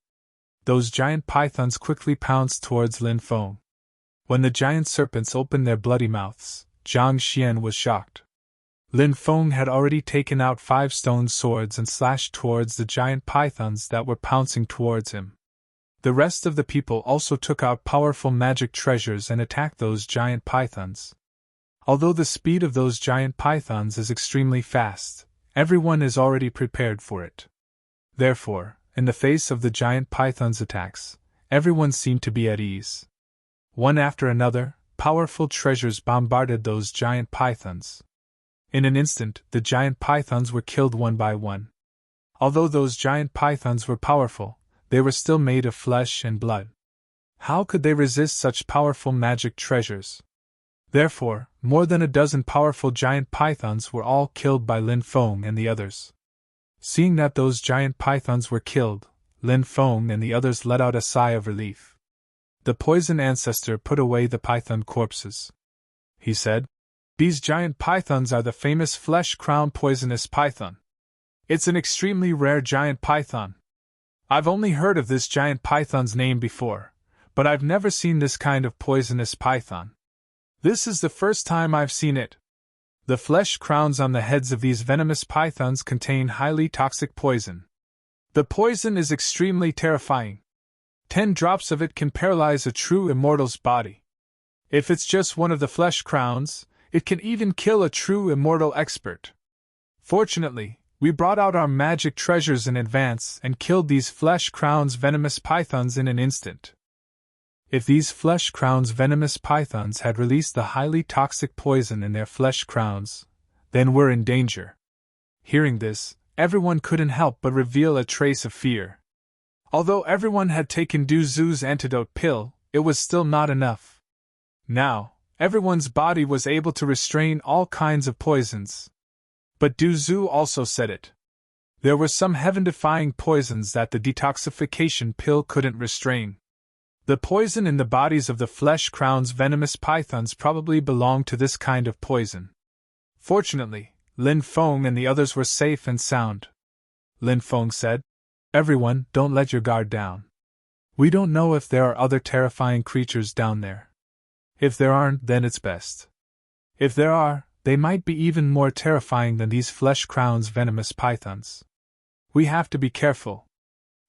Those giant pythons quickly pounced towards Lin Feng. When the giant serpents opened their bloody mouths, Zhang Xian was shocked. Lin Feng had already taken out 5 stone swords and slashed towards the giant pythons that were pouncing towards him. The rest of the people also took out powerful magic treasures and attacked those giant pythons. Although the speed of those giant pythons is extremely fast, everyone is already prepared for it. Therefore, in the face of the giant pythons' attacks, everyone seemed to be at ease. One after another, powerful treasures bombarded those giant pythons. In an instant, the giant pythons were killed one by one. Although those giant pythons were powerful, they were still made of flesh and blood. How could they resist such powerful magic treasures? Therefore, more than a dozen powerful giant pythons were all killed by Lin Feng and the others. Seeing that those giant pythons were killed, Lin Feng and the others let out a sigh of relief. The poison ancestor put away the python corpses. He said, "These giant pythons are the famous flesh-crown poisonous python. It's an extremely rare giant python. I've only heard of this giant python's name before, but I've never seen this kind of poisonous python. This is the first time I've seen it. The flesh crowns on the heads of these venomous pythons contain highly toxic poison. The poison is extremely terrifying. 10 drops of it can paralyze a true immortal's body. If it's just one of the flesh crowns, it can even kill a true immortal expert. Fortunately, we brought out our magic treasures in advance and killed these flesh crowns venomous pythons in an instant." If these flesh crowns venomous pythons had released the highly toxic poison in their flesh crowns, then we're in danger. Hearing this, everyone couldn't help but reveal a trace of fear. Although everyone had taken Du Zhu's antidote pill, it was still not enough. Now, everyone's body was able to restrain all kinds of poisons. But Du Zhu also said it. There were some heaven-defying poisons that the detoxification pill couldn't restrain. The poison in the bodies of the flesh crown's venomous pythons probably belonged to this kind of poison. Fortunately, Lin Feng and the others were safe and sound. Lin Feng said, "Everyone, don't let your guard down. We don't know if there are other terrifying creatures down there. If there aren't, then it's best. If there are, they might be even more terrifying than these flesh crown's venomous pythons. We have to be careful."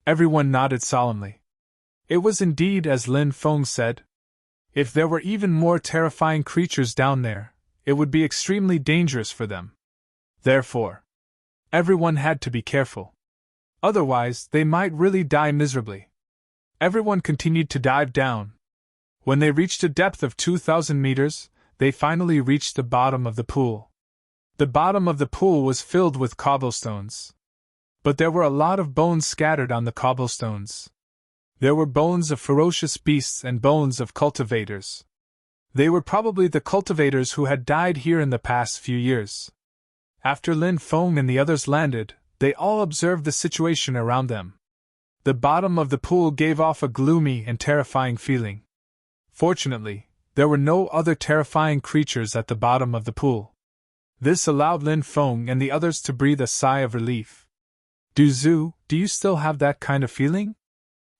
Everyone nodded solemnly. It was indeed as Lin Feng said. If there were even more terrifying creatures down there, it would be extremely dangerous for them. Therefore, everyone had to be careful. Otherwise, they might really die miserably. Everyone continued to dive down. When they reached a depth of 2,000 meters, they finally reached the bottom of the pool. The bottom of the pool was filled with cobblestones. But there were a lot of bones scattered on the cobblestones. There were bones of ferocious beasts and bones of cultivators. They were probably the cultivators who had died here in the past few years. After Lin Feng and the others landed, they all observed the situation around them. The bottom of the pool gave off a gloomy and terrifying feeling. Fortunately, there were no other terrifying creatures at the bottom of the pool. This allowed Lin Feng and the others to breathe a sigh of relief. Du Zhu, do you still have that kind of feeling?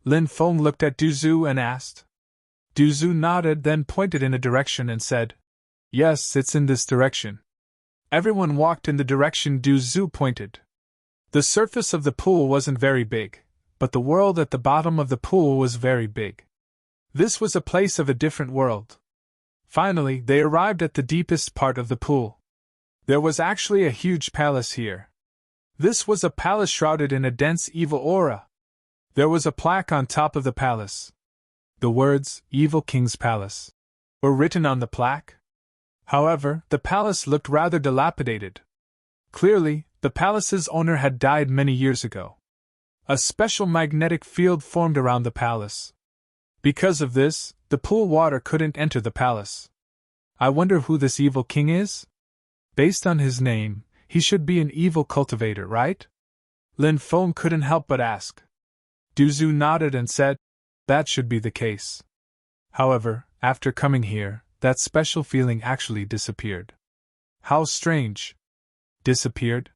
Lin Feng looked at Du Zhu and asked. Du Zhu nodded, then pointed in a direction and said, "Yes, it's in this direction." Everyone walked in the direction Du Zhu pointed. The surface of the pool wasn't very big, but the world at the bottom of the pool was very big. This was a place of a different world. Finally, they arrived at the deepest part of the pool. There was actually a huge palace here. This was a palace shrouded in a dense evil aura. There was a plaque on top of the palace. The words, "Evil King's Palace," were written on the plaque. However, the palace looked rather dilapidated. Clearly, The palace's owner had died many years ago. A special magnetic field formed around the palace. Because of this, the pool water couldn't enter the palace. I wonder who this evil king is? Based on his name, he should be an evil cultivator, right? Lin Feng couldn't help but ask. Duzu nodded and said, that should be the case. However, after coming here, that special feeling actually disappeared. How strange. Disappeared?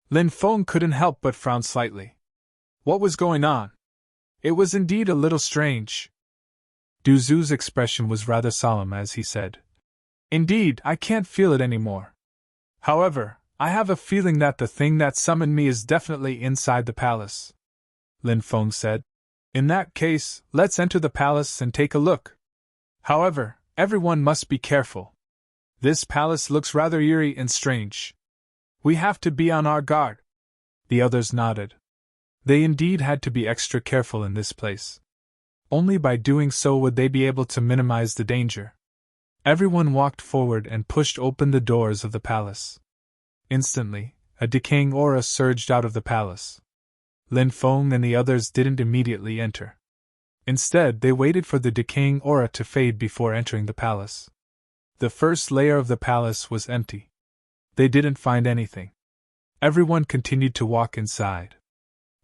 Lin Feng couldn't help but frown slightly. What was going on? It was indeed a little strange. Duzu's expression was rather solemn as he said, indeed, I can't feel it anymore. However, I have a feeling that the thing that summoned me is definitely inside the palace. Lin Feng said. In that case, let's enter the palace and take a look. However, everyone must be careful. This palace looks rather eerie and strange. We have to be on our guard. The others nodded. They indeed had to be extra careful in this place. Only by doing so would they be able to minimize the danger. Everyone walked forward and pushed open the doors of the palace. Instantly, a decaying aura surged out of the palace. Lin Feng and the others didn't immediately enter. Instead, they waited for the decaying aura to fade before entering the palace. The first layer of the palace was empty. They didn't find anything. Everyone continued to walk inside.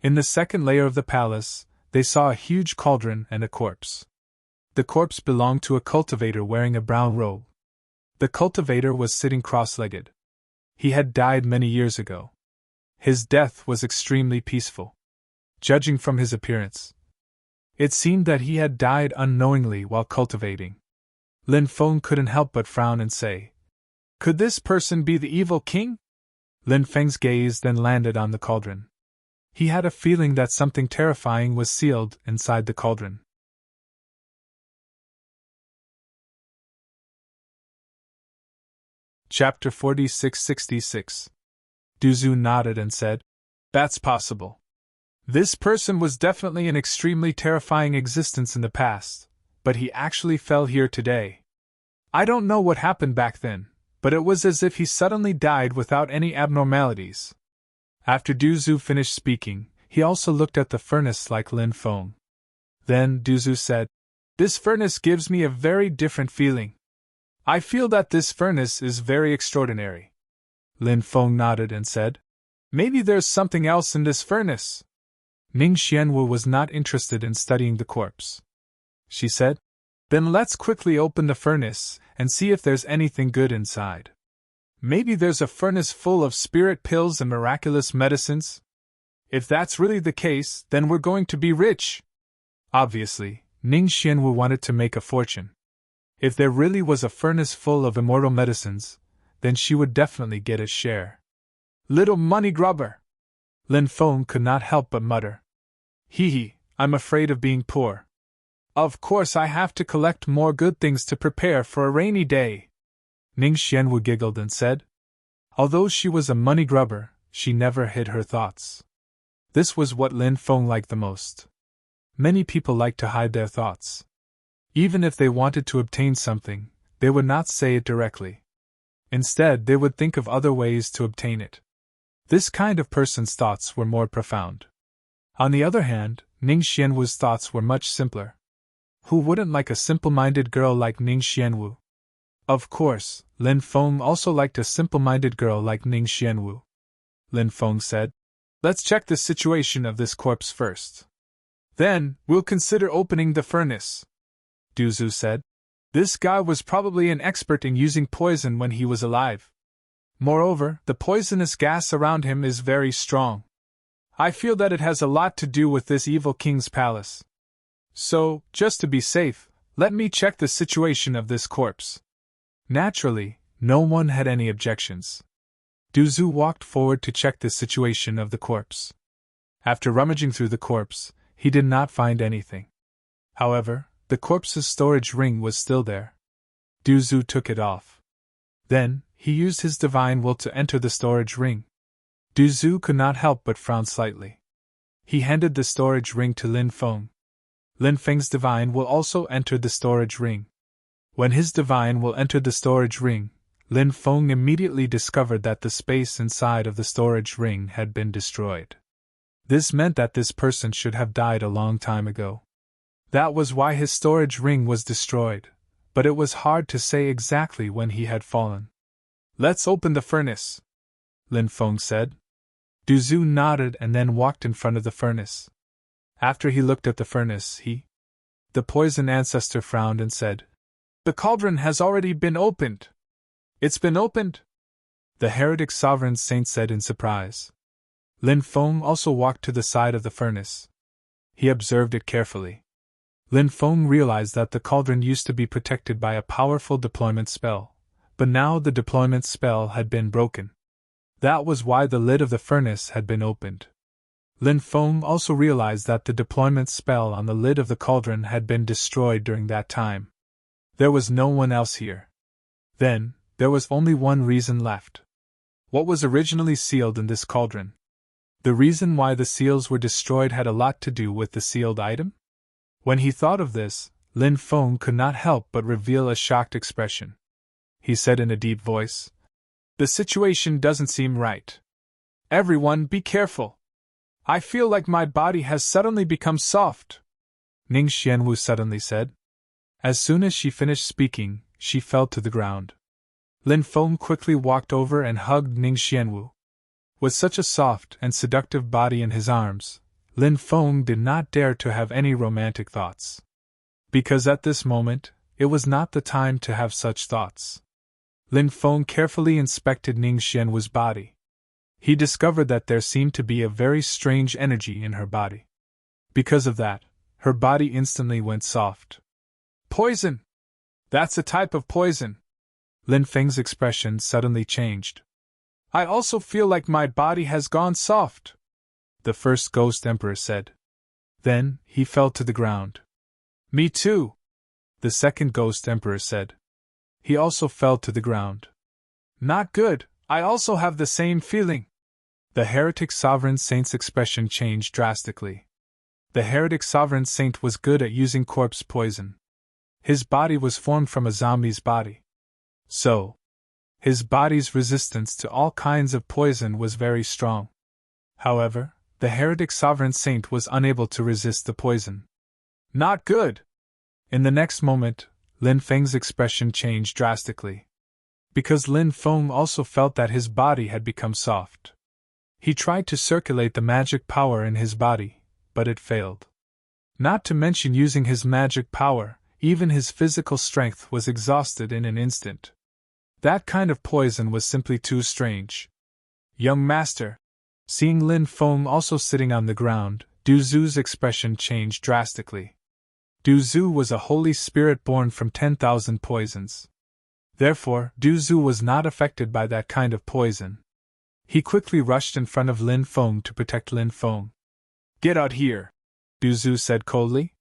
In the second layer of the palace, they saw a huge cauldron and a corpse. The corpse belonged to a cultivator wearing a brown robe. The cultivator was sitting cross-legged. He had died many years ago. His death was extremely peaceful. Judging from his appearance, it seemed that he had died unknowingly while cultivating. Lin Feng couldn't help but frown and say, could this person be the evil king? Lin Feng's gaze then landed on the cauldron. He had a feeling that something terrifying was sealed inside the cauldron. Chapter 4666. Duzu nodded and said, that's possible. This person was definitely an extremely terrifying existence in the past, but he actually fell here today. I don't know what happened back then, but it was as if he suddenly died without any abnormalities. After Duzu finished speaking, he also looked at the furnace like Lin Feng. Then Duzu said, this furnace gives me a very different feeling. I feel that this furnace is very extraordinary. Lin Feng nodded and said, maybe there's something else in this furnace. Ning Xianwu was not interested in studying the corpse. She said, then let's quickly open the furnace and see if there's anything good inside. Maybe there's a furnace full of spirit pills and miraculous medicines? If that's really the case, then we're going to be rich. Obviously, Ning Xianwu wanted to make a fortune. If there really was a furnace full of immortal medicines, then she would definitely get a share. Little money grubber! Lin Feng could not help but mutter. Hee hee, I'm afraid of being poor. Of course I have to collect more good things to prepare for a rainy day. Ning Xianwu giggled and said. Although she was a money grubber, she never hid her thoughts. This was what Lin Feng liked the most. Many people like to hide their thoughts. Even if they wanted to obtain something, they would not say it directly. Instead, they would think of other ways to obtain it. This kind of person's thoughts were more profound. On the other hand, Ning Xianwu's thoughts were much simpler. Who wouldn't like a simple-minded girl like Ning Xianwu? Of course, Lin Feng also liked a simple-minded girl like Ning Xianwu. Lin Feng said, let's check the situation of this corpse first. Then, we'll consider opening the furnace. Duzu said. This guy was probably an expert in using poison when he was alive. Moreover, the poisonous gas around him is very strong. I feel that it has a lot to do with this evil king's palace. So, just to be safe, let me check the situation of this corpse. Naturally, no one had any objections. Duzu walked forward to check the situation of the corpse. After rummaging through the corpse, he did not find anything. However, the corpse's storage ring was still there. Duzu took it off. Then, he used his divine will to enter the storage ring. Duzu could not help but frown slightly. He handed the storage ring to Lin Feng. Lin Feng's divine will also entered the storage ring. When his divine will entered the storage ring, Lin Feng immediately discovered that the space inside of the storage ring had been destroyed. This meant that this person should have died a long time ago. That was why his storage ring was destroyed, but it was hard to say exactly when he had fallen. "Let's open the furnace," Lin Feng said. Du Zhu nodded and then walked in front of the furnace. After he looked at the furnace, the poison ancestor frowned and said, "The cauldron has already been opened." "It's been opened?" the heretic sovereign saint said in surprise. Lin Feng also walked to the side of the furnace. He observed it carefully. Lin Feng realized that the cauldron used to be protected by a powerful deployment spell, but now the deployment spell had been broken. That was why the lid of the furnace had been opened. Lin Feng also realized that the deployment spell on the lid of the cauldron had been destroyed during that time. There was no one else here. Then, there was only one reason left. What was originally sealed in this cauldron? The reason why the seals were destroyed had a lot to do with the sealed item? When he thought of this, Lin Feng could not help but reveal a shocked expression. He said in a deep voice, "The situation doesn't seem right. Everyone be careful. I feel like my body has suddenly become soft," Ning Xianwu suddenly said. As soon as she finished speaking, she fell to the ground. Lin Feng quickly walked over and hugged Ning Xianwu. With such a soft and seductive body in his arms, Lin Feng did not dare to have any romantic thoughts. Because at this moment, it was not the time to have such thoughts. Lin Feng carefully inspected Ning Xianwu's body. He discovered that there seemed to be a very strange energy in her body. Because of that, her body instantly went soft. "Poison! That's a type of poison!" Lin Feng's expression suddenly changed. "I also feel like my body has gone soft," the first Ghost Emperor said. Then, he fell to the ground. "Me too," the second Ghost Emperor said. He also fell to the ground. "Not good, I also have the same feeling." The heretic sovereign saint's expression changed drastically. The heretic sovereign saint was good at using corpse poison. His body was formed from a zombie's body. So, his body's resistance to all kinds of poison was very strong. However, the heretic sovereign saint was unable to resist the poison. "Not good!" In the next moment, Lin Feng's expression changed drastically. Because Lin Feng also felt that his body had become soft. He tried to circulate the magic power in his body, but it failed. Not to mention using his magic power, even his physical strength was exhausted in an instant. That kind of poison was simply too strange. "Young master!" Seeing Lin Feng also sitting on the ground, Du Zhu's expression changed drastically. Du Zhu was a holy spirit born from 10,000 poisons. Therefore, Du Zhu was not affected by that kind of poison. He quickly rushed in front of Lin Feng to protect Lin Feng. "Get out here," Du Zhu said coldly.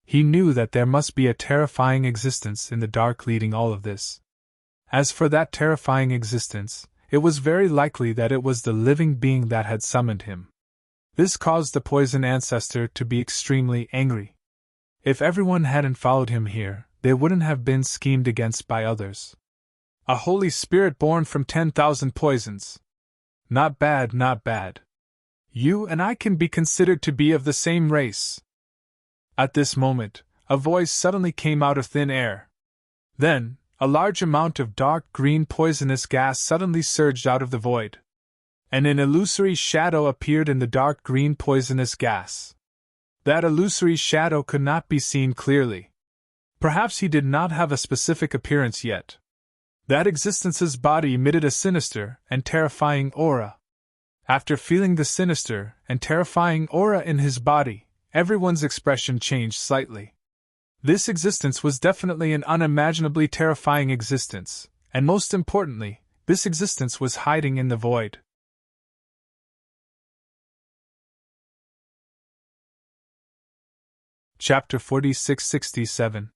He knew that there must be a terrifying existence in the dark leading all of this. As for that terrifying existence, it was very likely that it was the living being that had summoned him. This caused the poison ancestor to be extremely angry. If everyone hadn't followed him here, they wouldn't have been schemed against by others. "A holy spirit born from 10,000 poisons. Not bad, not bad. You and I can be considered to be of the same race." At this moment, a voice suddenly came out of thin air. Then, a large amount of dark green poisonous gas suddenly surged out of the void. And an illusory shadow appeared in the dark green poisonous gas. That illusory shadow could not be seen clearly. Perhaps he did not have a specific appearance yet. That existence's body emitted a sinister and terrifying aura. After feeling the sinister and terrifying aura in his body, everyone's expression changed slightly. This existence was definitely an unimaginably terrifying existence, and most importantly, this existence was hiding in the void. Chapter 4667.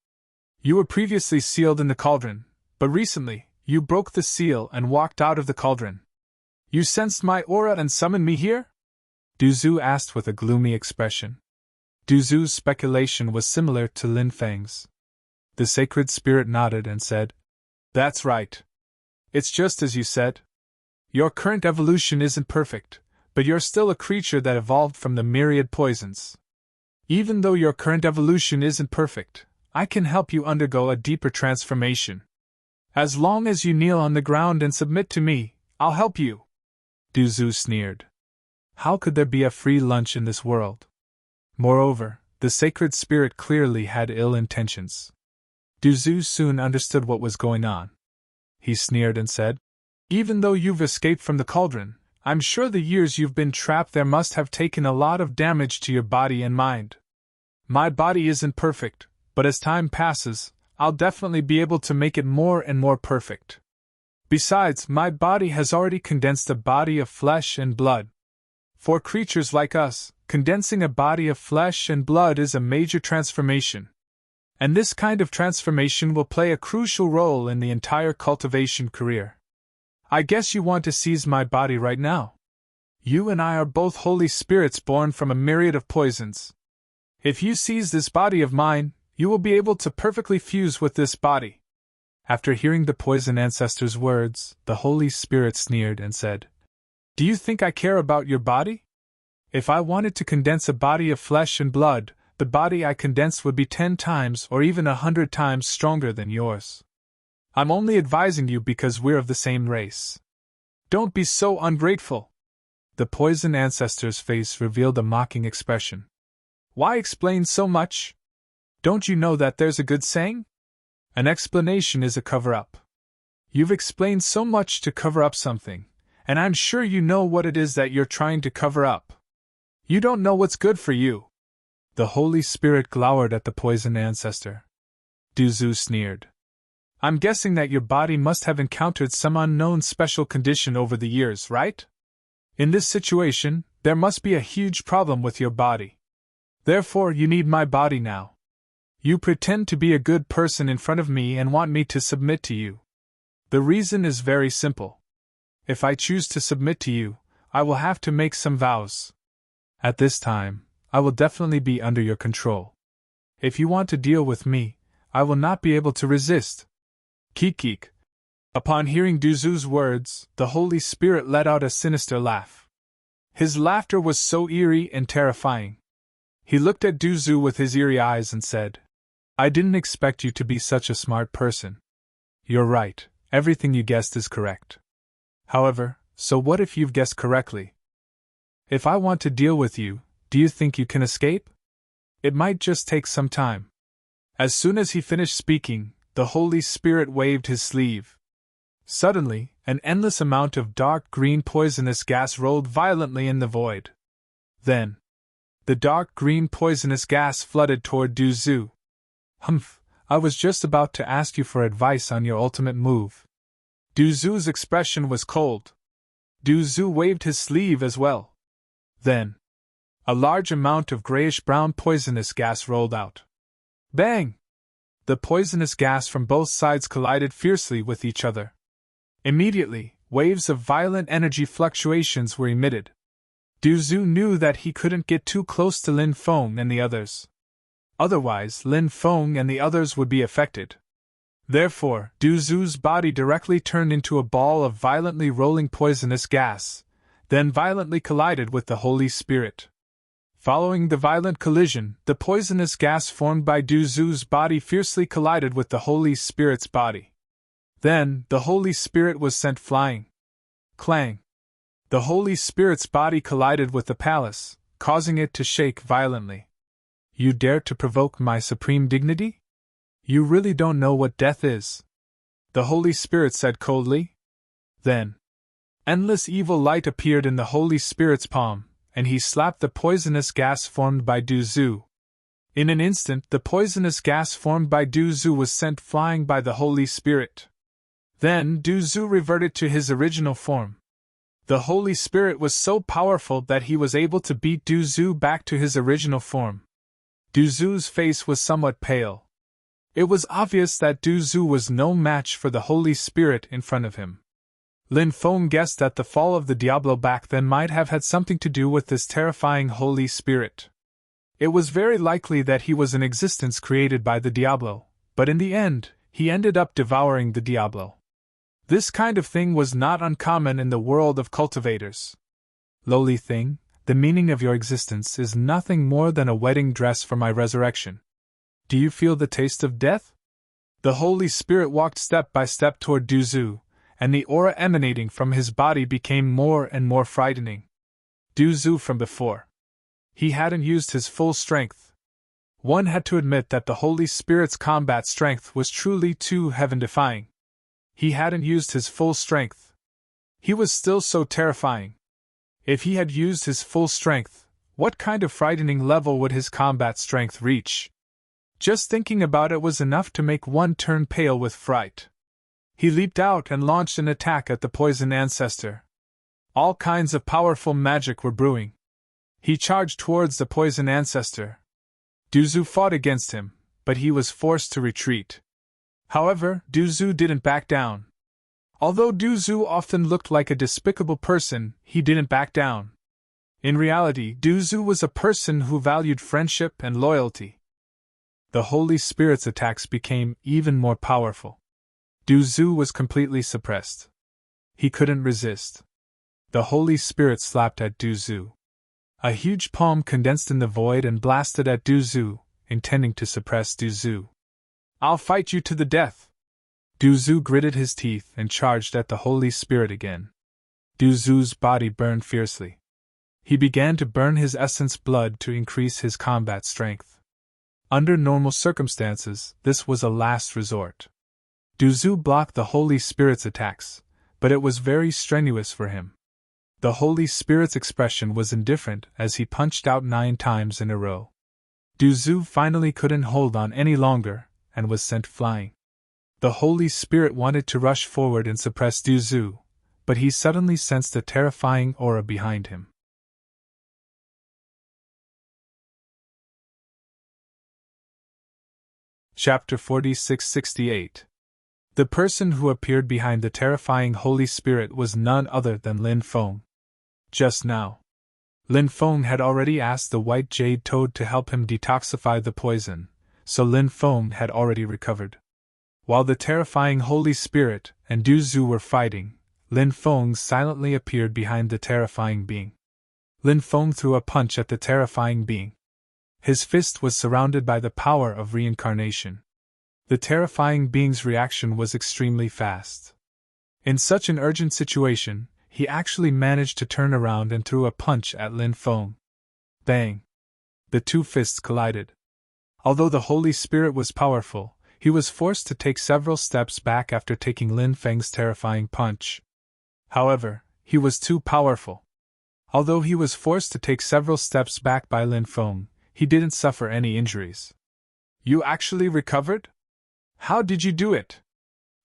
You were previously sealed in the cauldron, but recently, you broke the seal and walked out of the cauldron. You sensed my aura and summoned me here? Du Zhu asked with a gloomy expression. Du Zhu's speculation was similar to Lin Feng's. The sacred spirit nodded and said, "That's right. It's just as you said. Your current evolution isn't perfect, but you're still a creature that evolved from the myriad poisons. Even though your current evolution isn't perfect, I can help you undergo a deeper transformation. As long as you kneel on the ground and submit to me, I'll help you. Duzu sneered. How could there be a free lunch in this world? Moreover, the sacred spirit clearly had ill intentions. Duzu soon understood what was going on. He sneered and said, Even though you've escaped from the cauldron, I'm sure the years you've been trapped there must have taken a lot of damage to your body and mind. My body isn't perfect, but as time passes, I'll definitely be able to make it more and more perfect. Besides, my body has already condensed a body of flesh and blood. For creatures like us, condensing a body of flesh and blood is a major transformation. And this kind of transformation will play a crucial role in the entire cultivation career. I guess you want to seize my body right now. You and I are both holy spirits born from a myriad of poisons. If you seize this body of mine, you will be able to perfectly fuse with this body. After hearing the poison ancestor's words, the Holy Spirit sneered and said, Do you think I care about your body? If I wanted to condense a body of flesh and blood, the body I condensed would be 10 times or even 100 times stronger than yours. I'm only advising you because we're of the same race. Don't be so ungrateful. The poison ancestor's face revealed a mocking expression. Why explain so much? Don't you know that there's a good saying? An explanation is a cover-up. You've explained so much to cover up something, and I'm sure you know what it is that you're trying to cover up. You don't know what's good for you. The Holy Spirit glowered at the poison ancestor. Duzu sneered. I'm guessing that your body must have encountered some unknown special condition over the years, right? In this situation, there must be a huge problem with your body. Therefore, you need my body now. You pretend to be a good person in front of me and want me to submit to you. The reason is very simple. If I choose to submit to you, I will have to make some vows. At this time, I will definitely be under your control. If you want to deal with me, I will not be able to resist. Kik. Upon hearing Duzu's words, the Holy Spirit let out a sinister laugh. His laughter was so eerie and terrifying. He looked at Duzu with his eerie eyes and said, I didn't expect you to be such a smart person. You're right, everything you guessed is correct. However, so what if you've guessed correctly? If I want to deal with you, do you think you can escape? It might just take some time. As soon as he finished speaking, the Holy Spirit waved his sleeve. Suddenly, an endless amount of dark green poisonous gas rolled violently in the void. Then, the dark green poisonous gas flooded toward Duzu. Humph, I was just about to ask you for advice on your ultimate move. Duzu's expression was cold. Duzu waved his sleeve as well. Then, a large amount of grayish-brown poisonous gas rolled out. Bang! The poisonous gas from both sides collided fiercely with each other. Immediately, waves of violent energy fluctuations were emitted. Duzu knew that he couldn't get too close to Lin Feng and the others. Otherwise, Lin Feng and the others would be affected. Therefore, Duzu's body directly turned into a ball of violently rolling poisonous gas, then violently collided with the Holy Spirit. Following the violent collision, the poisonous gas formed by Duzu's body fiercely collided with the Holy Spirit's body. Then, the Holy Spirit was sent flying. Clang! The Holy Spirit's body collided with the palace, causing it to shake violently. You dare to provoke my supreme dignity? You really don't know what death is. The Holy Spirit said coldly. Then, endless evil light appeared in the Holy Spirit's palm, and he slapped the poisonous gas formed by Duzu. In an instant, the poisonous gas formed by Duzu was sent flying by the Holy Spirit. Then Duzu reverted to his original form. The Holy Spirit was so powerful that he was able to beat Duzu back to his original form. Duzu's face was somewhat pale. It was obvious that Duzu was no match for the Holy Spirit in front of him. Lin Feng guessed that the fall of the Diablo back then might have had something to do with this terrifying Holy Spirit. It was very likely that he was an existence created by the Diablo, but in the end, he ended up devouring the Diablo. This kind of thing was not uncommon in the world of cultivators. Lowly thing, the meaning of your existence is nothing more than a wedding dress for my resurrection. Do you feel the taste of death? The Holy Spirit walked step by step toward Duzu, and the aura emanating from his body became more and more frightening. Duzu from before. He hadn't used his full strength. One had to admit that the Holy Spirit's combat strength was truly too heaven-defying. He hadn't used his full strength. He was still so terrifying. If he had used his full strength, what kind of frightening level would his combat strength reach? Just thinking about it was enough to make one turn pale with fright. He leaped out and launched an attack at the poison ancestor. All kinds of powerful magic were brewing. He charged towards the poison ancestor. Duzu fought against him, but he was forced to retreat. However, Duzu didn't back down. Although Duzu often looked like a despicable person, he didn't back down. In reality, Duzu was a person who valued friendship and loyalty. The Holy Spirit's attacks became even more powerful. Duzu was completely suppressed. He couldn't resist. The Holy Spirit slapped at Duzu. A huge palm condensed in the void and blasted at Duzu, intending to suppress Duzu. I'll fight you to the death! Duzu gritted his teeth and charged at the Holy Spirit again. Duzu's body burned fiercely. He began to burn his essence blood to increase his combat strength. Under normal circumstances, this was a last resort. Duzu blocked the Holy Spirit's attacks, but it was very strenuous for him. The Holy Spirit's expression was indifferent as he punched out 9 times in a row. Duzu finally couldn't hold on any longer, and was sent flying. The Holy Spirit wanted to rush forward and suppress Duzu, but he suddenly sensed a terrifying aura behind him. Chapter 46-68. The person who appeared behind the terrifying Holy Spirit was none other than Lin Feng. Just now, Lin Feng had already asked the white jade toad to help him detoxify the poison, so Lin Feng had already recovered. While the terrifying Holy Spirit and Duzu were fighting, Lin Feng silently appeared behind the terrifying being. Lin Feng threw a punch at the terrifying being. His fist was surrounded by the power of reincarnation. The terrifying being's reaction was extremely fast. In such an urgent situation, he actually managed to turn around and threw a punch at Lin Feng. Bang! The two fists collided. Although the Holy Spirit was powerful, he was forced to take several steps back after taking Lin Feng's terrifying punch. However, he was too powerful. Although he was forced to take several steps back by Lin Feng, he didn't suffer any injuries. You actually recovered? How did you do it?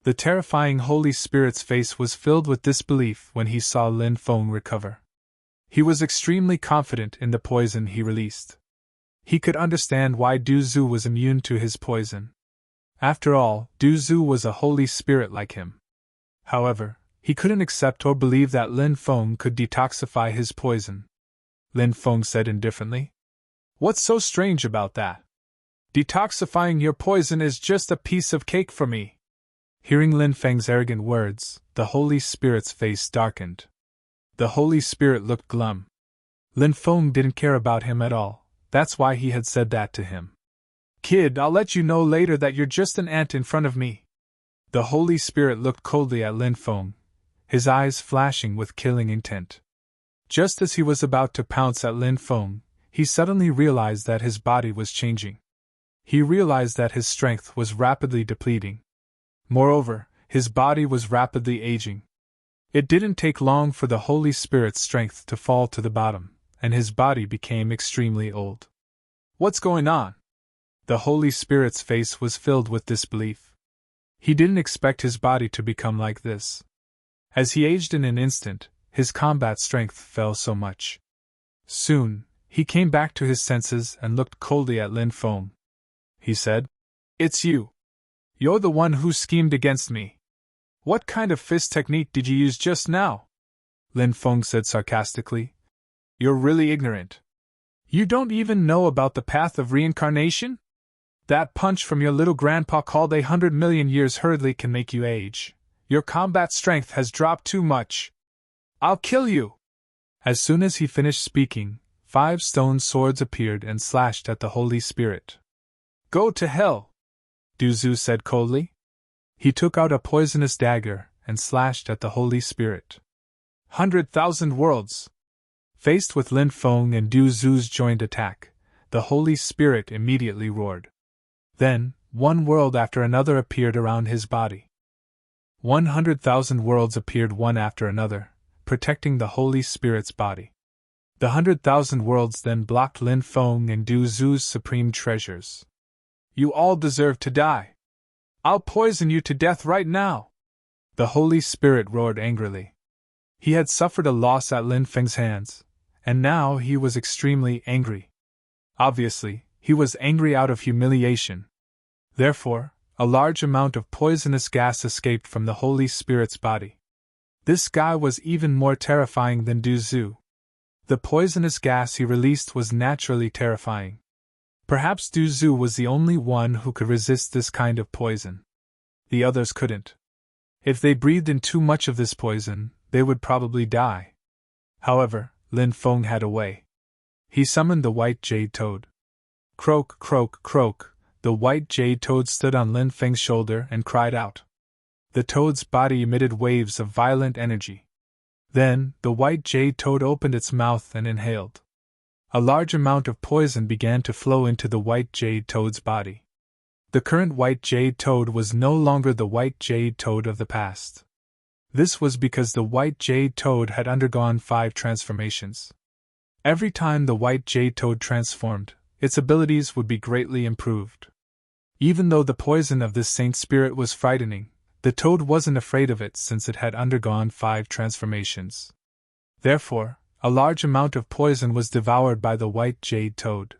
The terrifying Holy Spirit's face was filled with disbelief when he saw Lin Feng recover. He was extremely confident in the poison he released. He could understand why Duzu was immune to his poison. After all, Duzu was a Holy Spirit like him. However, he couldn't accept or believe that Lin Feng could detoxify his poison. Lin Feng said indifferently. What's so strange about that? Detoxifying your poison is just a piece of cake for me. Hearing Lin Feng's arrogant words, the Holy Spirit's face darkened. The Holy Spirit looked glum. Lin Feng didn't care about him at all, that's why he had said that to him. Kid, I'll let you know later that you're just an ant in front of me. The Holy Spirit looked coldly at Lin Feng, his eyes flashing with killing intent. Just as he was about to pounce at Lin Feng, he suddenly realized that his body was changing. He realized that his strength was rapidly depleting. Moreover, his body was rapidly aging. It didn't take long for the Holy Spirit's strength to fall to the bottom, and his body became extremely old. What's going on? The Holy Spirit's face was filled with disbelief. He didn't expect his body to become like this. As he aged in an instant, his combat strength fell so much. Soon, he came back to his senses and looked coldly at Lin Feng. He said, It's you. You're the one who schemed against me. What kind of fist technique did you use just now? Lin Feng said sarcastically. You're really ignorant. You don't even know about the path of reincarnation? That punch from your little grandpa called 100 million years hurriedly can make you age. Your combat strength has dropped too much. I'll kill you! As soon as he finished speaking, 5 stone swords appeared and slashed at the Holy Spirit. Go to hell! Duzu said coldly. He took out a poisonous dagger and slashed at the Holy Spirit. 100,000 worlds! Faced with Lin Feng and Duzu's joint attack, the Holy Spirit immediately roared. Then, one world after another appeared around his body. 100,000 worlds appeared one after another, protecting the Holy Spirit's body. The 100,000 worlds then blocked Lin Feng and Duzu's supreme treasures. You all deserve to die. I'll poison you to death right now! The Holy Spirit roared angrily. He had suffered a loss at Lin Feng's hands, and now he was extremely angry. Obviously, he was angry out of humiliation. Therefore, a large amount of poisonous gas escaped from the Holy Spirit's body. This guy was even more terrifying than Duzu. The poisonous gas he released was naturally terrifying. Perhaps Duzu was the only one who could resist this kind of poison. The others couldn't. If they breathed in too much of this poison, they would probably die. However, Lin Feng had a way. He summoned the white jade toad. Croak, croak, croak, the white jade toad stood on Lin Feng's shoulder and cried out. The toad's body emitted waves of violent energy. Then, the white jade toad opened its mouth and inhaled. A large amount of poison began to flow into the white jade toad's body. The current white jade toad was no longer the white jade toad of the past. This was because the white jade toad had undergone 5 transformations. Every time the white jade toad transformed, its abilities would be greatly improved. Even though the poison of this saint spirit was frightening, the toad wasn't afraid of it since it had undergone 5 transformations. Therefore, a large amount of poison was devoured by the white jade toad.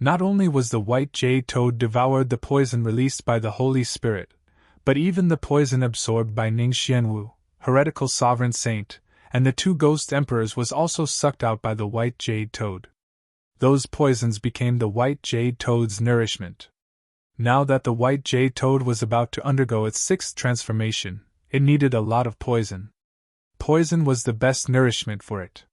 Not only was the white jade toad devoured the poison released by the Holy Spirit, but even the poison absorbed by Ning Xianwu, heretical sovereign saint, and the 2 ghost emperors was also sucked out by the white jade toad. Those poisons became the white jade toad's nourishment. Now that the white jade toad was about to undergo its 6th transformation, it needed a lot of poison. Poison was the best nourishment for it.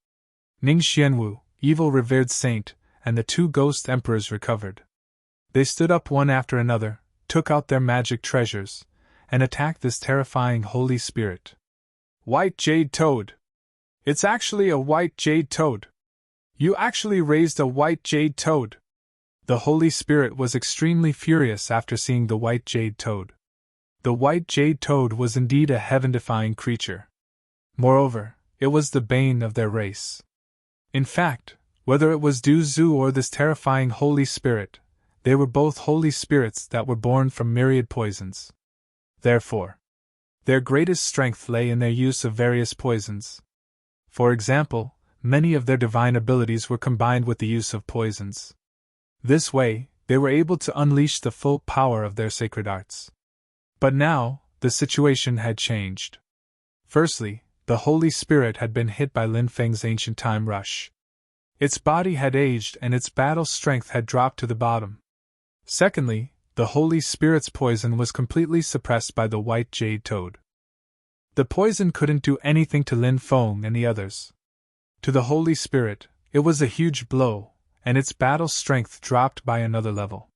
Ning Xianwu, evil revered saint, and the 2 ghost emperors recovered. They stood up one after another, took out their magic treasures, and attacked this terrifying Holy Spirit. White jade toad! It's actually a white jade toad! You actually raised a white jade toad! The Holy Spirit was extremely furious after seeing the white jade toad. The white jade toad was indeed a heaven-defying creature. Moreover, it was the bane of their race. In fact, whether it was Duzu or this terrifying Holy Spirit, they were both holy spirits that were born from myriad poisons. Therefore, their greatest strength lay in their use of various poisons. For example, many of their divine abilities were combined with the use of poisons. This way, they were able to unleash the full power of their sacred arts. But now, the situation had changed. Firstly, the Holy Spirit had been hit by Lin Feng's ancient time rush. Its body had aged and its battle strength had dropped to the bottom. Secondly, the Holy Spirit's poison was completely suppressed by the white jade toad. The poison couldn't do anything to Lin Feng and the others. To the Holy Spirit, it was a huge blow, and its battle strength dropped by another level.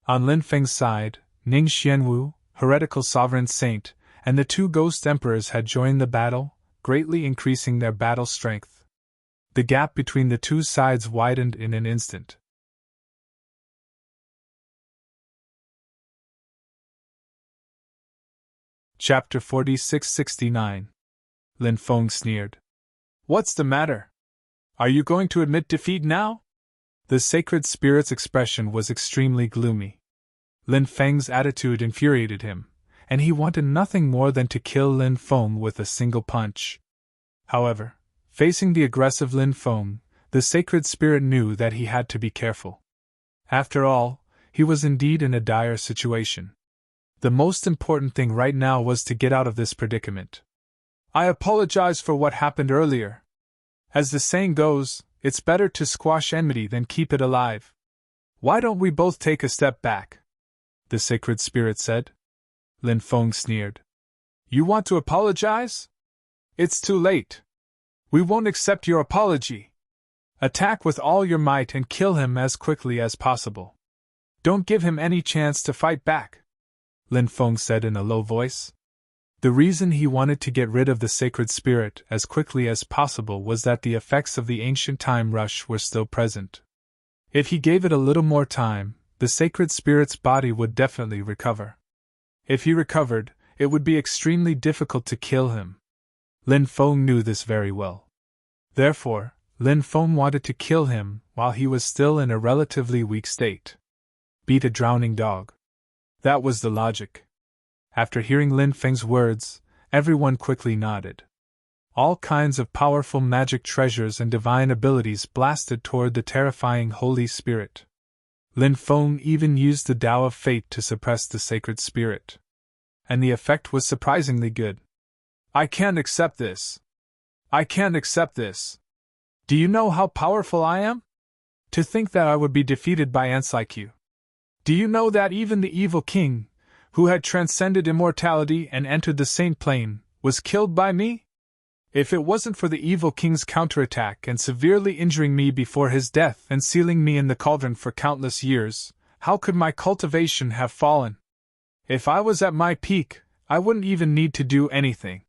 On Lin Feng's side, Ning Xianwu, heretical sovereign saint, and the 2 ghost emperors had joined the battle, greatly increasing their battle strength. The gap between the 2 sides widened in an instant. Chapter 4669. Lin Feng sneered. What's the matter? Are you going to admit defeat now? The sacred spirit's expression was extremely gloomy. Lin Feng's attitude infuriated him, and he wanted nothing more than to kill Lin Feng with a single punch. However, facing the aggressive Lin Feng, the sacred spirit knew that he had to be careful. After all, he was indeed in a dire situation. The most important thing right now was to get out of this predicament. I apologize for what happened earlier. As the saying goes, it's better to squash enmity than keep it alive. Why don't we both take a step back? The sacred spirit said. Lin Feng sneered. You want to apologize? It's too late. We won't accept your apology. Attack with all your might and kill him as quickly as possible. Don't give him any chance to fight back, Lin Feng said in a low voice. The reason he wanted to get rid of the sacred spirit as quickly as possible was that the effects of the ancient time rush were still present. If he gave it a little more time, the sacred spirit's body would definitely recover. If he recovered, it would be extremely difficult to kill him. Lin Feng knew this very well. Therefore, Lin Feng wanted to kill him while he was still in a relatively weak state. Beat a drowning dog. That was the logic. After hearing Lin Feng's words, everyone quickly nodded. All kinds of powerful magic treasures and divine abilities blasted toward the terrifying Holy Spirit. Lin Feng even used the Tao of Fate to suppress the sacred spirit. And the effect was surprisingly good. I can't accept this. I can't accept this. Do you know how powerful I am? To think that I would be defeated by ants like you. Do you know that even the evil king, who had transcended immortality and entered the saint plane, was killed by me? If it wasn't for the evil king's counterattack and severely injuring me before his death and sealing me in the cauldron for countless years, how could my cultivation have fallen? If I was at my peak, I wouldn't even need to do anything.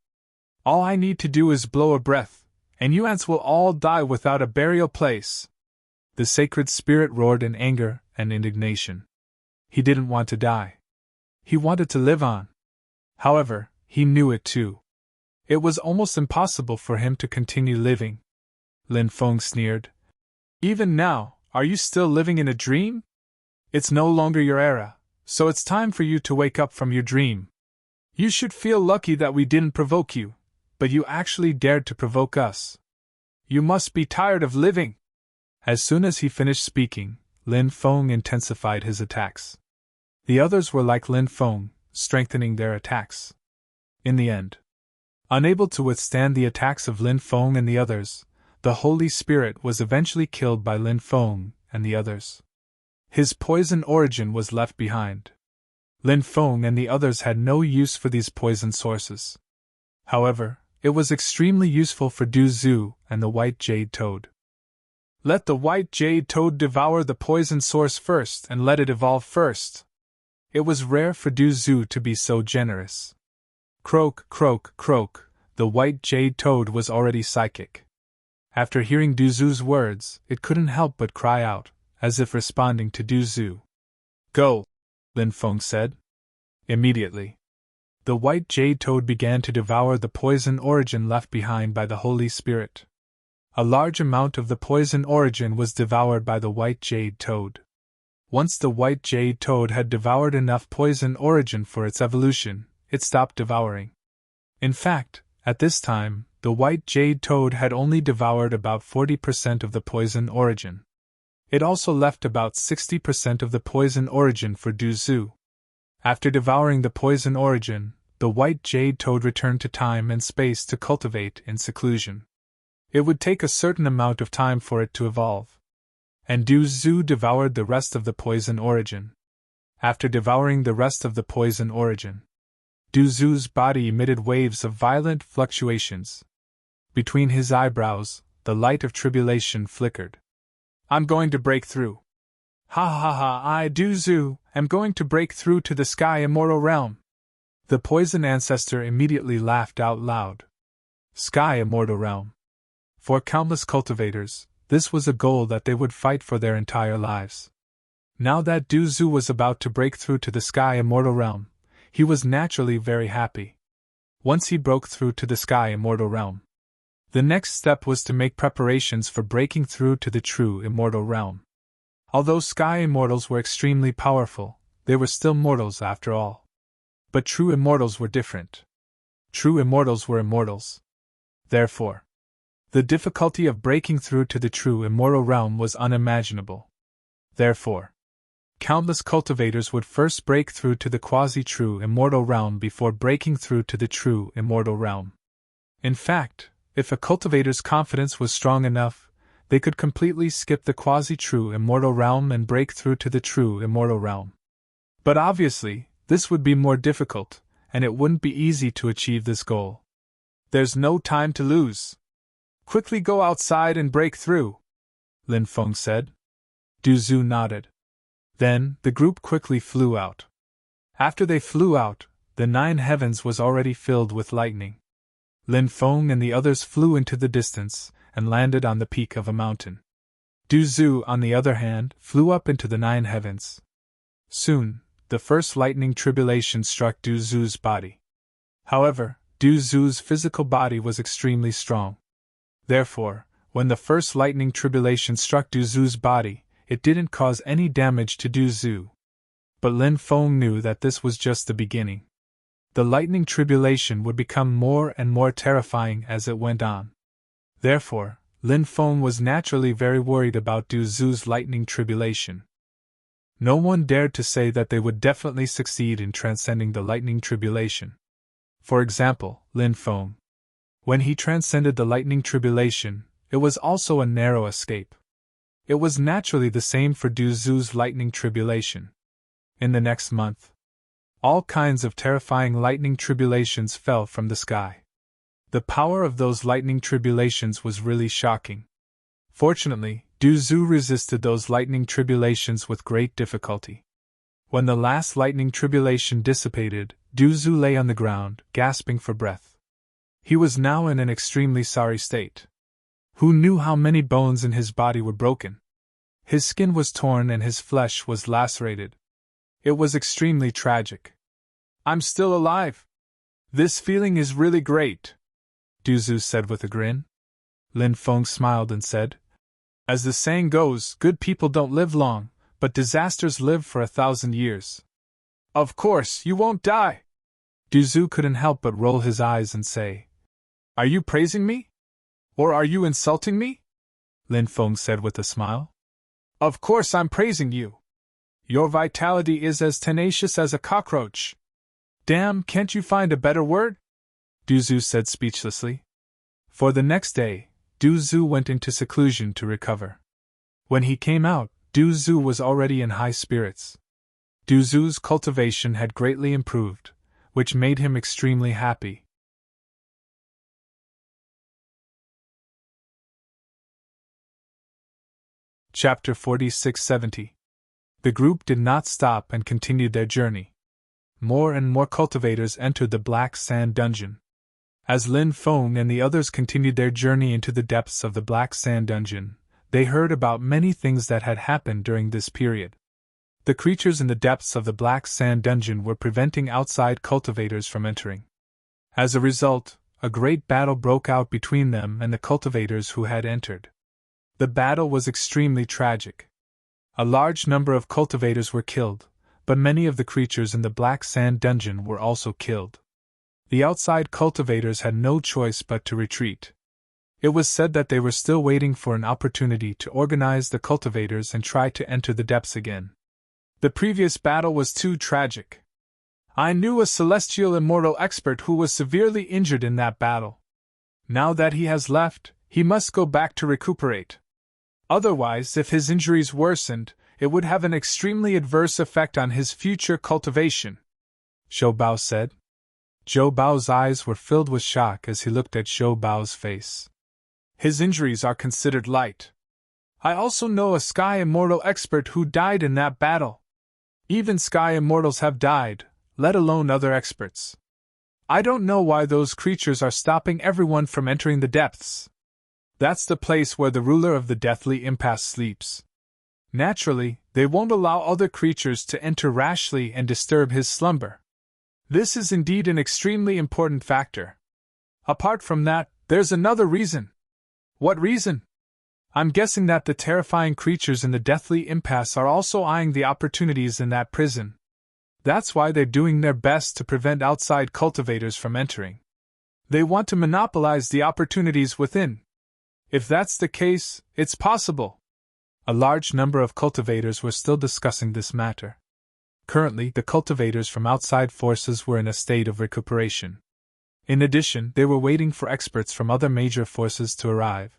All I need to do is blow a breath, and you ants will all die without a burial place. The sacred spirit roared in anger and indignation. He didn't want to die. He wanted to live on. However, he knew it too. It was almost impossible for him to continue living. Lin Feng sneered. Even now, are you still living in a dream? It's no longer your era, so it's time for you to wake up from your dream. You should feel lucky that we didn't provoke you, but you actually dared to provoke us. You must be tired of living. As soon as he finished speaking, Lin Feng intensified his attacks. The others were like Lin Feng, strengthening their attacks. In the end, unable to withstand the attacks of Lin Feng and the others, the Holy Spirit was eventually killed by Lin Feng and the others. His poison origin was left behind. Lin Feng and the others had no use for these poison sources. However, it was extremely useful for Du Zhu and the white jade toad. Let the white jade toad devour the poison source first and let it evolve first. It was rare for Du Zhu to be so generous. Croak, croak, croak, the white jade toad was already psychic. After hearing Du Zhu's words, it couldn't help but cry out, as if responding to Du Zhu. Go, Lin Feng said. Immediately, the white jade toad began to devour the poison origin left behind by the Holy Spirit. A large amount of the poison origin was devoured by the white jade toad. Once the white jade toad had devoured enough poison origin for its evolution, it stopped devouring. In fact, at this time, the white jade toad had only devoured about 40% of the poison origin. It also left about 60% of the poison origin for Du Zhu. After devouring the poison origin, the white jade toad returned to time and space to cultivate in seclusion. It would take a certain amount of time for it to evolve. And Du Zhu devoured the rest of the poison origin. After devouring the rest of the poison origin, Du Zhu's body emitted waves of violent fluctuations. Between his eyebrows, the light of tribulation flickered. I'm going to break through. Ha ha ha, I, Du Zhu, am going to break through to the sky immortal realm. The poison ancestor immediately laughed out loud. Sky immortal realm. For countless cultivators, this was a goal that they would fight for their entire lives. Now that Du Zhu was about to break through to the sky immortal realm, he was naturally very happy. Once he broke through to the sky immortal realm, the next step was to make preparations for breaking through to the true immortal realm. Although sky immortals were extremely powerful, they were still mortals after all. But true immortals were different. True immortals were immortals. Therefore, the difficulty of breaking through to the true immortal realm was unimaginable. Therefore, countless cultivators would first break through to the quasi-true immortal realm before breaking through to the true immortal realm. In fact, if a cultivator's confidence was strong enough, they could completely skip the quasi-true immortal realm and break through to the true immortal realm. But obviously, this would be more difficult, and it wouldn't be easy to achieve this goal. There's no time to lose. Quickly go outside and break through, Lin Feng said. Du Zhu nodded. Then, the group quickly flew out. After they flew out, the 9 heavens was already filled with lightning. Lin Feng and the others flew into the distance, and landed on the peak of a mountain. Du Zhu, on the other hand, flew up into the 9 heavens. Soon, the first lightning tribulation struck Du Zhu's body. However, Du Zhu's physical body was extremely strong. Therefore, when the first lightning tribulation struck Du Zhu's body, it didn't cause any damage to Du Zhu. But Lin Feng knew that this was just the beginning. The lightning tribulation would become more and more terrifying as it went on. Therefore, Lin Feng was naturally very worried about Du Zhu's lightning tribulation. No one dared to say that they would definitely succeed in transcending the lightning tribulation. For example, Lin Feng. When he transcended the lightning tribulation, it was also a narrow escape. It was naturally the same for Du Zhu's lightning tribulation. In the next month, all kinds of terrifying lightning tribulations fell from the sky. The power of those lightning tribulations was really shocking. Fortunately, Du Zhu resisted those lightning tribulations with great difficulty. When the last lightning tribulation dissipated, Du Zhu lay on the ground, gasping for breath. He was now in an extremely sorry state. Who knew how many bones in his body were broken? His skin was torn and his flesh was lacerated. It was extremely tragic. I'm still alive. This feeling is really great, Du Zhu said with a grin. Lin Feng smiled and said, as the saying goes, good people don't live long, but disasters live for 1,000 years. Of course, you won't die. Du Zhu couldn't help but roll his eyes and say, are you praising me? Or are you insulting me? Lin Feng said with a smile. Of course I'm praising you. Your vitality is as tenacious as a cockroach. Damn, can't you find a better word? Du Zhu said speechlessly. For the next day, Du Zhu went into seclusion to recover. When he came out, Du Zhu was already in high spirits. Du Zhu's cultivation had greatly improved, which made him extremely happy. Chapter 46-70. The group did not stop and continued their journey. More and more cultivators entered the Black Sand Dungeon. As Lin Feng and the others continued their journey into the depths of the Black Sand Dungeon, they heard about many things that had happened during this period. The creatures in the depths of the Black Sand Dungeon were preventing outside cultivators from entering. As a result, a great battle broke out between them and the cultivators who had entered. The battle was extremely tragic. A large number of cultivators were killed, but many of the creatures in the Black Sand Dungeon were also killed. The outside cultivators had no choice but to retreat. It was said that they were still waiting for an opportunity to organize the cultivators and try to enter the depths again. The previous battle was too tragic. I knew a celestial immortal expert who was severely injured in that battle. Now that he has left, he must go back to recuperate. Otherwise, if his injuries worsened, it would have an extremely adverse effect on his future cultivation, Zhou Bao said. Zhou Bao's eyes were filled with shock as he looked at Zhou Bao's face. His injuries are considered light. I also know a Sky Immortal expert who died in that battle. Even Sky Immortals have died, let alone other experts. I don't know why those creatures are stopping everyone from entering the depths. That's the place where the ruler of the Deathly Impasse sleeps. Naturally, they won't allow other creatures to enter rashly and disturb his slumber. This is indeed an extremely important factor. Apart from that, there's another reason. What reason? I'm guessing that the terrifying creatures in the Deathly Impasse are also eyeing the opportunities in that prison. That's why they're doing their best to prevent outside cultivators from entering. They want to monopolize the opportunities within. If that's the case, it's possible. A large number of cultivators were still discussing this matter. Currently, the cultivators from outside forces were in a state of recuperation. In addition, they were waiting for experts from other major forces to arrive.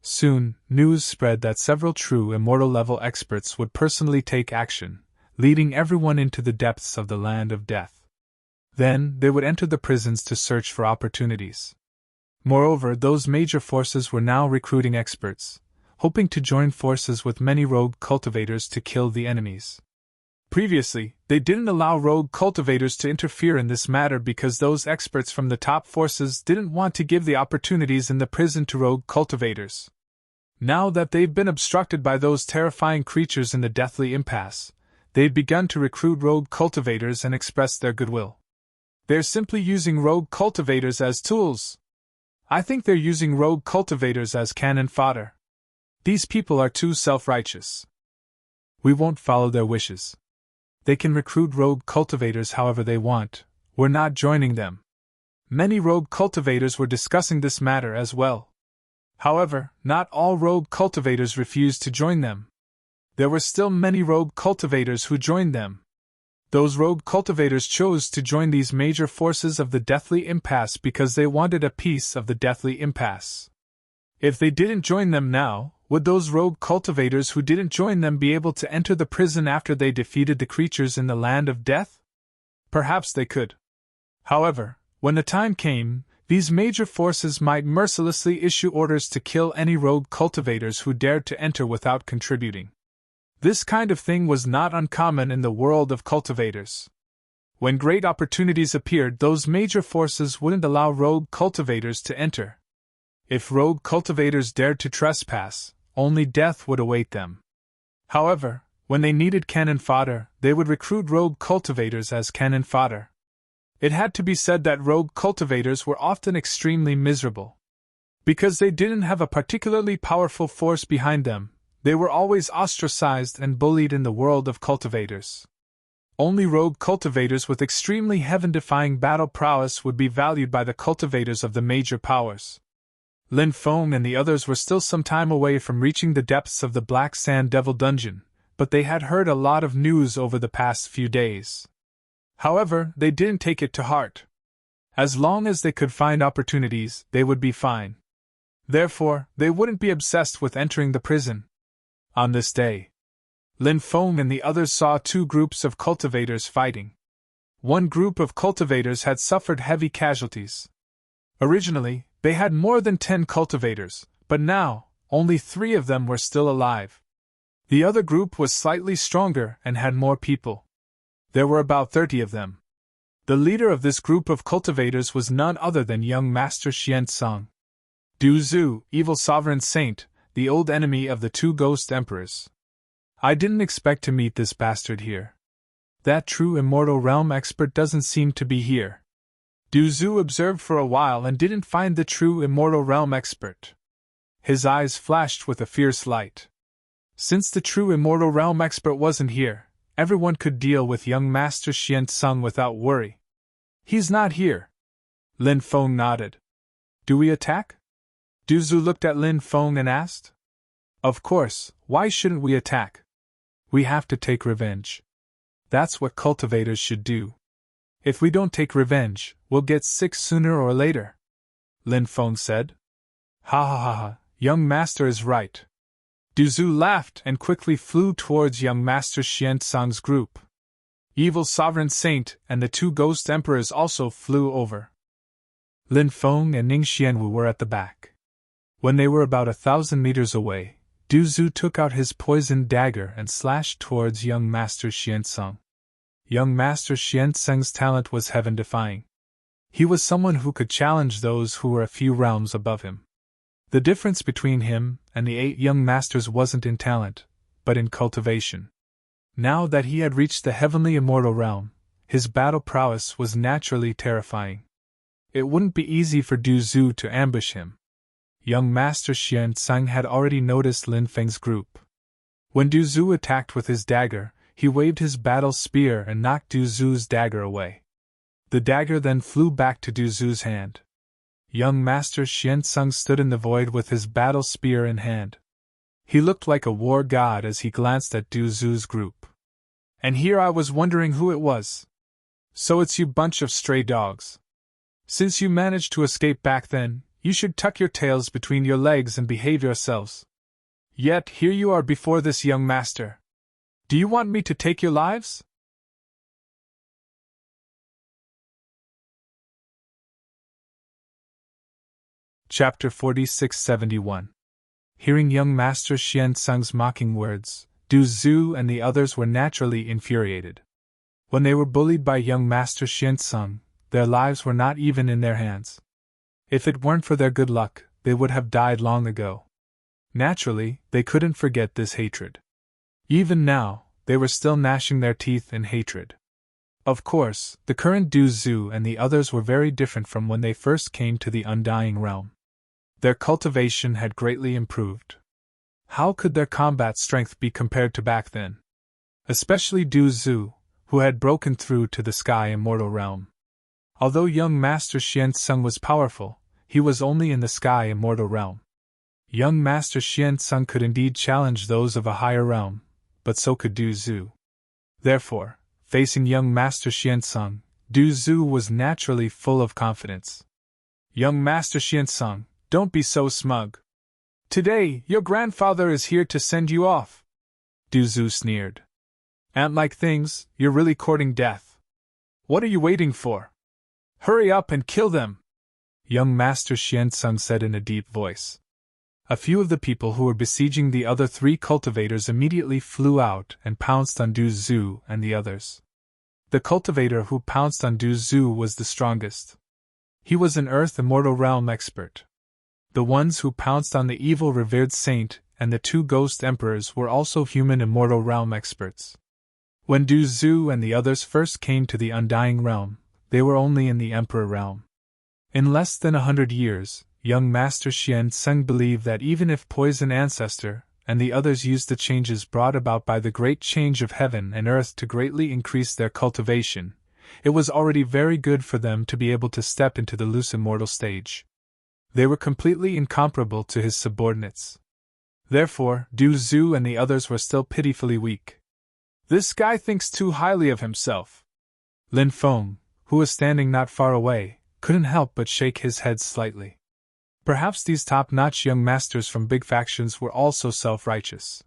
Soon, news spread that several true immortal-level experts would personally take action, leading everyone into the depths of the land of death. Then, they would enter the prisons to search for opportunities. Moreover, those major forces were now recruiting experts, hoping to join forces with many rogue cultivators to kill the enemies. Previously, they didn't allow rogue cultivators to interfere in this matter because those experts from the top forces didn't want to give the opportunities in the prison to rogue cultivators. Now that they've been obstructed by those terrifying creatures in the deathly impasse, they've begun to recruit rogue cultivators and express their goodwill. They're simply using rogue cultivators as tools. I think they're using rogue cultivators as cannon fodder. These people are too self-righteous. We won't follow their wishes. They can recruit rogue cultivators however they want. We're not joining them. Many rogue cultivators were discussing this matter as well. However, not all rogue cultivators refused to join them. There were still many rogue cultivators who joined them. Those rogue cultivators chose to join these major forces of the deathly impasse because they wanted a piece of the deathly impasse. If they didn't join them now, would those rogue cultivators who didn't join them be able to enter the prison after they defeated the creatures in the land of death? Perhaps they could. However, when the time came, these major forces might mercilessly issue orders to kill any rogue cultivators who dared to enter without contributing. This kind of thing was not uncommon in the world of cultivators. When great opportunities appeared, those major forces wouldn't allow rogue cultivators to enter. If rogue cultivators dared to trespass, only death would await them. However, when they needed cannon fodder, they would recruit rogue cultivators as cannon fodder. It had to be said that rogue cultivators were often extremely miserable. Because they didn't have a particularly powerful force behind them, they were always ostracized and bullied in the world of cultivators. Only rogue cultivators with extremely heaven-defying battle prowess would be valued by the cultivators of the major powers. Lin Feng and the others were still some time away from reaching the depths of the Black Sand Devil Dungeon, but they had heard a lot of news over the past few days. However, they didn't take it to heart. As long as they could find opportunities, they would be fine. Therefore, they wouldn't be obsessed with entering the prison. On this day, Lin Feng and the others saw two groups of cultivators fighting. One group of cultivators had suffered heavy casualties. Originally, they had more than 10 cultivators, but now, only 3 of them were still alive. The other group was slightly stronger and had more people. There were about 30 of them. The leader of this group of cultivators was none other than young Master Xian-Tsang. Du Zhu, evil sovereign saint, the old enemy of the 2 ghost emperors. I didn't expect to meet this bastard here. That true immortal realm expert doesn't seem to be here. Du Zhu observed for a while and didn't find the true immortal realm expert. His eyes flashed with a fierce light. Since the true immortal realm expert wasn't here, everyone could deal with young Master Xian-Tsang without worry. He's not here. Lin Feng nodded. Do we attack? Du Zhu looked at Lin Feng and asked. Of course, why shouldn't we attack? We have to take revenge. That's what cultivators should do. If we don't take revenge, we'll get sick sooner or later. Lin Feng said. Ha ha ha ha, young master is right. Du Zhu laughed and quickly flew towards young Master Xian-Tsang's group. Evil Sovereign Saint and the 2 ghost emperors also flew over. Lin Feng and Ning Xianwu were at the back. When they were about 1,000 meters away, Du Zhu took out his poisoned dagger and slashed towards young Master Xian-Tsang. Young Master Xian-Tsang's talent was heaven-defying. He was someone who could challenge those who were a few realms above him. The difference between him and the 8 young masters wasn't in talent, but in cultivation. Now that he had reached the heavenly immortal realm, his battle prowess was naturally terrifying. It wouldn't be easy for Du Zhu to ambush him. Young Master Xian-Tsang had already noticed Lin Feng's group. When Du Zhu attacked with his dagger, he waved his battle spear and knocked Du Zhu's dagger away. The dagger then flew back to Du Zhu's hand. Young Master Xian-Tsang stood in the void with his battle spear in hand. He looked like a war god as he glanced at Du Zhu's group. And here I was wondering who it was. So it's you bunch of stray dogs. Since you managed to escape back then, you should tuck your tails between your legs and behave yourselves. Yet here you are before this young master. Do you want me to take your lives? Chapter 4671. Hearing young Master Xian Tsung's mocking words, Du Zhu and the others were naturally infuriated. When they were bullied by young Master Xian Tsung, their lives were not even in their hands. If it weren't for their good luck, they would have died long ago. Naturally, they couldn't forget this hatred. Even now, they were still gnashing their teeth in hatred. Of course, the current Du Zhu and the others were very different from when they first came to the Undying Realm. Their cultivation had greatly improved. How could their combat strength be compared to back then? Especially Du Zhu, who had broken through to the Sky Immortal Realm. Although young Master Xian Tsung was powerful, he was only in the Sky Immortal Realm. Young Master Xian Tsung could indeed challenge those of a higher realm, but so could Du Zhu. Therefore, facing young Master Xian Tsung, Du Zhu was naturally full of confidence. Young Master Xian Tsung, don't be so smug. Today, your grandfather is here to send you off. Du Zhu sneered. Ant-like things, you're really courting death. What are you waiting for? Hurry up and kill them! Young Master Xian Tsung said in a deep voice. A few of the people who were besieging the other three cultivators immediately flew out and pounced on Du Zhu and the others. The cultivator who pounced on Du Zhu was the strongest. He was an Earth Immortal Realm expert. The ones who pounced on the evil revered saint and the two ghost emperors were also human Immortal Realm experts. When Du Zhu and the others first came to the Undying Realm, they were only in the Emperor Realm. In less than 100 years, young Master Xian Tsung believed that even if Poison Ancestor and the others used the changes brought about by the great change of heaven and earth to greatly increase their cultivation, it was already very good for them to be able to step into the loose immortal stage. They were completely incomparable to his subordinates. Therefore, Du Zhu and the others were still pitifully weak. This guy thinks too highly of himself. Lin Feng, who was standing not far away, couldn't help but shake his head slightly. Perhaps these top-notch young masters from big factions were also self-righteous.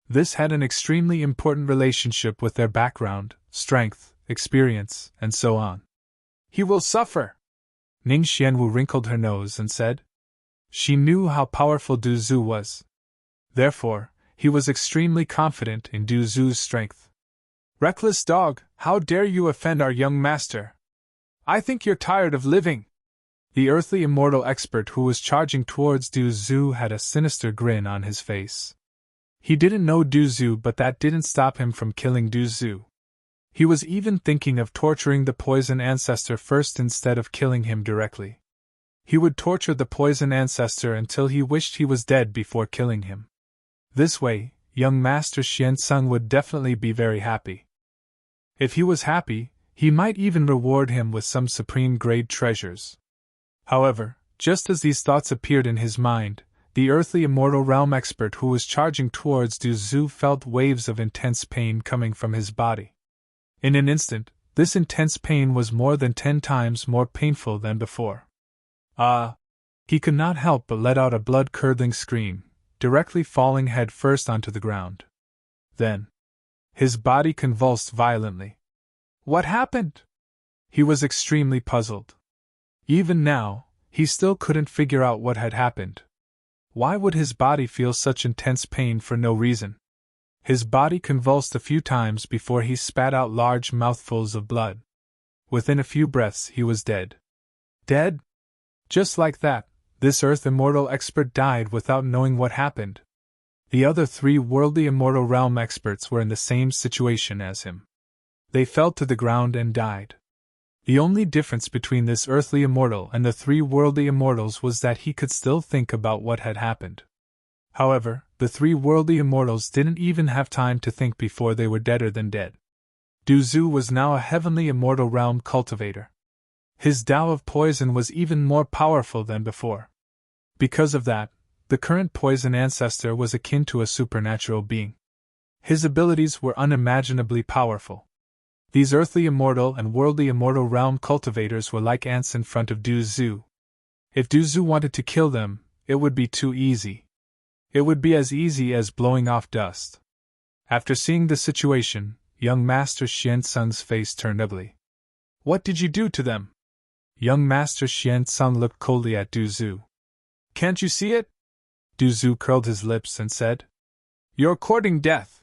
This had an extremely important relationship with their background, strength, experience, and so on. He will suffer! Ning Xianwu wrinkled her nose and said. She knew how powerful Du Zhu was. Therefore, he was extremely confident in Du Zhu's strength. Reckless dog, how dare you offend our young master? I think you're tired of living. The earthly immortal expert who was charging towards Du Zhu had a sinister grin on his face. He didn't know Du Zhu, but that didn't stop him from killing Du Zhu. He was even thinking of torturing the Poison Ancestor first instead of killing him directly. He would torture the Poison Ancestor until he wished he was dead before killing him. This way, young Master Xian Tsung would definitely be very happy. If he was happy, he might even reward him with some supreme-grade treasures. However, just as these thoughts appeared in his mind, the earthly immortal realm expert who was charging towards Du Zhu felt waves of intense pain coming from his body. In an instant, this intense pain was more than 10 times more painful than before. He could not help but let out a blood-curdling scream, directly falling head first onto the ground. Then, his body convulsed violently. What happened? He was extremely puzzled. Even now, he still couldn't figure out what had happened. Why would his body feel such intense pain for no reason? His body convulsed a few times before he spat out large mouthfuls of blood. Within a few breaths he was dead. Dead? Just like that, this Earth Immortal expert died without knowing what happened. The other 3 worldly Immortal Realm experts were in the same situation as him. They fell to the ground and died. The only difference between this earthly immortal and the 3 worldly immortals was that he could still think about what had happened. However, the 3 worldly immortals didn't even have time to think before they were deader than dead. Du Zhu was now a heavenly immortal realm cultivator. His Tao of poison was even more powerful than before. Because of that, the current Poison Ancestor was akin to a supernatural being. His abilities were unimaginably powerful. These earthly immortal and worldly immortal realm cultivators were like ants in front of Du Zhu. If Du Zhu wanted to kill them, it would be too easy. It would be as easy as blowing off dust. After seeing the situation, young Master Xian Tsung's face turned ugly. What did you do to them? Young Master Xian Tsung looked coldly at Du Zhu. Can't you see it? Du Zhu curled his lips and said, You're courting death.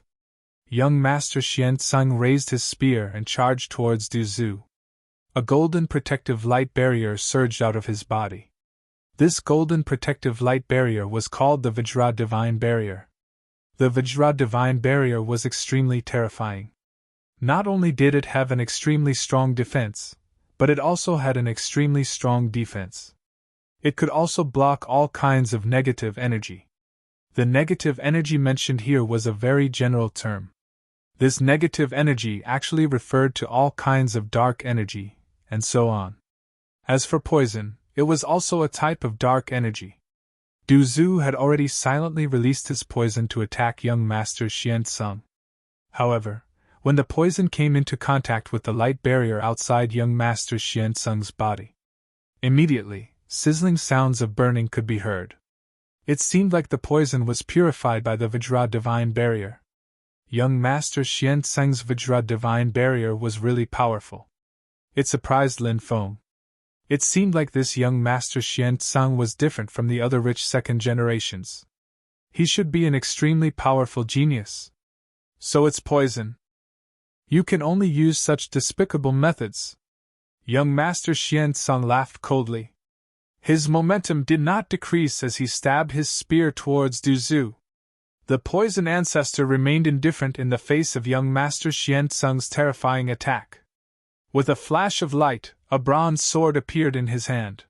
Young Master Xian Tsung raised his spear and charged towards Du Zhu. A golden protective light barrier surged out of his body. This golden protective light barrier was called the Vajra Divine Barrier. The Vajra Divine Barrier was extremely terrifying. Not only did it have an extremely strong defense, but it also had an extremely strong defense. It could also block all kinds of negative energy. The negative energy mentioned here was a very general term. This negative energy actually referred to all kinds of dark energy, and so on. As for poison, it was also a type of dark energy. Du Zhu had already silently released his poison to attack young Master Xian Tsung. However, when the poison came into contact with the light barrier outside young Master Xian Tsung's body, immediately, sizzling sounds of burning could be heard. It seemed like the poison was purified by the Vajra Divine Barrier. Young Master Xian Tsung's Vajra Divine Barrier was really powerful. It surprised Lin Feng. It seemed like this young Master Xian Tsung was different from the other rich second generations. He should be an extremely powerful genius. So it's poison. You can only use such despicable methods. Young Master Xian Tsung laughed coldly. His momentum did not decrease as he stabbed his spear towards Du Zhu. The poison ancestor remained indifferent in the face of young Master Xian Tsung's terrifying attack. With a flash of light, a bronze sword appeared in his hand.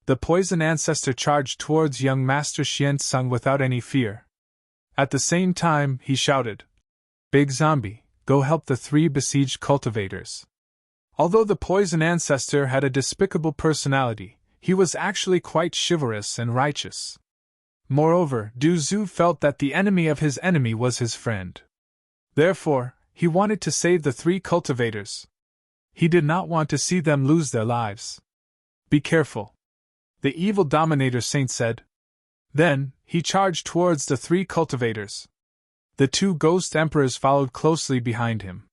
The poison ancestor charged towards young Master Xian Tsung without any fear. At the same time, he shouted, Big Zombie, go help the 3 besieged cultivators. Although the poison ancestor had a despicable personality, he was actually quite chivalrous and righteous. Moreover, Du Zhu felt that the enemy of his enemy was his friend. Therefore, he wanted to save the 3 cultivators. He did not want to see them lose their lives. Be careful, the evil Dominator Saint said. Then, he charged towards the 3 cultivators. The 2 ghost emperors followed closely behind him.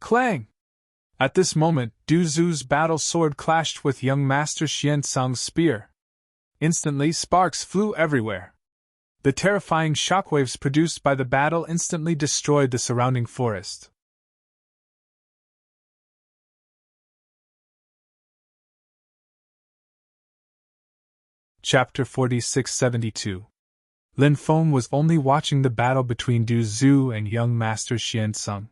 Clang! At this moment, Du Zhu's battle sword clashed with young Master Xian Tsung's spear. Instantly, sparks flew everywhere. The terrifying shockwaves produced by the battle instantly destroyed the surrounding forest. Chapter 46-72. Lin Feng was only watching the battle between Du Zhu and young Master Xian Tsung.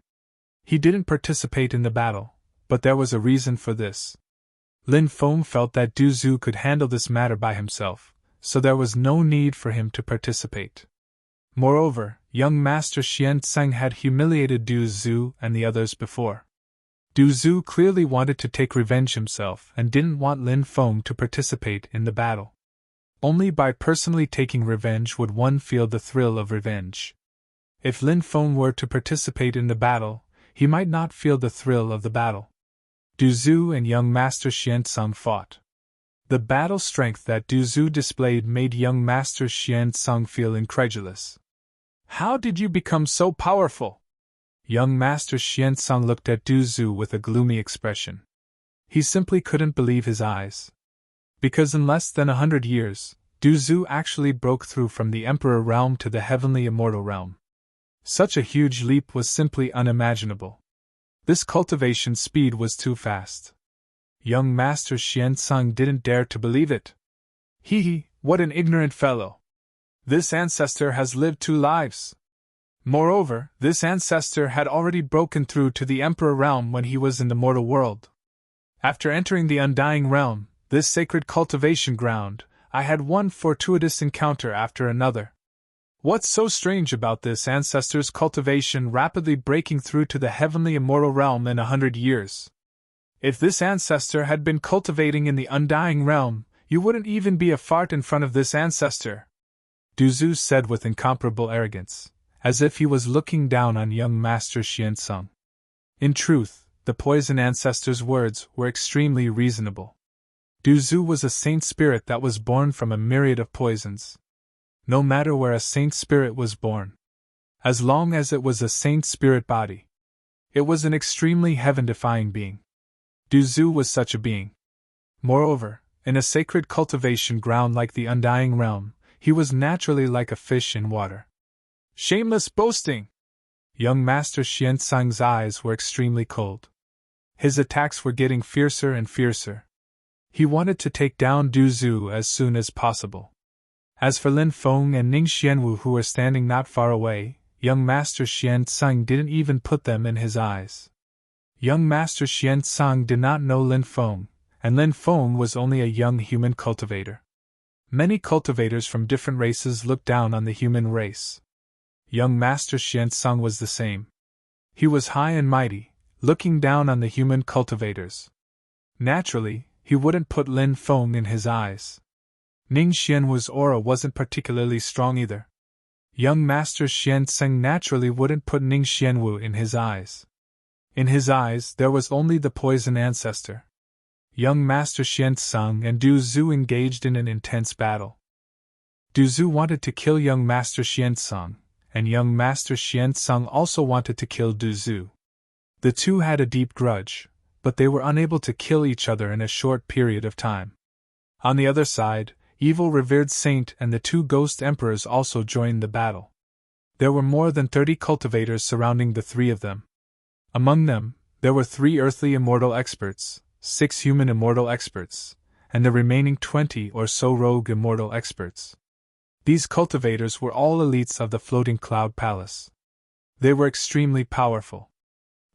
He didn't participate in the battle, but there was a reason for this. Lin Feng felt that Du Zhu could handle this matter by himself, so there was no need for him to participate. Moreover, young Master Xian Tsung had humiliated Du Zhu and the others before. Du Zhu clearly wanted to take revenge himself and didn't want Lin Feng to participate in the battle. Only by personally taking revenge would one feel the thrill of revenge. If Lin Feng were to participate in the battle, he might not feel the thrill of the battle. Du Zhu and young Master Xian Tsung fought. The battle strength that Du Zhu displayed made young Master Xian Tsung feel incredulous. How did you become so powerful? Young Master Xian Tsung looked at Du Zhu with a gloomy expression. He simply couldn't believe his eyes. Because in less than 100 years, Du Zhu actually broke through from the Emperor realm to the heavenly immortal realm. Such a huge leap was simply unimaginable. This cultivation speed was too fast. Young Master Xian Tsung didn't dare to believe it. Hee, what an ignorant fellow. This ancestor has lived 2 lives. Moreover, this ancestor had already broken through to the Emperor realm when he was in the mortal world. After entering the Undying realm, this sacred cultivation ground, I had one fortuitous encounter after another. What's so strange about this ancestor's cultivation rapidly breaking through to the heavenly immortal realm in 100 years? If this ancestor had been cultivating in the Undying realm, you wouldn't even be a fart in front of this ancestor, Du Zhu said with incomparable arrogance, as if he was looking down on young Master Xian Tsung. In truth, the poison ancestor's words were extremely reasonable. Du Zhu was a saint spirit that was born from a myriad of poisons. No matter where a saint spirit was born, as long as it was a saint spirit body, it was an extremely heaven-defying being. Du Zhu was such a being. Moreover, In a sacred cultivation ground like the Undying Realm, he was naturally like a fish in water. Shameless boasting! Young Master Xianzang's eyes were extremely cold. His attacks were getting fiercer and fiercer. He wanted to take down Du Zhu as soon as possible. As for Lin Feng and Ning Xianwu, who were standing not far away, young Master Xianzang didn't even put them in his eyes. Young Master Xianzang did not know Lin Feng, and Lin Feng was only a young human cultivator. Many cultivators from different races looked down on the human race. Young Master Xianzang was the same. He was high and mighty, looking down on the human cultivators. Naturally, he wouldn't put Lin Feng in his eyes. Ning Xianwu's aura wasn't particularly strong either. Young Master Xianzang naturally wouldn't put Ning Xianwu in his eyes. In his eyes there was only the poison ancestor. Young Master Xianzang and Du Zhu engaged in an intense battle. Du Zhu wanted to kill young Master Xianzang, and young Master Xianzang also wanted to kill Du Zhu. The two had a deep grudge, but they were unable to kill each other in a short period of time. On the other side, Evil Revered Saint and the two Ghost Emperors also joined the battle. There were more than 30 cultivators surrounding the three of them. Among them, there were 3 earthly immortal experts, 6 human immortal experts, and the remaining 20 or so rogue immortal experts. These cultivators were all elites of the Floating Cloud Palace. They were extremely powerful.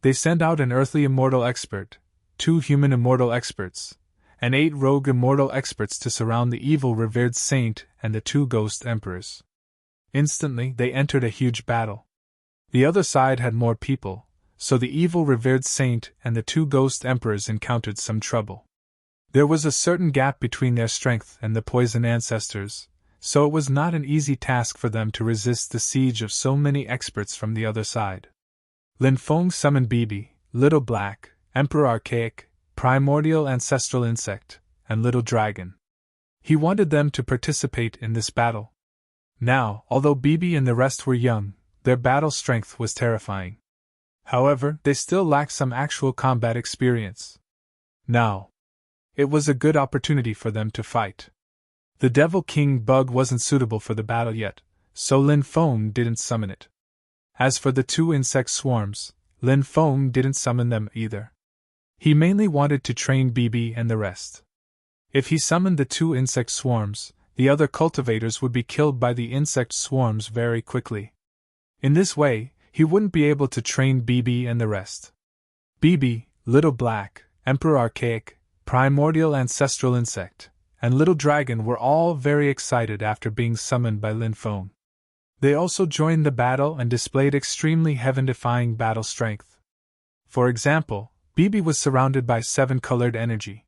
They sent out an earthly immortal expert, 2 human immortal experts, and 8 rogue immortal experts to surround the Evil Revered Saint and the 2 Ghost Emperors. Instantly, they entered a huge battle. The other side had more people, so the Evil Revered Saint and the 2 Ghost Emperors encountered some trouble. There was a certain gap between their strength and the Poison Ancestors, so it was not an easy task for them to resist the siege of so many experts from the other side. Lin Feng summoned Bibi, Little Black, Emperor Archaic, Primordial Ancestral Insect, and Little Dragon. He wanted them to participate in this battle. Now, although Bibi and the rest were young, their battle strength was terrifying. However, they still lacked some actual combat experience. Now, it was a good opportunity for them to fight. The Devil King bug wasn't suitable for the battle yet, so Lin Feng didn't summon it. As for the 2 insect swarms, Lin Feng didn't summon them either. He mainly wanted to train Bibi and the rest. If he summoned the 2 insect swarms, the other cultivators would be killed by the insect swarms very quickly. In this way, he wouldn't be able to train Bibi and the rest. Bibi, Little Black, Emperor Archaic, Primordial Ancestral Insect, and Little Dragon were all very excited after being summoned by Lin Feng. They also joined the battle and displayed extremely heaven-defying battle strength. For example, Bibi was surrounded by 7-colored energy.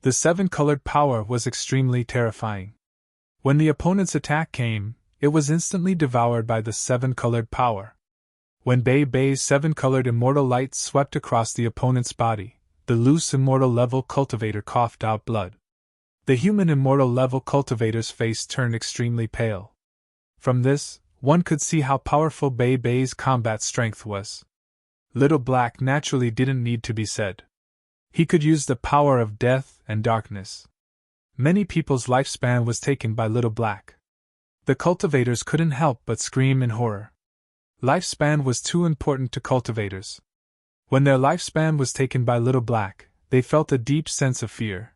The 7-colored power was extremely terrifying. When the opponent's attack came, it was instantly devoured by the 7-colored power. When Bei Bei's 7-colored immortal light swept across the opponent's body, the loose immortal level cultivator coughed out blood. The human immortal level cultivator's face turned extremely pale. From this, one could see how powerful Bei Bei's combat strength was. Little Black naturally didn't need to be said. He could use the power of death and darkness. Many people's lifespan was taken by Little Black. The cultivators couldn't help but scream in horror. Lifespan was too important to cultivators. When their lifespan was taken by Little Black, they felt a deep sense of fear.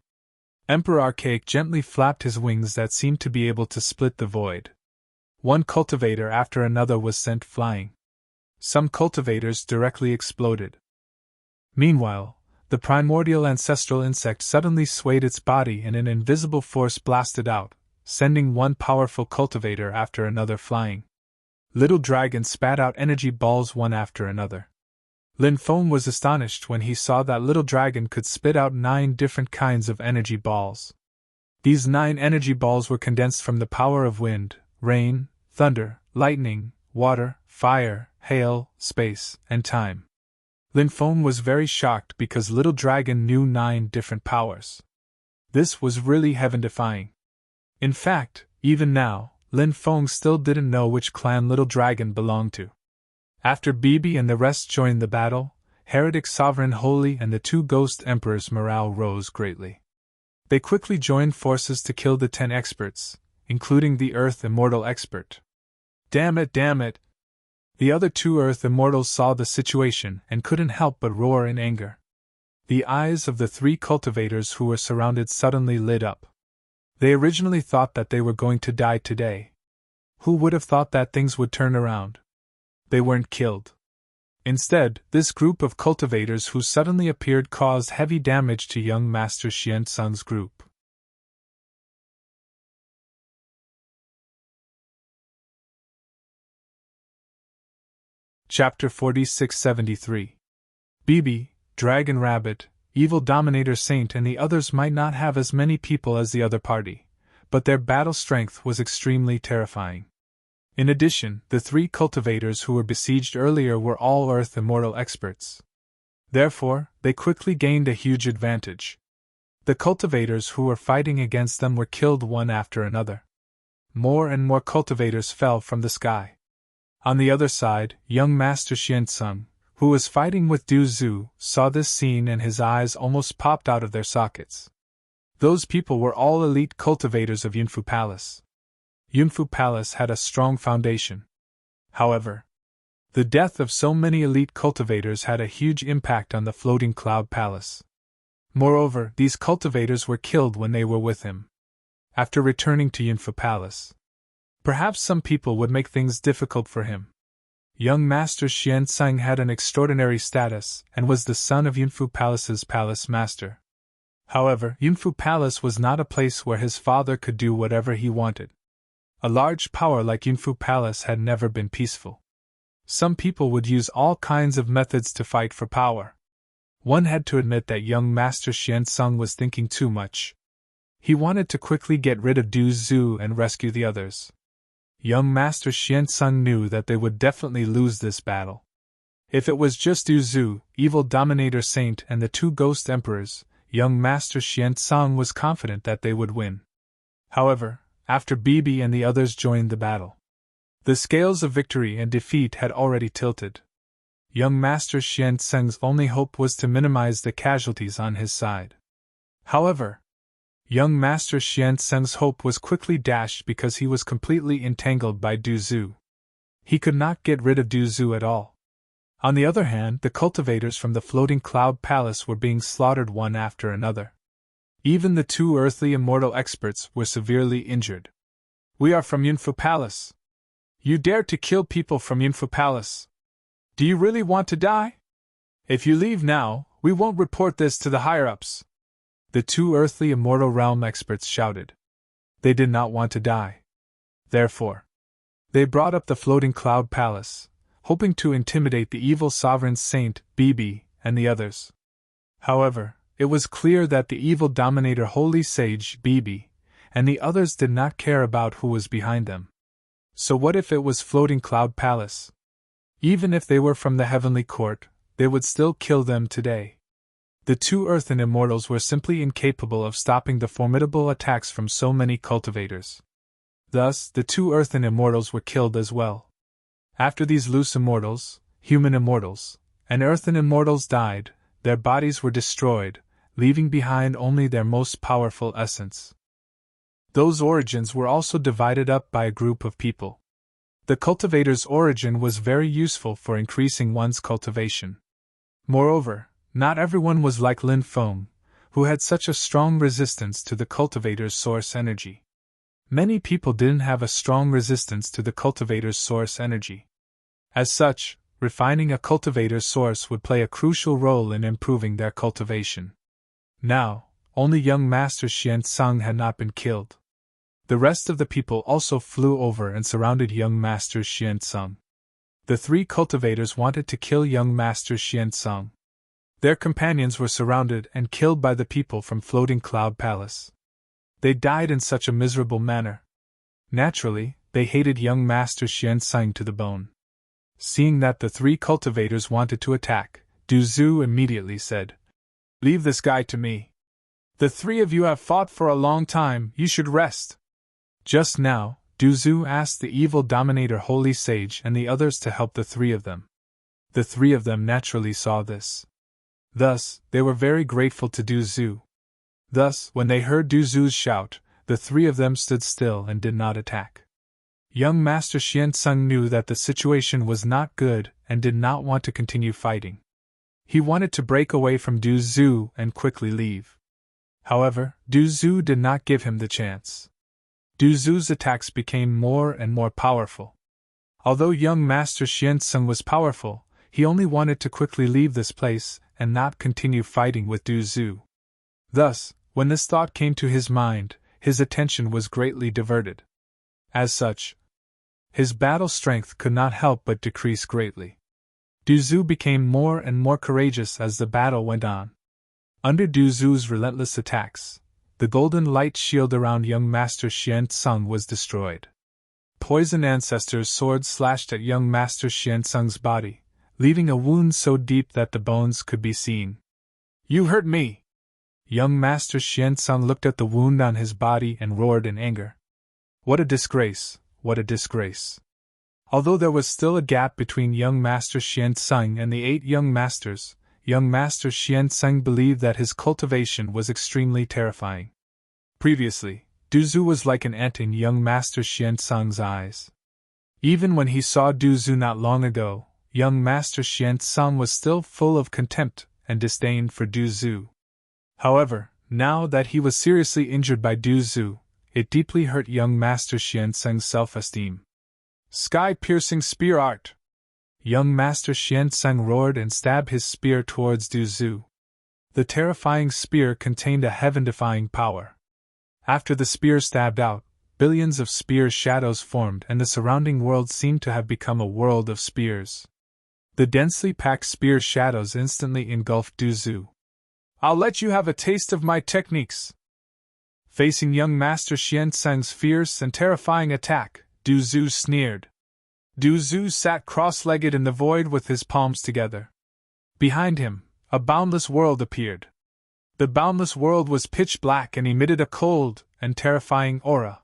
Emperor Archaic gently flapped his wings that seemed to be able to split the void. One cultivator after another was sent flying. Some cultivators directly exploded. Meanwhile, the primordial ancestral insect suddenly swayed its body and an invisible force blasted out, sending one powerful cultivator after another flying. Little Dragon spat out energy balls one after another. Lin Feng was astonished when he saw that Little Dragon could spit out 9 different kinds of energy balls. These 9 energy balls were condensed from the power of wind, rain, thunder, lightning, water, fire, hail, space, and time. Lin Feng was very shocked because Little Dragon knew 9 different powers. This was really heaven-defying. In fact, even now, Lin Feng still didn't know which clan Little Dragon belonged to. After Bibi and the rest joined the battle, Heretic Sovereign Holy and the 2 Ghost Emperors' morale rose greatly. They quickly joined forces to kill the 10 experts, including the Earth Immortal expert. Damn it, damn it! The other 2 Earth Immortals saw the situation and couldn't help but roar in anger. The eyes of the 3 cultivators who were surrounded suddenly lit up. They originally thought that they were going to die today. Who would have thought that things would turn around? They weren't killed. Instead, this group of cultivators who suddenly appeared caused heavy damage to young Master Xian Sung's group. Chapter 4673. Bibi, Dragon Rabbit, Evil Dominator Saint and the others might not have as many people as the other party, but their battle strength was extremely terrifying. In addition, the 3 cultivators who were besieged earlier were all Earth Immortal experts. Therefore, they quickly gained a huge advantage. The cultivators who were fighting against them were killed one after another. More and more cultivators fell from the sky. On the other side, young Master Xian Sung, who was fighting with Du Zhu, saw this scene and his eyes almost popped out of their sockets. Those people were all elite cultivators of Yunfu Palace. Yunfu Palace had a strong foundation. However, the death of so many elite cultivators had a huge impact on the Floating Cloud Palace. Moreover, these cultivators were killed when they were with him. After returning to Yunfu Palace, perhaps some people would make things difficult for him. Young Master Xian Sung had an extraordinary status and was the son of Yunfu Palace's palace master. However, Yunfu Palace was not a place where his father could do whatever he wanted. A large power like Yunfu Palace had never been peaceful. Some people would use all kinds of methods to fight for power. One had to admit that young Master Xian Sung was thinking too much. He wanted to quickly get rid of Du Zhu and rescue the others. Young Master Xian Sung knew that they would definitely lose this battle. If it was just Du Zhu, Evil Dominator Saint and the 2 Ghost Emperors, young Master Xian Sung was confident that they would win. However, after Bibi and the others joined the battle, the scales of victory and defeat had already tilted. Young Master Xian Sung's only hope was to minimize the casualties on his side. However, young Master Xian Sung's hope was quickly dashed because he was completely entangled by Du Zhu. He could not get rid of Du Zhu at all. On the other hand, the cultivators from the Floating Cloud Palace were being slaughtered one after another. Even the 2 earthly immortal experts were severely injured. "We are from Yunfu Palace. You dare to kill people from Yunfu Palace? Do you really want to die? If you leave now, we won't report this to the higher-ups," the 2 earthly immortal realm experts shouted. They did not want to die. Therefore, they brought up the Floating Cloud Palace, hoping to intimidate the evil sovereign Saint, Bibi, and the others. However, it was clear that the evil dominator Holy Sage, Bibi, and the others did not care about who was behind them. So what if it was Floating Cloud Palace? Even if they were from the Heavenly Court, they would still kill them today. The 2 earthen immortals were simply incapable of stopping the formidable attacks from so many cultivators. Thus, the 2 earthen immortals were killed as well. After these loose immortals, human immortals, and earthen immortals died, their bodies were destroyed, leaving behind only their most powerful essence. Those origins were also divided up by a group of people. The cultivator's origin was very useful for increasing one's cultivation. Moreover, not everyone was like Lin Feng, who had such a strong resistance to the cultivator's source energy. Many people didn't have a strong resistance to the cultivator's source energy. As such, refining a cultivator's source would play a crucial role in improving their cultivation. Now, only young Master Xian Sung had not been killed. The rest of the people also flew over and surrounded young Master Xian Sung. The 3 cultivators wanted to kill young Master Xian Sung. Their companions were surrounded and killed by the people from Floating Cloud Palace. They died in such a miserable manner. Naturally, they hated young Master Xian Sung to the bone. Seeing that the 3 cultivators wanted to attack, Du Zhu immediately said, "Leave this guy to me. The 3 of you have fought for a long time, you should rest." Just now, Du Zhu asked the evil dominator Holy Sage and the others to help the 3 of them. The 3 of them naturally saw this. Thus, they were very grateful to Du Zhu. Thus, when they heard Du Zu's shout, the three of them stood still and did not attack. Young Master Xian knew that the situation was not good and did not want to continue fighting. He wanted to break away from Du Zu and quickly leave. However, Du Zu did not give him the chance. Du Zu's attacks became more and more powerful. Although young Master Xian was powerful, he only wanted to quickly leave this place and not continue fighting with Du Zu. Thus, when this thought came to his mind, his attention was greatly diverted. As such, his battle strength could not help but decrease greatly. Du Zu became more and more courageous as the battle went on. Under Du Zu's relentless attacks, the golden light shield around young Master Xian was destroyed. Poison Ancestor's sword slashed at young Master Xian body, leaving a wound so deep that the bones could be seen. "You hurt me!" Young Master Xian looked at the wound on his body and roared in anger. What a disgrace, what a disgrace. Although there was still a gap between young Master Xian and the 8 young masters, young Master Xian believed that his cultivation was extremely terrifying. Previously, Du Zu was like an ant in young Master Xian's eyes. Even when he saw Du Zu not long ago, young Master Xian was still full of contempt and disdain for Du Zu. However, now that he was seriously injured by Du Zu, it deeply hurt young Master Xian's self-esteem. Sky-piercing spear art! Young Master Xian roared and stabbed his spear towards Du Zu. The terrifying spear contained a heaven-defying power. After the spear stabbed out, billions of spear shadows formed and the surrounding world seemed to have become a world of spears. The densely packed spear shadows instantly engulfed Du Zu. "I'll let you have a taste of my techniques." Facing young Master Xian's fierce and terrifying attack, Du Zu sneered. Du Zu sat cross-legged in the void with his palms together. Behind him, a boundless world appeared. The boundless world was pitch black and emitted a cold and terrifying aura.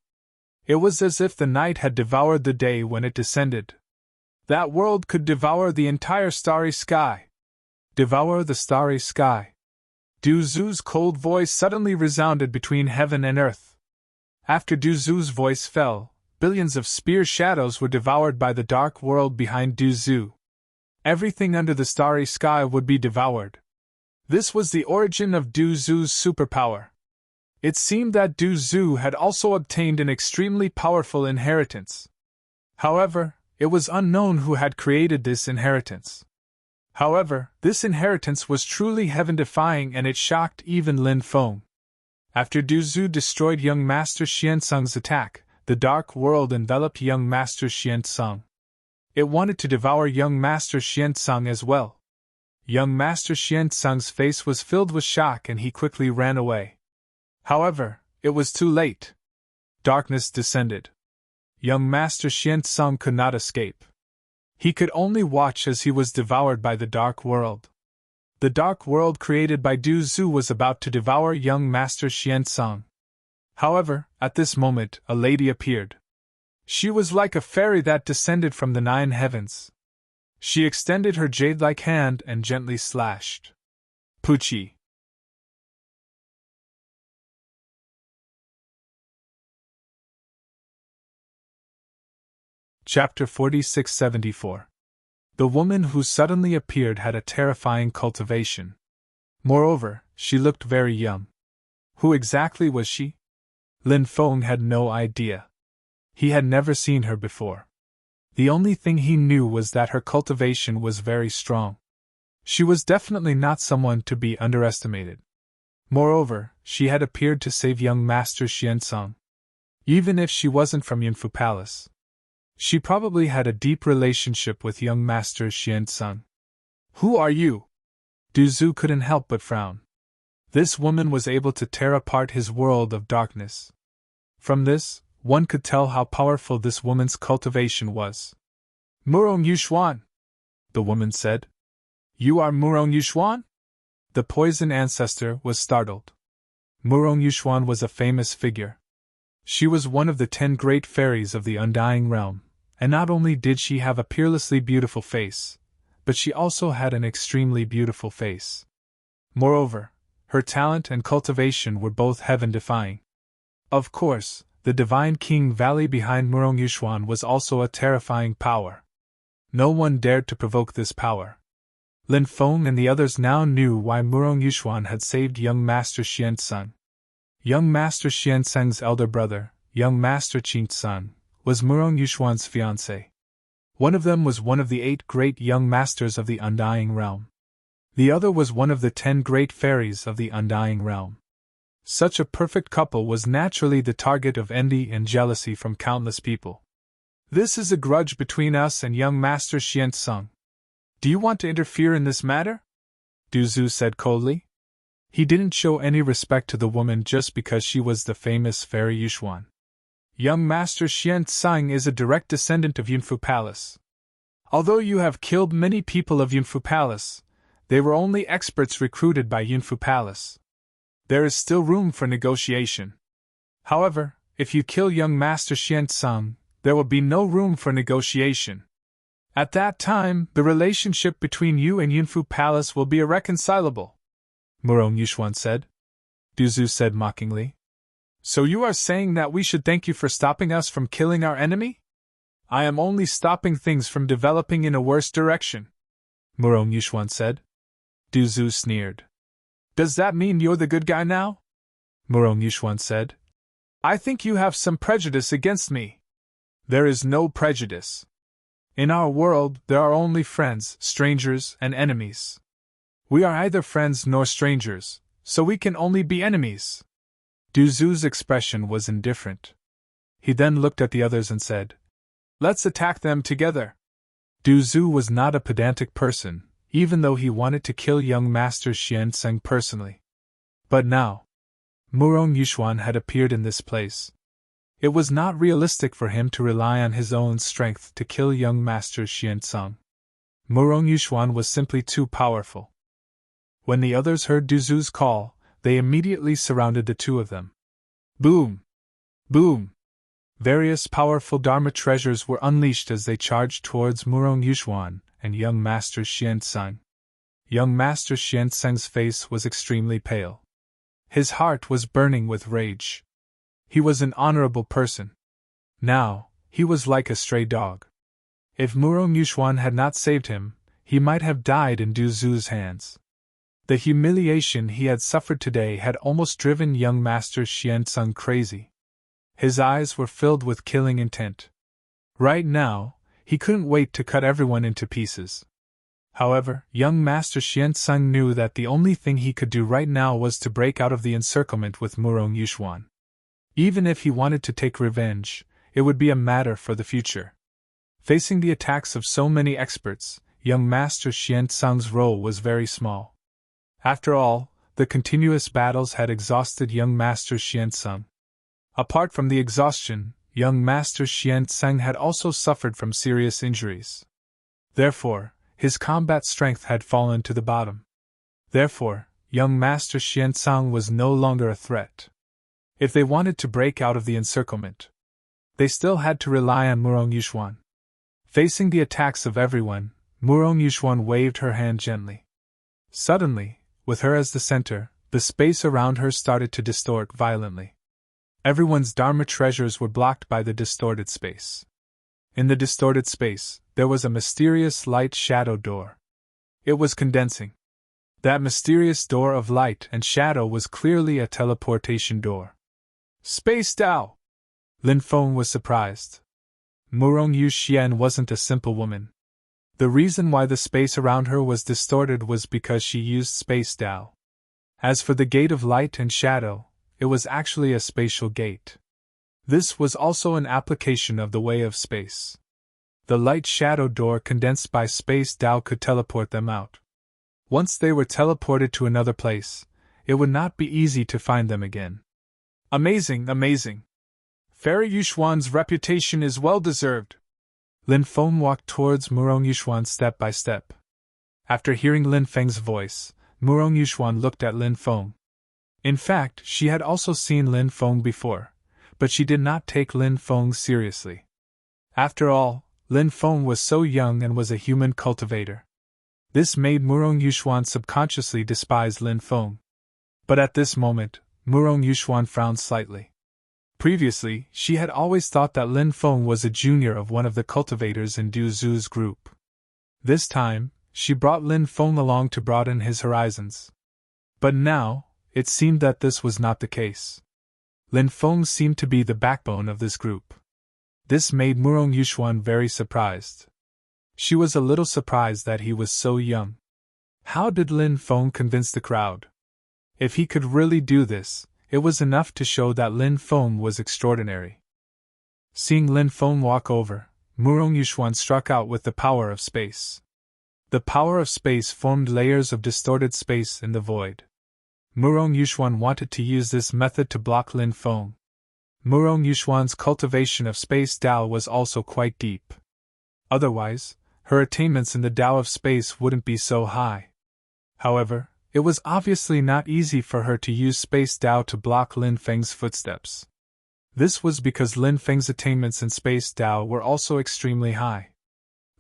It was as if the night had devoured the day when it descended. That world could devour the entire starry sky. Devour the starry sky. Du Zu's cold voice suddenly resounded between heaven and earth. After Du Zu's voice fell, billions of spear shadows were devoured by the dark world behind Du Zu. Everything under the starry sky would be devoured. This was the origin of Du Zu's superpower. It seemed that Du Zu had also obtained an extremely powerful inheritance. However, it was unknown who had created this inheritance. However, this inheritance was truly heaven-defying and it shocked even Lin Feng. After Du Zu destroyed young Master Xian's attack, the dark world enveloped young Master Xian. It wanted to devour young Master Xian as well. Young Master Xian's face was filled with shock and he quickly ran away. However, it was too late. Darkness descended. Young Master Xian could not escape. He could only watch as he was devoured by the dark world. The dark world created by Du Zu was about to devour young Master Xian. However, at this moment, a lady appeared. She was like a fairy that descended from the 9 heavens. She extended her jade-like hand and gently slashed. Pucci. Chapter 4674. The woman who suddenly appeared had a terrifying cultivation. Moreover, she looked very young. Who exactly was she? Lin Feng had no idea. He had never seen her before. The only thing he knew was that her cultivation was very strong. She was definitely not someone to be underestimated. Moreover, she had appeared to save young Master Xian. Even if she wasn't from Yunfu Palace, she probably had a deep relationship with young Master Xian. "Who are you?" Du Zu couldn't help but frown. This woman was able to tear apart his world of darkness. From this, one could tell how powerful this woman's cultivation was. "Murong Yuxuan," the woman said. "You are Murong Yuxuan?" The poison ancestor was startled. Murong Yuxuan was a famous figure. She was one of the 10 great fairies of the Undying Realm, and not only did she have a peerlessly beautiful face, but she also had an extremely beautiful face. Moreover, Her talent and cultivation were both heaven-defying. Of course, the divine King Valley behind Murong Yushuan was also a terrifying power. No one dared to provoke this power. Lin Feng and the others now knew why Murong Yushuan had saved young Master Xianzeng. Young Master Xianzeng's elder brother, young Master Qingzeng, was Murong Yushuan's fiancé. One of them was one of the 8 great young masters of the Undying Realm. The other was one of the 10 great fairies of the Undying Realm. Such a perfect couple was naturally the target of envy and jealousy from countless people. This is a grudge between us and young Master Xianzeng. Do you want to interfere in this matter? Du Zhu said coldly. He didn't show any respect to the woman just because she was the famous fairy Yushuan. Young Master Xianzeng is a direct descendant of Yunfu Palace. Although you have killed many people of Yunfu Palace, they were only experts recruited by Yunfu Palace. There is still room for negotiation. However, if you kill young Master Xianzeng, there will be no room for negotiation. At that time, the relationship between you and Yunfu Palace will be irreconcilable, Murong Yushuan said. Du Zhu said mockingly. So you are saying that we should thank you for stopping us from killing our enemy? I am only stopping things from developing in a worse direction, Murong Yushuan said. Du Zhu sneered. Does that mean you're the good guy now? Murong Yushuan said. I think you have some prejudice against me. There is no prejudice. In our world, there are only friends, strangers, and enemies. We are neither friends nor strangers, so we can only be enemies. Du Zhu's expression was indifferent. He then looked at the others and said, Let's attack them together. Du Zhu was not a pedantic person, even though he wanted to kill young Master Xianzeng personally. But now, Murong Yushuan had appeared in this place. It was not realistic for him to rely on his own strength to kill young Master Xianzeng. Murong Yushuan was simply too powerful. When the others heard Du Zhu's call, they immediately surrounded the two of them. Boom! Boom! Various powerful Dharma treasures were unleashed as they charged towards Murong Yushuan and young Master Xianzeng. Young Master Xianzeng's face was extremely pale. His heart was burning with rage. He was an honorable person. Now, he was like a stray dog. If Murong Yushuan had not saved him, he might have died in Du Zhu's hands. The humiliation he had suffered today had almost driven young Master Xianzeng crazy. His eyes were filled with killing intent. Right now, he couldn't wait to cut everyone into pieces. However, young Master Xianzeng knew that the only thing he could do right now was to break out of the encirclement with Murong Yushuan. Even if he wanted to take revenge, it would be a matter for the future. Facing the attacks of so many experts, young Master Xianzeng's role was very small. After all, the continuous battles had exhausted young Master Xianzeng. Apart from the exhaustion, young Master Xianzeng had also suffered from serious injuries. Therefore, his combat strength had fallen to the bottom. Therefore, young Master Xianzeng was no longer a threat. If they wanted to break out of the encirclement, they still had to rely on Murong Yushuan. Facing the attacks of everyone, Murong Yushuan waved her hand gently. Suddenly, with her as the center, the space around her started to distort violently. Everyone's Dharma treasures were blocked by the distorted space. In the distorted space, there was a mysterious light-shadow door. It was condensing. That mysterious door of light and shadow was clearly a teleportation door. Space Dao! Lin Feng was surprised. Murong Yushuan wasn't a simple woman. The reason why the space around her was distorted was because she used Space Dao. As for the gate of light and shadow, it was actually a spatial gate. This was also an application of the way of space. The light-shadow door condensed by Space Dao could teleport them out. Once they were teleported to another place, it would not be easy to find them again. Amazing, amazing! Fairy Yushuan's reputation is well-deserved. Lin Feng walked towards Murong Yushuan step by step. After hearing Lin Feng's voice, Murong Yushuan looked at Lin Feng. In fact, she had also seen Lin Feng before, but she did not take Lin Feng seriously. After all, Lin Feng was so young and was a human cultivator. This made Murong Yushuan subconsciously despise Lin Feng. But at this moment, Murong Yuxuan frowned slightly. Previously, she had always thought that Lin Feng was a junior of one of the cultivators in Du Zu's group. This time, she brought Lin Feng along to broaden his horizons. But now, it seemed that this was not the case. Lin Feng seemed to be the backbone of this group. This made Murong Yuxuan very surprised. She was a little surprised that he was so young. How did Lin Feng convince the crowd? If he could really do this, it was enough to show that Lin Feng was extraordinary. Seeing Lin Feng walk over, Murong Yuxuan struck out with the power of space. The power of space formed layers of distorted space in the void. Murong Yuxuan wanted to use this method to block Lin Feng. Murong Yuxuan's cultivation of space Dao was also quite deep. Otherwise, her attainments in the Dao of space wouldn't be so high. However, it was obviously not easy for her to use space Dao to block Lin Feng's footsteps. This was because Lin Feng's attainments in space Dao were also extremely high.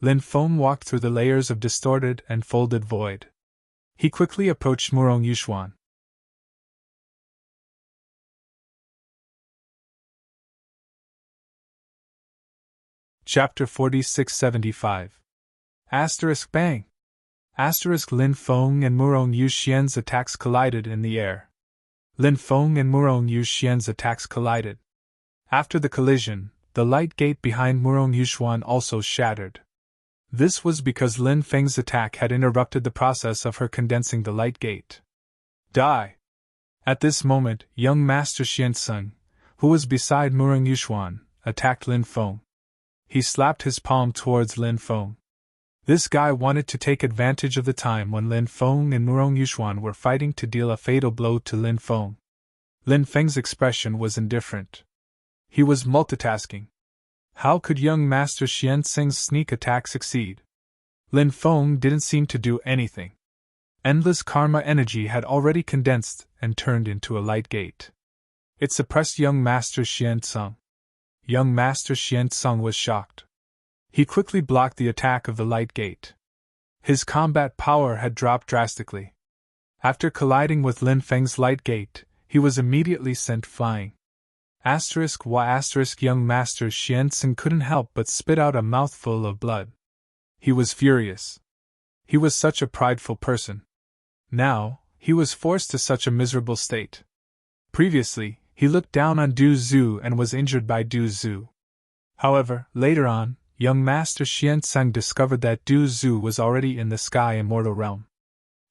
Lin Feng walked through the layers of distorted and folded void. He quickly approached Murong Yuxuan. Chapter 4675. Asterisk bang! Asterisk Lin Feng and Murong Yuxian's attacks collided in the air. Lin Feng and Murong Yuxian's attacks collided. After the collision, the light gate behind Murong Yuxuan also shattered. This was because Lin Feng's attack had interrupted the process of her condensing the light gate. Die! At this moment, young Master Xianzeng, who was beside Murong Yuxuan, attacked Lin Feng. He slapped his palm towards Lin Feng. This guy wanted to take advantage of the time when Lin Feng and Murong Yuxuan were fighting to deal a fatal blow to Lin Feng. Lin Feng's expression was indifferent. He was multitasking. How could young Master Xianzeng's sneak attack succeed? Lin Feng didn't seem to do anything. Endless karma energy had already condensed and turned into a light gate. It suppressed young Master Xianzeng. Young Master Xianzeng was shocked. He quickly blocked the attack of the light gate. His combat power had dropped drastically. After colliding with Lin Feng's light gate, he was immediately sent flying. Young Master Xianzeng couldn't help but spit out a mouthful of blood. He was furious. He was such a prideful person. Now, he was forced to such a miserable state. Previously, he looked down on Du Zu and was injured by Du Zu. However, later on, young Master Xianzeng discovered that Du Zu was already in the Sky Immortal Realm.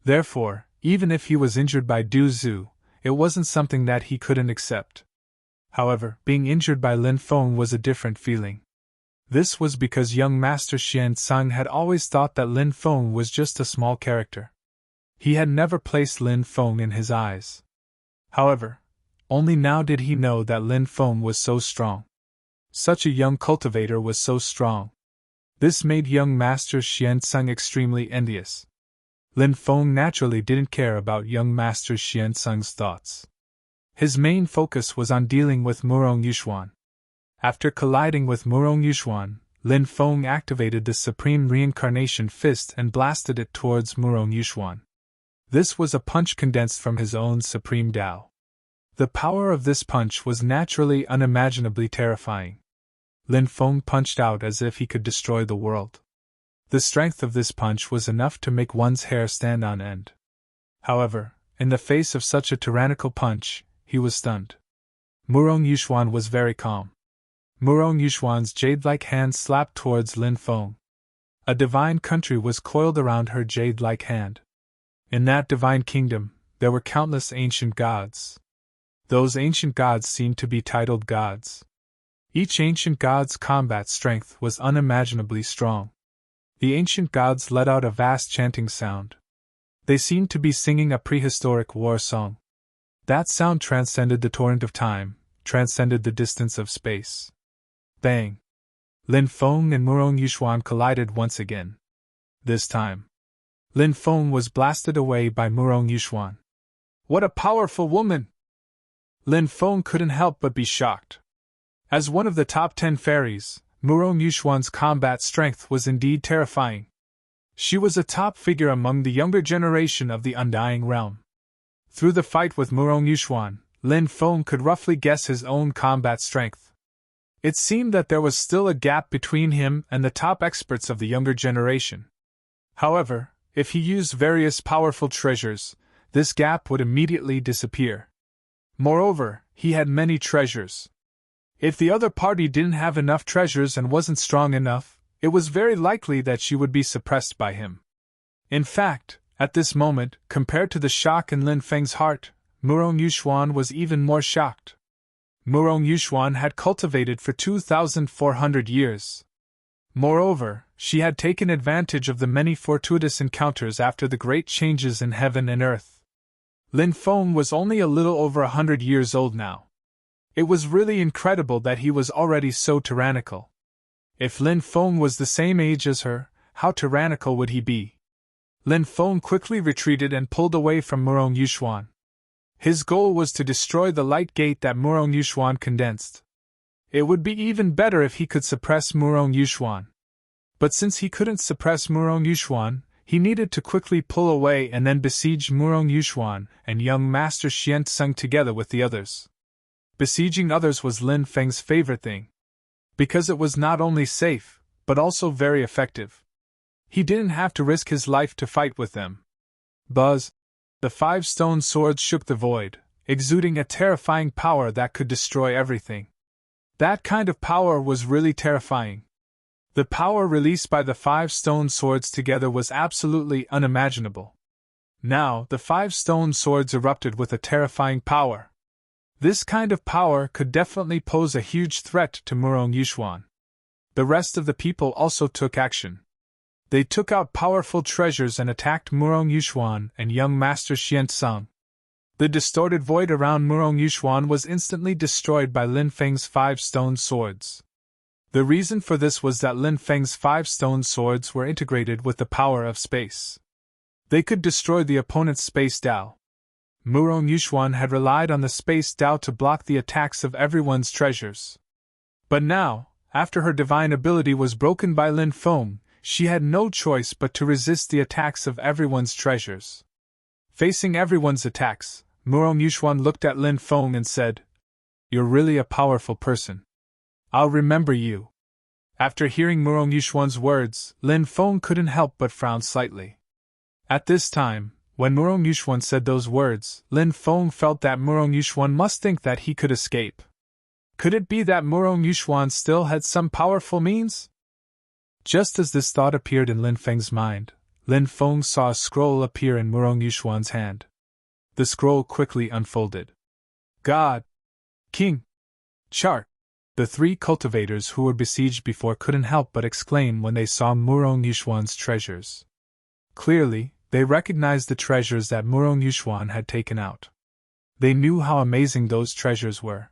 Therefore, even if he was injured by Du Zu, it wasn't something that he couldn't accept. However, being injured by Lin Feng was a different feeling. This was because young Master Xianzeng had always thought that Lin Feng was just a small character. He had never placed Lin Feng in his eyes. However, only now did he know that Lin Feng was so strong. Such a young cultivator was so strong. This made young Master Xianzeng extremely envious. Lin Feng naturally didn't care about young Master Xianzeng's thoughts. His main focus was on dealing with Murong Yuxuan. After colliding with Murong Yuxuan, Lin Feng activated the Supreme Reincarnation Fist and blasted it towards Murong Yuxuan. This was a punch condensed from his own Supreme Dao. The power of this punch was naturally unimaginably terrifying. Lin Feng punched out as if he could destroy the world. The strength of this punch was enough to make one's hair stand on end. However, in the face of such a tyrannical punch, he was stunned. Murong Yuxuan was very calm. Murong Yuxuan's jade-like hand slapped towards Lin Feng. A divine country was coiled around her jade-like hand. In that divine kingdom, there were countless ancient gods. Those ancient gods seemed to be titled gods. Each ancient god's combat strength was unimaginably strong. The ancient gods let out a vast chanting sound. They seemed to be singing a prehistoric war song. That sound transcended the torrent of time, transcended the distance of space. Bang! Lin Feng and Murong Yuxuan collided once again. This time, Lin Feng was blasted away by Murong Yuxuan. What a powerful woman! Lin Feng couldn't help but be shocked. As one of the top 10 fairies, Murong Yuxuan's combat strength was indeed terrifying. She was a top figure among the younger generation of the Undying Realm. Through the fight with Murong Yuxuan, Lin Feng could roughly guess his own combat strength. It seemed that there was still a gap between him and the top experts of the younger generation. However, if he used various powerful treasures, this gap would immediately disappear. Moreover, he had many treasures. If the other party didn't have enough treasures and wasn't strong enough, it was very likely that she would be suppressed by him. In fact, at this moment, compared to the shock in Lin Feng's heart, Murong Yuxuan was even more shocked. Murong Yuxuan had cultivated for 2,400 years. Moreover, she had taken advantage of the many fortuitous encounters after the great changes in heaven and earth. Lin Feng was only a little over 100 years old now. It was really incredible that he was already so tyrannical. If Lin Feng was the same age as her, how tyrannical would he be? Lin Feng quickly retreated and pulled away from Murong Yuxuan. His goal was to destroy the light gate that Murong Yuxuan condensed. It would be even better if he could suppress Murong Yuxuan. But since he couldn't suppress Murong Yuxuan, he needed to quickly pull away and then besiege Murong Yuxuan and young Master Xian Tseng together with the others. Besieging others was Lin Feng's favorite thing. Because it was not only safe, but also very effective. He didn't have to risk his life to fight with them. Buzz! The 5 stone swords shook the void, exuding a terrifying power that could destroy everything. That kind of power was really terrifying. The power released by the 5 stone swords together was absolutely unimaginable. Now, the 5 stone swords erupted with a terrifying power. This kind of power could definitely pose a huge threat to Murong Yuxuan. The rest of the people also took action. They took out powerful treasures and attacked Murong Yuxuan and young Master Xian Tseng. The distorted void around Murong Yuxuan was instantly destroyed by Lin Feng's 5 stone swords. The reason for this was that Lin Feng's 5 stone swords were integrated with the power of space. They could destroy the opponent's space Dao. Murong Yuxuan had relied on the space Dao to block the attacks of everyone's treasures. But now, after her divine ability was broken by Lin Feng, she had no choice but to resist the attacks of everyone's treasures. Facing everyone's attacks, Murong Yuxuan looked at Lin Feng and said, "You're really a powerful person. I'll remember you." After hearing Murong Yuxuan's words, Lin Feng couldn't help but frown slightly. At this time, when Murong Yuxuan said those words, Lin Feng felt that Murong Yuxuan must think that he could escape. Could it be that Murong Yuxuan still had some powerful means? Just as this thought appeared in Lin Feng's mind, Lin Feng saw a scroll appear in Murong Yuxuan's hand. The scroll quickly unfolded. God! King! Chart! The 3 cultivators who were besieged before couldn't help but exclaim when they saw Murong Yuxuan's treasures. Clearly, they recognized the treasures that Murong Yuxuan had taken out. They knew how amazing those treasures were.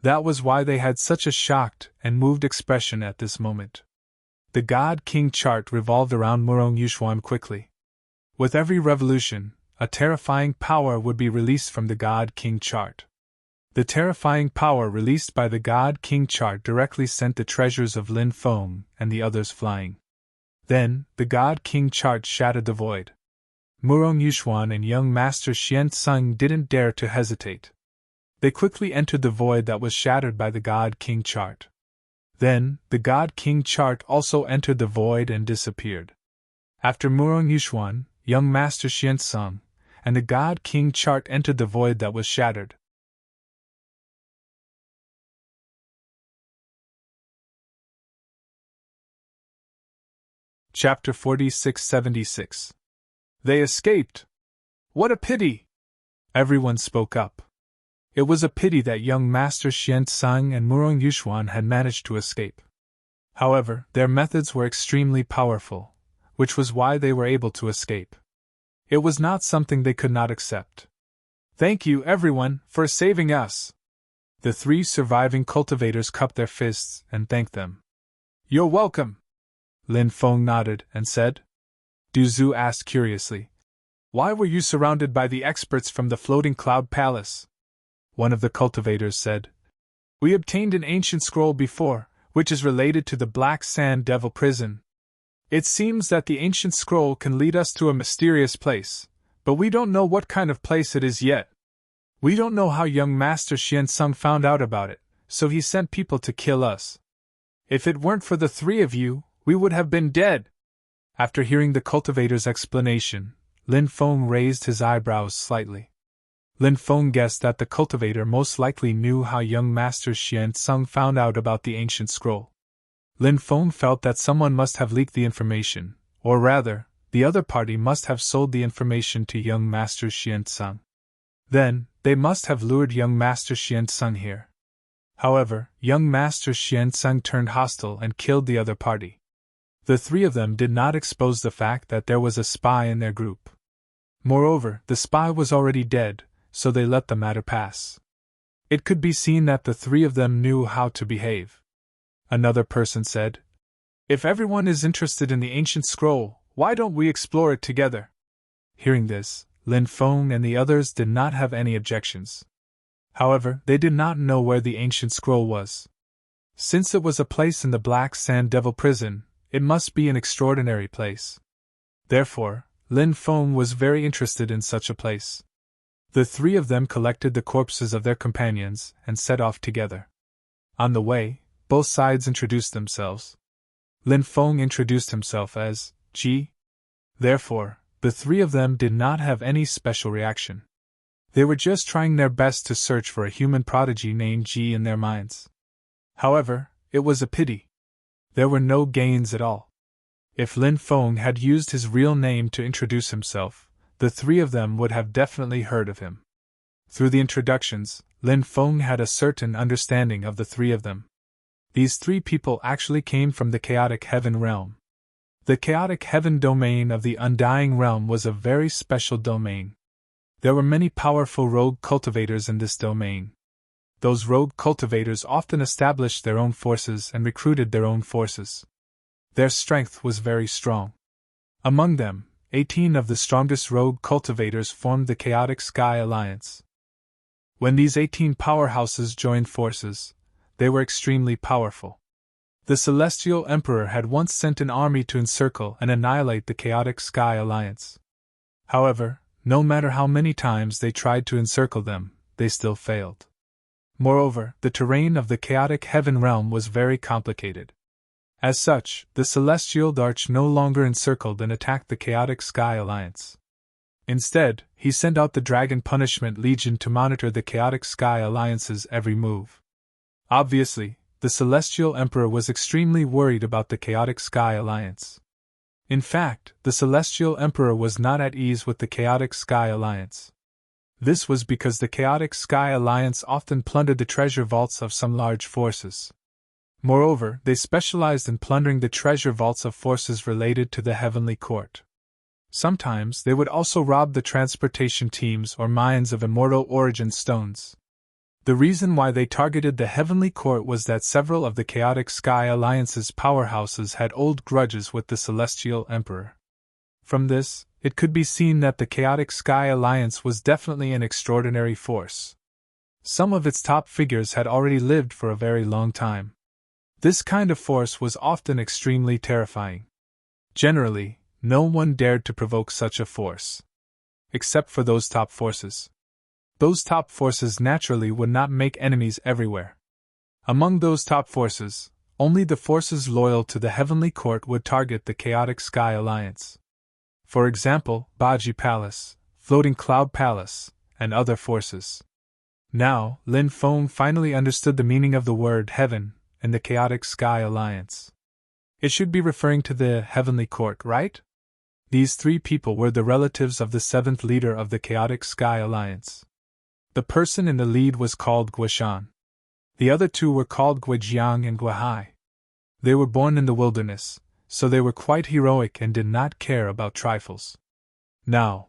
That was why they had such a shocked and moved expression at this moment. The God King chart revolved around Murong Yuxuan quickly. With every revolution, a terrifying power would be released from the God King chart. The terrifying power released by the God King chart directly sent the treasures of Lin Feng and the others flying. Then, the God King chart shattered the void. Murong Yuxuan and young Master Xian Tseng didn't dare to hesitate. They quickly entered the void that was shattered by the God King chart. Then, the God King chart also entered the void and disappeared. After Murong Yuxuan, young Master Xian Tseng, and the God King chart entered the void that was shattered. Chapter 4676. They escaped! What a pity! Everyone spoke up. It was a pity that young Master Xian Tseng and Murong Yuxuan had managed to escape. However, their methods were extremely powerful, which was why they were able to escape. It was not something they could not accept. Thank you, everyone, for saving us! The 3 surviving cultivators cupped their fists and thanked them. You're welcome! Lin Feng nodded and said. Du Zhu asked curiously, Why were you surrounded by the experts from the Floating Cloud Palace? One of the cultivators said. We obtained an ancient scroll before, which is related to the Black Sand Devil Prison. It seems that the ancient scroll can lead us to a mysterious place, But we don't know what kind of place it is yet. We don't know how young Master Xian found out about it, so he sent people to kill us. If it weren't for the three of you, we would have been dead." After hearing the cultivator's explanation, Lin Feng raised his eyebrows slightly. Lin Feng guessed that the cultivator most likely knew how young Master Xian found out about the ancient scroll. Lin Feng felt that someone must have leaked the information, or rather, the other party must have sold the information to young Master Xian. Then, they must have lured young Master Xian here. However, young Master Xian turned hostile and killed the other party. The three of them did not expose the fact that there was a spy in their group. Moreover, the spy was already dead, so they let the matter pass. It could be seen that the three of them knew how to behave. Another person said, "If everyone is interested in the ancient scroll, why don't we explore it together?" Hearing this, Lin Feng and the others did not have any objections. However, they did not know where the ancient scroll was. Since it was a place in the Black Sand Devil prison, it must be an extraordinary place. Therefore, Lin Feng was very interested in such a place. The three of them collected the corpses of their companions and set off together. On the way, both sides introduced themselves. Lin Feng introduced himself as Ji. Therefore, the three of them did not have any special reaction. They were just trying their best to search for a human prodigy named Ji in their minds. However, it was a pity. There were no gains at all. If Lin Feng had used his real name to introduce himself, the three of them would have definitely heard of him. Through the introductions, Lin Feng had a certain understanding of the three of them. These three people actually came from the Chaotic Heaven realm. The Chaotic Heaven domain of the Undying Realm was a very special domain. There were many powerful rogue cultivators in this domain. Those rogue cultivators often established their own forces and recruited their own forces. Their strength was very strong. Among them, 18 of the strongest rogue cultivators formed the Chaotic Sky Alliance. When these 18 powerhouses joined forces, they were extremely powerful. The Celestial Emperor had once sent an army to encircle and annihilate the Chaotic Sky Alliance. However, no matter how many times they tried to encircle them, they still failed. Moreover, the terrain of the Chaotic Heaven realm was very complicated. As such, the Celestial Arch no longer encircled and attacked the Chaotic Sky Alliance. Instead, he sent out the Dragon Punishment Legion to monitor the Chaotic Sky Alliance's every move. Obviously, the Celestial Emperor was extremely worried about the Chaotic Sky Alliance. In fact, the Celestial Emperor was not at ease with the Chaotic Sky Alliance. This was because the Chaotic Sky Alliance often plundered the treasure vaults of some large forces. Moreover, they specialized in plundering the treasure vaults of forces related to the Heavenly Court. Sometimes they would also rob the transportation teams or mines of immortal origin stones. The reason why they targeted the Heavenly Court was that several of the Chaotic Sky Alliance's powerhouses had old grudges with the Celestial Emperor. From this, it could be seen that the Chaotic Sky Alliance was definitely an extraordinary force. Some of its top figures had already lived for a very long time. This kind of force was often extremely terrifying. Generally, no one dared to provoke such a force. Except for those top forces. Those top forces naturally would not make enemies everywhere. Among those top forces, only the forces loyal to the Heavenly Court would target the Chaotic Sky Alliance. For example, Baji Palace, Floating Cloud Palace, and other forces. Now, Lin Feng finally understood the meaning of the word heaven in the Chaotic Sky Alliance. It should be referring to the Heavenly Court, right? These three people were the relatives of the seventh leader of the Chaotic Sky Alliance. The person in the lead was called Guishan. The other two were called Guijiang and Guihai. They were born in the wilderness, so they were quite heroic and did not care about trifles. Now,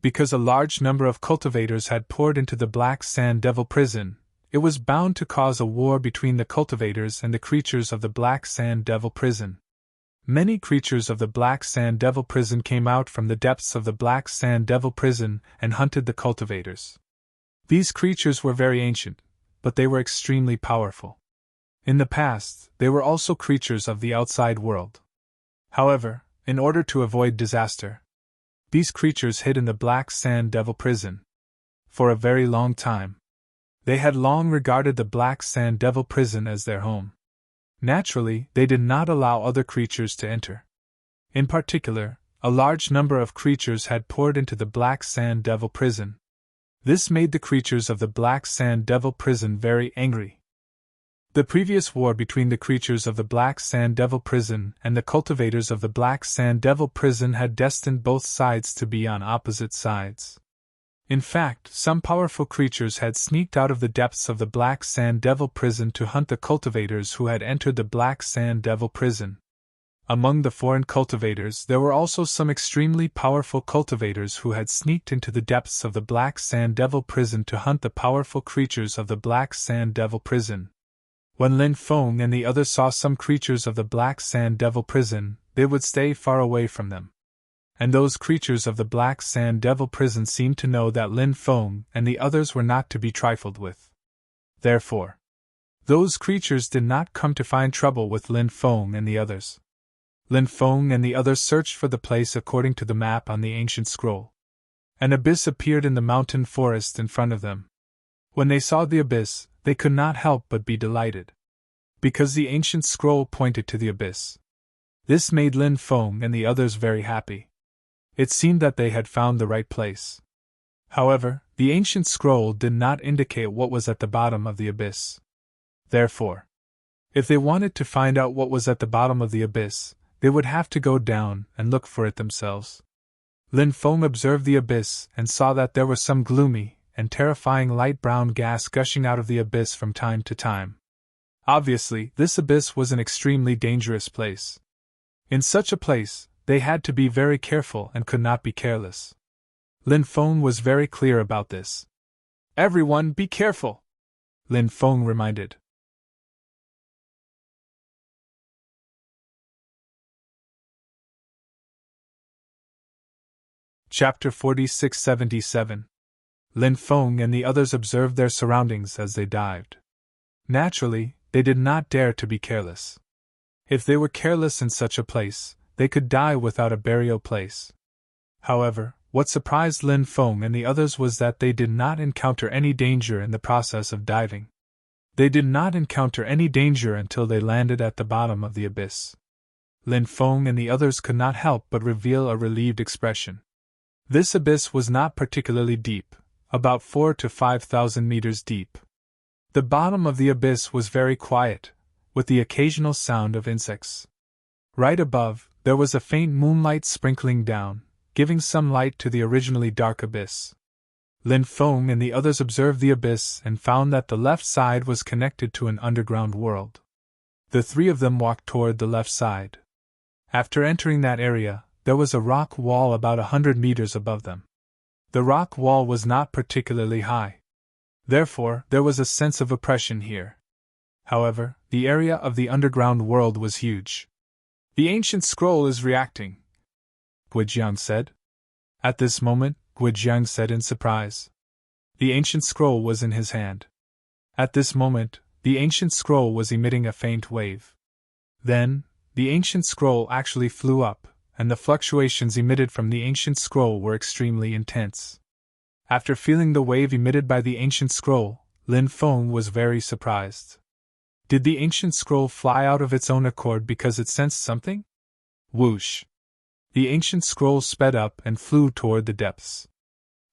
because a large number of cultivators had poured into the Black Sand Devil prison, it was bound to cause a war between the cultivators and the creatures of the Black Sand Devil prison. Many creatures of the Black Sand Devil prison came out from the depths of the Black Sand Devil prison and hunted the cultivators. These creatures were very ancient, but they were extremely powerful. In the past, they were also creatures of the outside world. However, in order to avoid disaster, These creatures hid in the Black Sand Devil prison. For a very long time. They had long regarded the Black Sand Devil prison as their home. Naturally, they did not allow other creatures to enter. In particular, a large number of creatures had poured into the Black Sand Devil prison. This made the creatures of the Black Sand Devil prison very angry. The previous war between the creatures of the Black Sand Devil prison and the cultivators of the Black Sand Devil prison had destined both sides to be on opposite sides. In fact, some powerful creatures had sneaked out of the depths of the Black Sand Devil prison to hunt the cultivators who had entered the Black Sand Devil prison. Among the foreign cultivators, there were also some extremely powerful cultivators who had sneaked into the depths of the Black Sand Devil prison to hunt the powerful creatures of the Black Sand Devil prison. When Lin Feng and the others saw some creatures of the Black Sand Devil prison, they would stay far away from them. And those creatures of the Black Sand Devil prison seemed to know that Lin Feng and the others were not to be trifled with. Therefore, those creatures did not come to find trouble with Lin Feng and the others. Lin Feng and the others searched for the place according to the map on the ancient scroll. An abyss appeared in the mountain forest in front of them. When they saw the abyss, they could not help but be delighted. Because the ancient scroll pointed to the abyss. This made Lin Feng and the others very happy. It seemed that they had found the right place. However, the ancient scroll did not indicate what was at the bottom of the abyss. Therefore, if they wanted to find out what was at the bottom of the abyss, they would have to go down and look for it themselves. Lin Feng observed the abyss and saw that there was some gloomy and terrifying light brown gas gushing out of the abyss from time to time. Obviously, this abyss was an extremely dangerous place. In such a place, they had to be very careful and could not be careless. Lin Feng was very clear about this. "Everyone be careful," Lin Feng reminded. Chapter 4677. Lin Feng and the others observed their surroundings as they dived. Naturally, they did not dare to be careless. If they were careless in such a place, they could die without a burial place. However, what surprised Lin Feng and the others was that they did not encounter any danger in the process of diving. They did not encounter any danger until they landed at the bottom of the abyss. Lin Feng and the others could not help but reveal a relieved expression. This abyss was not particularly deep, about 4,000 to 5,000 meters deep. The bottom of the abyss was very quiet, with the occasional sound of insects. Right above, there was a faint moonlight sprinkling down, giving some light to the originally dark abyss. Lin Feng and the others observed the abyss and found that the left side was connected to an underground world. The three of them walked toward the left side. After entering that area, there was a rock wall about 100 meters above them. The rock wall was not particularly high. Therefore, there was a sense of oppression here. However, the area of the underground world was huge. "The ancient scroll is reacting," Guijiang said. At this moment, Guijiang said in surprise. The ancient scroll was in his hand. At this moment, the ancient scroll was emitting a faint wave. Then, the ancient scroll actually flew up, and the fluctuations emitted from the ancient scroll were extremely intense. After feeling the wave emitted by the ancient scroll, Lin Feng was very surprised. Did the ancient scroll fly out of its own accord because it sensed something? Whoosh! The ancient scroll sped up and flew toward the depths.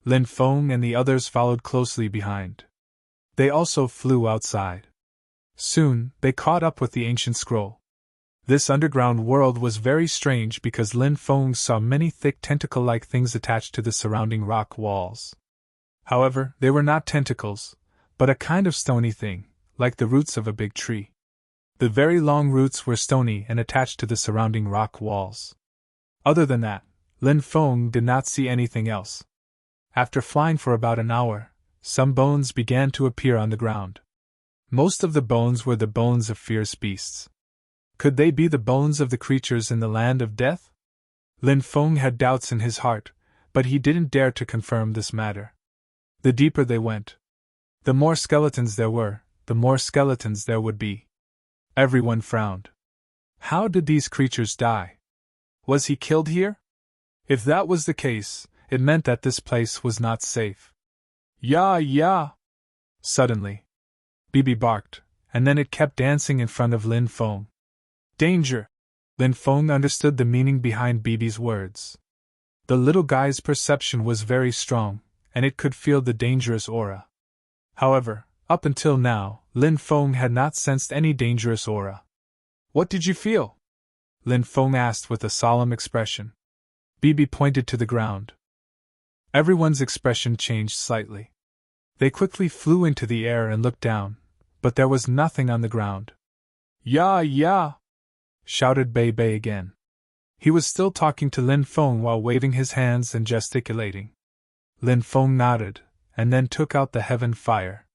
Lin Feng and the others followed closely behind. They also flew outside. Soon, they caught up with the ancient scroll. This underground world was very strange because Lin Feng saw many thick tentacle-like things attached to the surrounding rock walls. However, they were not tentacles, but a kind of stony thing, like the roots of a big tree. The very long roots were stony and attached to the surrounding rock walls. Other than that, Lin Feng did not see anything else. After flying for about an hour, some bones began to appear on the ground. Most of the bones were the bones of fierce beasts. Could they be the bones of the creatures in the land of death? Lin Feng had doubts in his heart, but he didn't dare to confirm this matter. The deeper they went, the more skeletons there were, the more skeletons there would be. Everyone frowned. How did these creatures die? Was he killed here? If that was the case, it meant that this place was not safe. Yeah. Suddenly, Bibi barked, and then it kept dancing in front of Lin Feng. Danger! Lin Feng understood the meaning behind Bibi's words. The little guy's perception was very strong, and it could feel the dangerous aura. However, up until now, Lin Feng had not sensed any dangerous aura. What did you feel? Lin Feng asked with a solemn expression. Bibi pointed to the ground. Everyone's expression changed slightly. They quickly flew into the air and looked down, but there was nothing on the ground. Yeah, shouted Bei Bei again. He was still talking to Lin Feng while waving his hands and gesticulating. Lin Feng nodded, and then took out the heaven fire.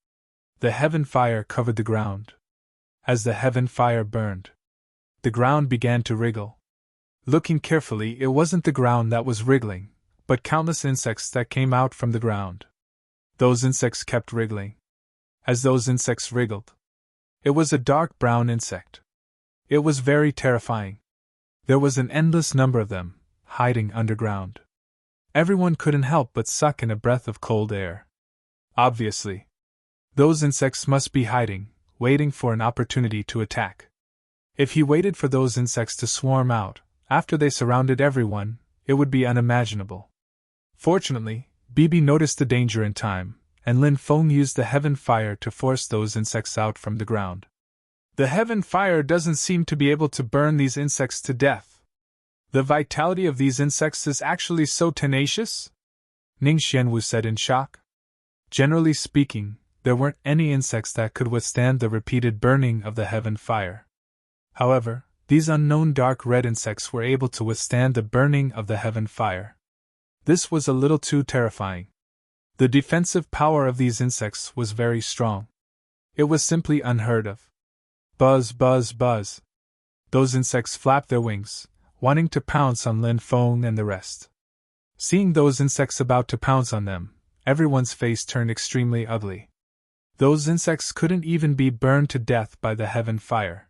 The heaven fire covered the ground. As the heaven fire burned, the ground began to wriggle. Looking carefully, it wasn't the ground that was wriggling, but countless insects that came out from the ground. Those insects kept wriggling. As those insects wriggled, it was a dark brown insect. It was very terrifying. There was an endless number of them, hiding underground. Everyone couldn't help but suck in a breath of cold air. Obviously, those insects must be hiding, waiting for an opportunity to attack. If he waited for those insects to swarm out, after they surrounded everyone, it would be unimaginable. Fortunately, Bibi noticed the danger in time, and Lin Feng used the heaven fire to force those insects out from the ground. The heaven fire doesn't seem to be able to burn these insects to death. The vitality of these insects is actually so tenacious? Ning Xianwu said in shock. Generally speaking, there weren't any insects that could withstand the repeated burning of the heaven fire. However, these unknown dark red insects were able to withstand the burning of the heaven fire. This was a little too terrifying. The defensive power of these insects was very strong. It was simply unheard of. Buzz, buzz, buzz. Those insects flapped their wings, wanting to pounce on Lin Feng and the rest. Seeing those insects about to pounce on them, everyone's face turned extremely ugly. Those insects couldn't even be burned to death by the heaven fire.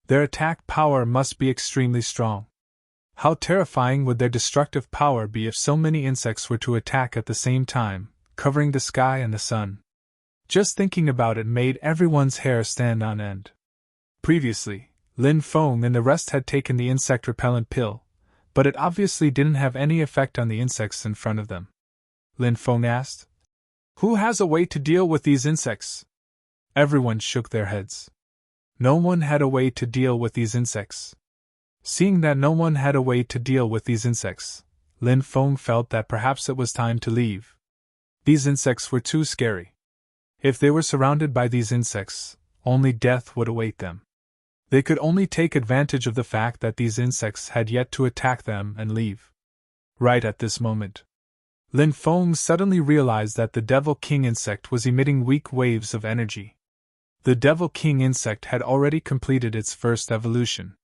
Their attack power must be extremely strong. How terrifying would their destructive power be if so many insects were to attack at the same time, covering the sky and the sun? Just thinking about it made everyone's hair stand on end. Previously, Lin Feng and the rest had taken the insect repellent pill, but it obviously didn't have any effect on the insects in front of them. Lin Feng asked, "Who has a way to deal with these insects?" Everyone shook their heads. No one had a way to deal with these insects. Seeing that no one had a way to deal with these insects, Lin Feng felt that perhaps it was time to leave. These insects were too scary. If they were surrounded by these insects, only death would await them. They could only take advantage of the fact that these insects had yet to attack them and leave. Right at this moment, Lin Feng suddenly realized that the Devil King insect was emitting weak waves of energy. The Devil King insect had already completed its first evolution.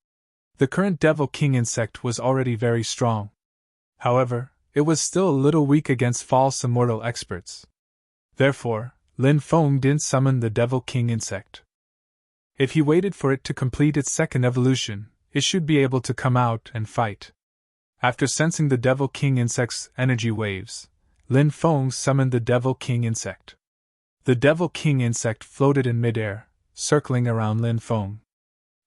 The current Devil King insect was already very strong. However, it was still a little weak against false immortal experts. Therefore, Lin Feng didn't summon the Devil King insect. If he waited for it to complete its second evolution, it should be able to come out and fight. After sensing the Devil King insect's energy waves, Lin Feng summoned the Devil King insect. The Devil King insect floated in midair, circling around Lin Feng.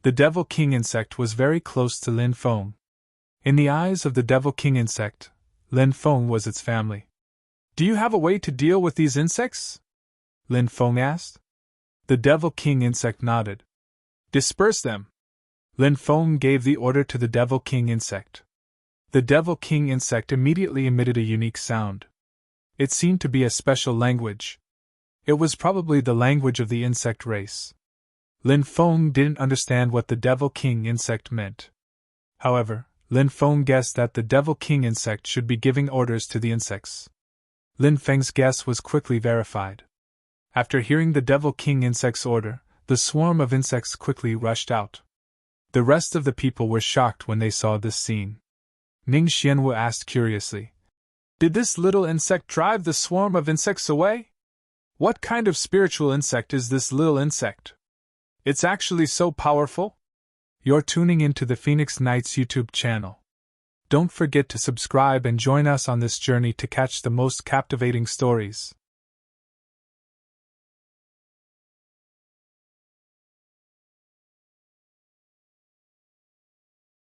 The Devil King insect was very close to Lin Feng. In the eyes of the Devil King insect, Lin Feng was its family. "Do you have a way to deal with these insects?" Lin Feng asked. The Devil King insect nodded. "Disperse them." Lin Feng gave the order to the Devil King insect. The Devil King insect immediately emitted a unique sound. It seemed to be a special language. It was probably the language of the insect race. Lin Feng didn't understand what the Devil King insect meant. However, Lin Feng guessed that the Devil King insect should be giving orders to the insects. Lin Feng's guess was quickly verified. After hearing the Devil King insect's order, the swarm of insects quickly rushed out. The rest of the people were shocked when they saw this scene. Ning Xianwu asked curiously, "Did this little insect drive the swarm of insects away? What kind of spiritual insect is this little insect? It's actually so powerful?" You're tuning into the Phoenix Knights YouTube channel. Don't forget to subscribe and join us on this journey to catch the most captivating stories.